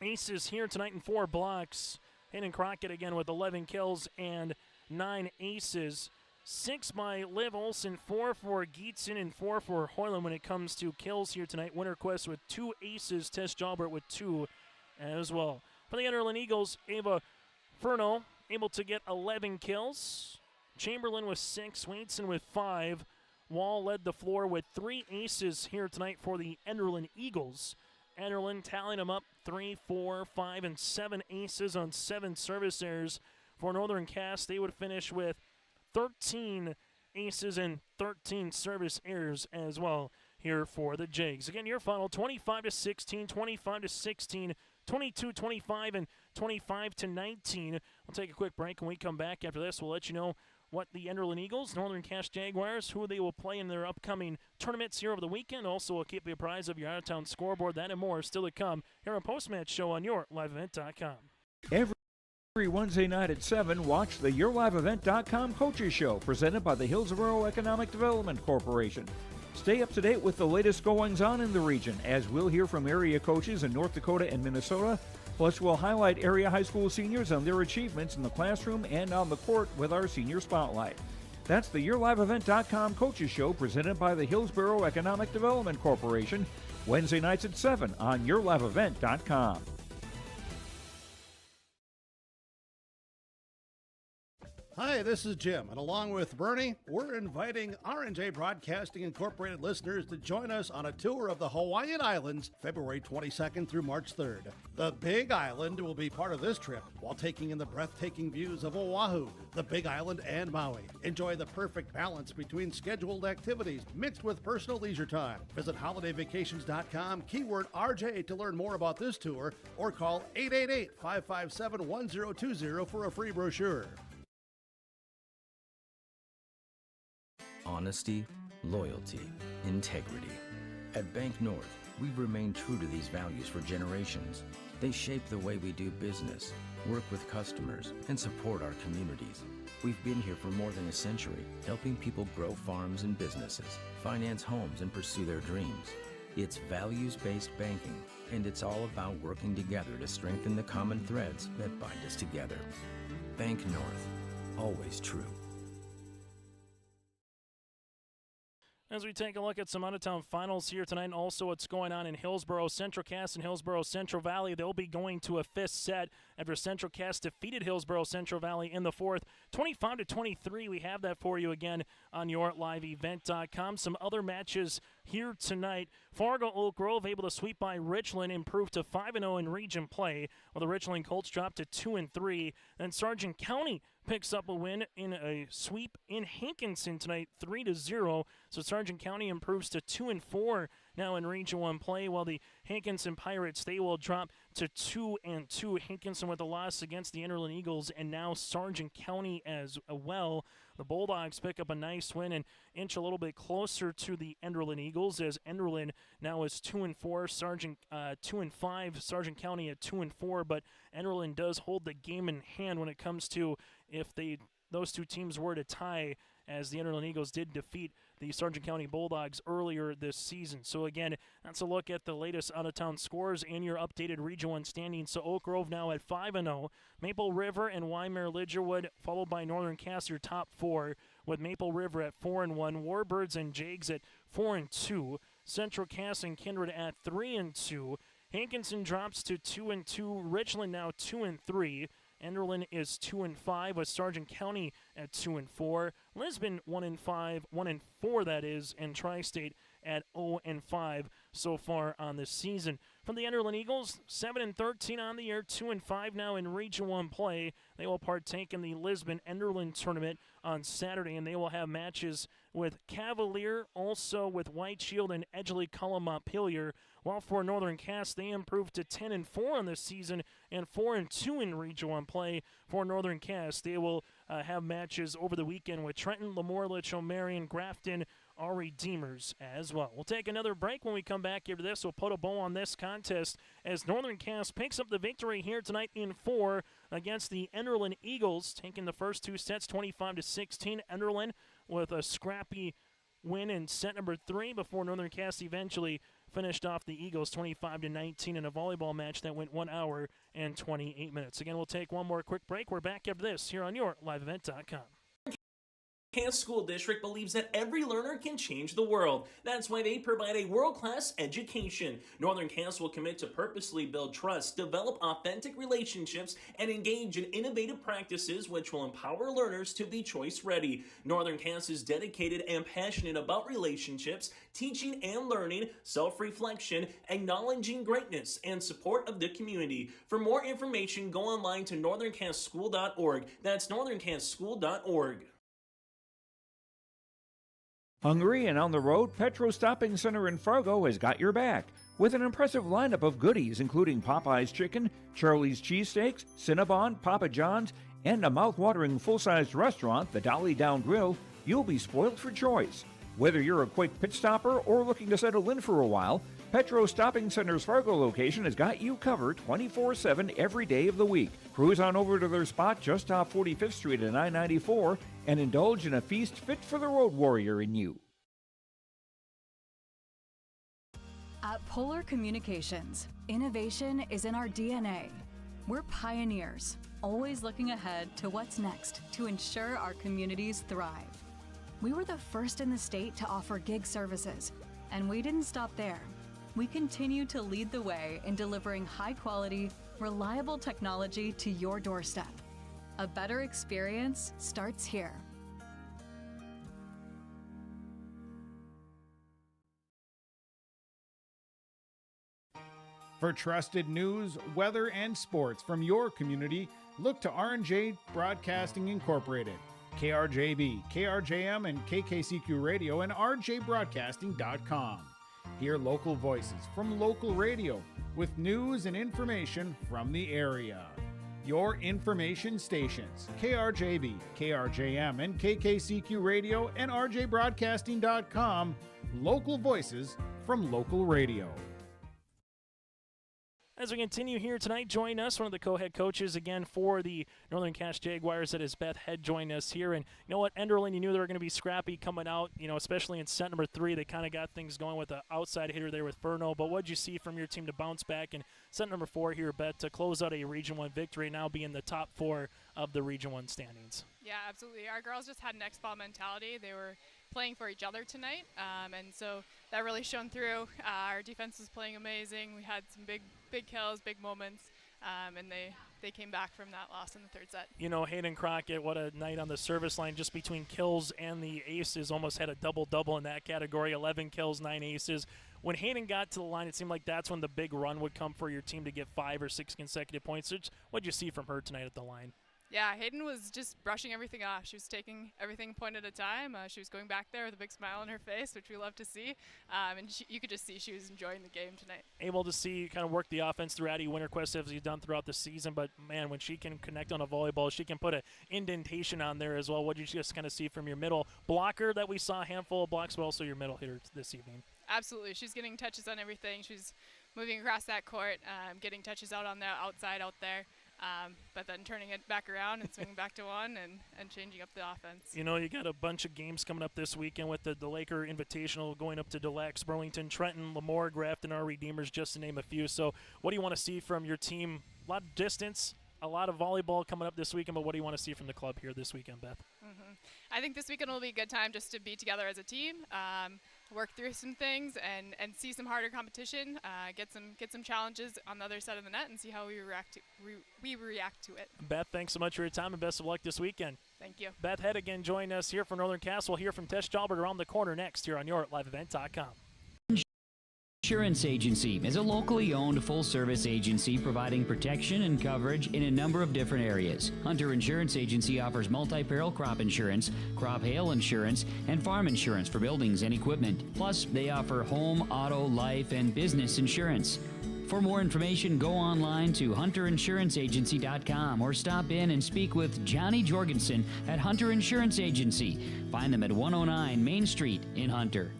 aces here tonight and 4 blocks. Hayden Crockett again with 11 kills and 9 aces. 6 by Liv Olson, 4 for Geetson, and 4 for Hoyland when it comes to kills here tonight. Winterquist with 2 aces, Tess Jalbert with 2 as well. For the Enderlin Eagles, Ava Furnow able to get 11 kills. Chamberlain with 6, Waitson with 5. Wall led the floor with 3 aces here tonight for the Enderlin Eagles. Enderlin tallying them up 3, 4, 5, and 7 aces on 7 service errors. For Northern Cass, they would finish with 13 aces and 13 service errors as well here for the Jags. Again, your final 25-16, 25-16, 22-25, and 25-19. We'll take a quick break. When we come back after this, we'll let you know what the Enderlin Eagles, Northern Cass Jaguars, who they will play in their upcoming tournaments here over the weekend. Also, we'll keep you apprised of your out-of-town scoreboard. That and more still to come here on Postmatch Show on your liveevent.com. Every Wednesday night at 7, watch the YourLiveEvent.com Coaches Show, presented by the Hillsborough Economic Development Corporation. Stay up to date with the latest goings-on in the region, as we'll hear from area coaches in North Dakota and Minnesota. Plus, we'll highlight area high school seniors on their achievements in the classroom and on the court with our Senior Spotlight. That's the YourLiveEvent.com Coaches Show, presented by the Hillsborough Economic Development Corporation, Wednesday nights at 7 on YourLiveEvent.com. Hi, this is Jim, and along with Bernie, we're inviting R&J Broadcasting Incorporated listeners to join us on a tour of the Hawaiian Islands, February 22nd through March 3rd. The Big Island will be part of this trip, while taking in the breathtaking views of Oahu, the Big Island, and Maui. Enjoy the perfect balance between scheduled activities mixed with personal leisure time. Visit holidayvacations.com, keyword RJ to learn more about this tour, or call 888-557-1020 for a free brochure. Honesty, loyalty, integrity. At Bank North, we've remained true to these values for generations. They shape the way we do business, work with customers, and support our communities. We've been here for more than a century, helping people grow farms and businesses, finance homes, and pursue their dreams. It's values-based banking, and it's all about working together to strengthen the common threads that bind us together. Bank North, always true. As we take a look at some out-of-town finals here tonight, and also what's going on in Hillsborough, Central Cass and Hillsborough Central Valley, they'll be going to a fifth set after Central Cass defeated Hillsborough Central Valley in the fourth, 25-23. We have that for you again on yourliveevent.com. Some other matches here tonight. Fargo Oak Grove able to sweep by Richland, improved to 5-0 in region play, while the Richland Colts dropped to 2-3. Then Sargent County picks up a win in a sweep in Hankinson tonight, 3-0. So Sargent County improves to 2-4 now in Region 1 play, while the Hankinson Pirates, they will drop to 2-2. Hankinson with a loss against the Enderlin Eagles, and now Sargent County as well. The Bulldogs pick up a nice win and inch a little bit closer to the Enderlin Eagles, as Enderlin now is 2-4, Sargent 2-5, Sargent County at 2-4, but Enderlin does hold the game in hand when it comes to if those two teams were to tie, as the Enderlin Eagles did defeat the Sargent County Bulldogs earlier this season. So again, that's a look at the latest out-of-town scores and your updated Region 1 standings. So Oak Grove now at 5-0, Maple River and Weimar Lidgerwood, followed by Northern Cass, your top four, with Maple River at 4-1, Warbirds and Jags at 4-2, Central Cass and Kindred at 3-2, Hankinson drops to 2-2, Richland now 2-3, Enderlin is 2-5 with Sargent County at 2-4. Lisbon 1-5, 1-4 that is, and Tri-State at 0-5 so far on this season. From the Enderlin Eagles, 7-13 on the year, 2-5 now in Region 1 play. They will partake in the Lisbon Enderlin tournament on Saturday, and they will have matches with Cavalier, also with White Shield and Edgeley Cullum Montpelier. While for Northern Cass, they improved to 10-4 on this season and 4-2 in Region 1 play. For Northern Cass, they will have matches over the weekend with Trenton, Lemoore, Litchfield, Marion, Grafton, our Redeemers as well. We'll take another break. When we come back after this, we'll put a bow on this contest as Northern Cass picks up the victory here tonight in 4 against the Enderlin Eagles, taking the first two sets 25-16. Enderlin with a scrappy win in set number 3 before Northern Cass eventually finished off the Eagles 25-19 in a volleyball match that went 1 hour and 28 minutes. Again, we'll take one more quick break. We're back after this here on yourliveevent.com. Cass School District believes that every learner can change the world. That's why they provide a world-class education. Northern Cass will commit to purposely build trust, develop authentic relationships, and engage in innovative practices which will empower learners to be choice-ready. Northern Cass is dedicated and passionate about relationships, teaching and learning, self-reflection, acknowledging greatness, and support of the community. For more information, go online to northerncasschool.org. That's northerncasschool.org. Hungry and on the road, Petro Stopping Center in Fargo has got your back. With an impressive lineup of goodies including Popeye's Chicken, Charlie's Cheesesteaks, Cinnabon, Papa John's, and a mouth-watering full-sized restaurant, the Dolly Down Grill, you'll be spoiled for choice. Whether you're a quick pit stopper or looking to settle in for a while, Petro Stopping Center's Fargo location has got you covered 24/7 every day of the week. Cruise on over to their spot just off 45th Street and I-94 and indulge in a feast fit for the road warrior in you. At Polar Communications, innovation is in our DNA. We're pioneers, always looking ahead to what's next to ensure our communities thrive. We were the first in the state to offer gig services, and we didn't stop there. We continue to lead the way in delivering high-quality, reliable technology to your doorstep. A better experience starts here. For trusted news, weather, and sports from your community, look to R&J Broadcasting Incorporated, KRJB, KRJM, and KKCQ Radio, and rjbroadcasting.com. Hear local voices from local radio with news and information from the area. Your information stations, KRJB, KRJM, and KKCQ Radio, and rjbroadcasting.com. Local voices from local radio. As we continue here tonight, join us, one of the co-head coaches again for the Northern Cass Jaguars. That is Beth Head joining us here. And you know what, Enderlin, you knew they were going to be scrappy coming out, especially in set number 3. They kind of got things going with the outside hitter there with Furno. But what did you see from your team to bounce back in set number 4 here, Beth, to close out a Region 1 victory, now being the top 4 of the Region 1 standings. Yeah, absolutely. Our girls just had next ball mentality. They were playing for each other tonight, and so that really shone through. Our defense was playing amazing. We had some big kills, big moments, and they came back from that loss in the third set. You know, Hayden Crockett, what a night on the service line, just between kills and the aces, almost had a double-double in that category, 11 kills, 9 aces. When Hayden got to the line, it seemed like that's when the big run would come for your team to get 5 or 6 consecutive points. What did you see from her tonight at the line? Yeah, Hayden was just brushing everything off. She was taking everything point at a time. She was going back there with a big smile on her face, which we love to see. And you could just see she was enjoying the game tonight. Able to see kind of work the offense through Addie Winterquist as he's done throughout the season. But, man, when she can connect on a volleyball, she can put an indentation on there as well. What did you just kind of see from your middle blocker that we saw, a handful of blocks, but also your middle hitter this evening? Absolutely. She's getting touches on everything. She's moving across that court, getting touches out on the outside out there. But then turning it back around and swinging back to one and changing up the offense. You know, you got a bunch of games coming up this weekend with the Laker Invitational going up to Delax, Burlington, Trenton, Lemoore, Grafton, our Redeemers, just to name a few. So what do you want to see from your team? A lot of distance, a lot of volleyball coming up this weekend, but what do you want to see from the club here this weekend, Beth? I think this weekend will be a good time just to be together as a team, work through some things and see some harder competition, get some challenges on the other side of the net and see how we react to it. Beth, thanks so much for your time and best of luck this weekend. Thank you. Beth Head again joining us here from Northern Castle. We'll hear from Tess Jalbert around the corner next here on your LiveEvent.com. Insurance Agency is a locally owned full-service agency providing protection and coverage in a number of different areas. Hunter Insurance Agency offers multi-peril crop insurance, crop hail insurance, and farm insurance for buildings and equipment. Plus, they offer home, auto, life, and business insurance. For more information, go online to hunterinsuranceagency.com or stop in and speak with Johnny Jorgensen at Hunter Insurance Agency. Find them at 109 Main Street in Hunter.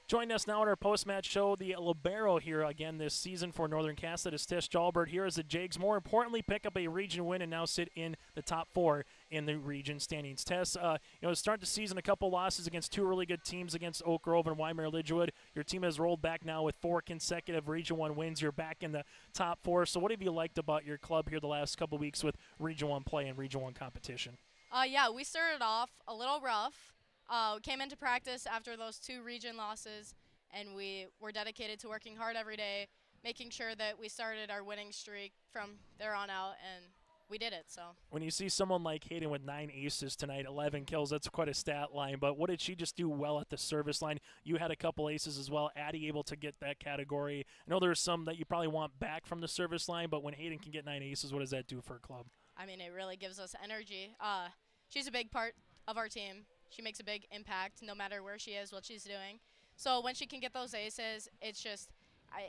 Joining us now on our post-match show, the libero here again this season for Northern Cass. That is Tess Jalbert here as the Jags, more importantly, pick up a region win and now sit in the top 4 in the region standings. Tess, to start the season, a couple losses against 2 really good teams against Oak Grove and Weimar Lidgewood. Your team has rolled back now with 4 consecutive Region 1 wins. You're back in the top 4. So what have you liked about your club here the last couple weeks with Region 1 play and Region 1 competition? Yeah, we started off a little rough. We came into practice after those 2 region losses, and we were dedicated to working hard every day, making sure that we started our winning streak from there on out, and we did it. So when you see someone like Hayden with 9 aces tonight, 11 kills, that's quite a stat line. But what did she just do well at the service line? You had a couple aces as well. Addie able to get that category. I know there's some that you probably want back from the service line, but when Hayden can get 9 aces, what does that do for a club? I mean, it really gives us energy. She's a big part of our team. She makes a big impact no matter where she is, what she's doing. So when she can get those aces, it's just,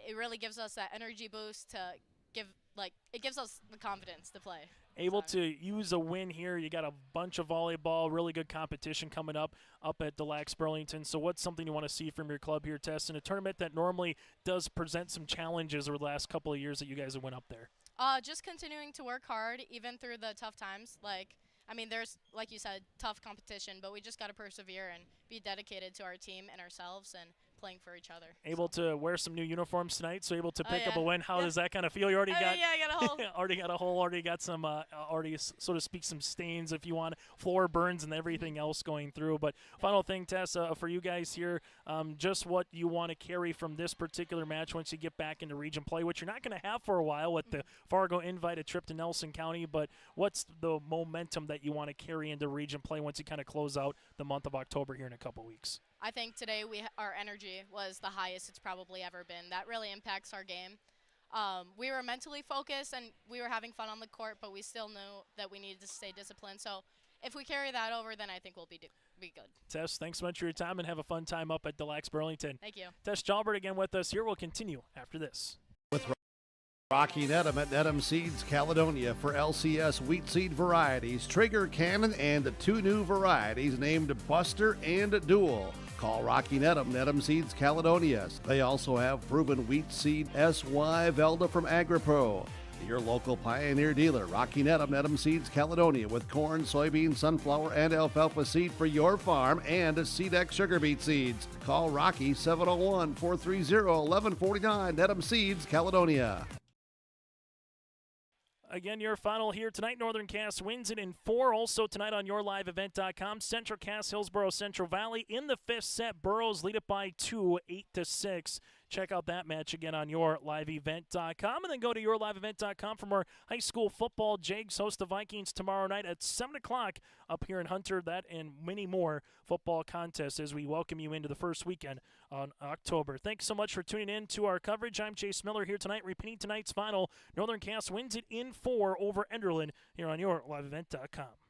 it really gives us that energy boost to it gives us the confidence to play. Able to use a win here. You got a bunch of volleyball, really good competition coming up at Delax Burlington. So what's something you want to see from your club here, Tess, in a tournament that normally does present some challenges over the last couple of years that you guys have went up there? Just continuing to work hard, even through the tough times. There's, like you said, tough competition, but we just got to persevere and be dedicated to our team and ourselves and playing for each other. Able to wear some new uniforms tonight, so able to pick up a win. How does that kind of feel? You already got I got a hole. already got a hole, already got some, so to speak, some stains if you want, floor burns and everything else going through. But final thing, Tess, for you guys here, just what you want to carry from this particular match once you get back into region play, which you're not going to have for a while with the Fargo Invite, a trip to Nelson County, but what's the momentum that you want to carry into region play once you kind of close out the month of October here in a couple weeks? I think today our energy was the highest it's probably ever been. That really impacts our game. We were mentally focused and we were having fun on the court, but we still knew that we needed to stay disciplined. So if we carry that over, then I think we'll be good. Tess, thanks so much for your time and have a fun time up at Delax Burlington. Thank you. Tess Jalbert again with us here. We'll continue after this. With Rocky Nedham at Nedham Seeds Caledonia for LCS wheat seed varieties, Trigger Cannon, and 2 new varieties named Buster and Dual. Call Rocky Nedham, Nedham Seeds Caledonia. They also have proven wheat seed SY Velda from AgriPro. Your local Pioneer dealer, Rocky Nedham, Nedham Seeds Caledonia, with corn, soybean, sunflower, and alfalfa seed for your farm and Seedex sugar beet seeds. Call Rocky 701-430-1149, Nedham Seeds Caledonia. Again, your final here tonight. Northern Cass wins it in 4. Also tonight on yourliveevent.com, Central Cass, Hillsboro, Central Valley. In the 5th set, Burrows lead it by 2, 8-6. Check out that match again on yourliveevent.com. And then go to yourliveevent.com for more high school football. Jags host the Vikings tomorrow night at 7 o'clock up here in Hunter. That and many more football contests as we welcome you into the first weekend on October. Thanks so much for tuning in to our coverage. I'm Chase Miller here tonight, repeating tonight's final. Northern Cass wins it in 4 over Enderlin here on yourliveevent.com.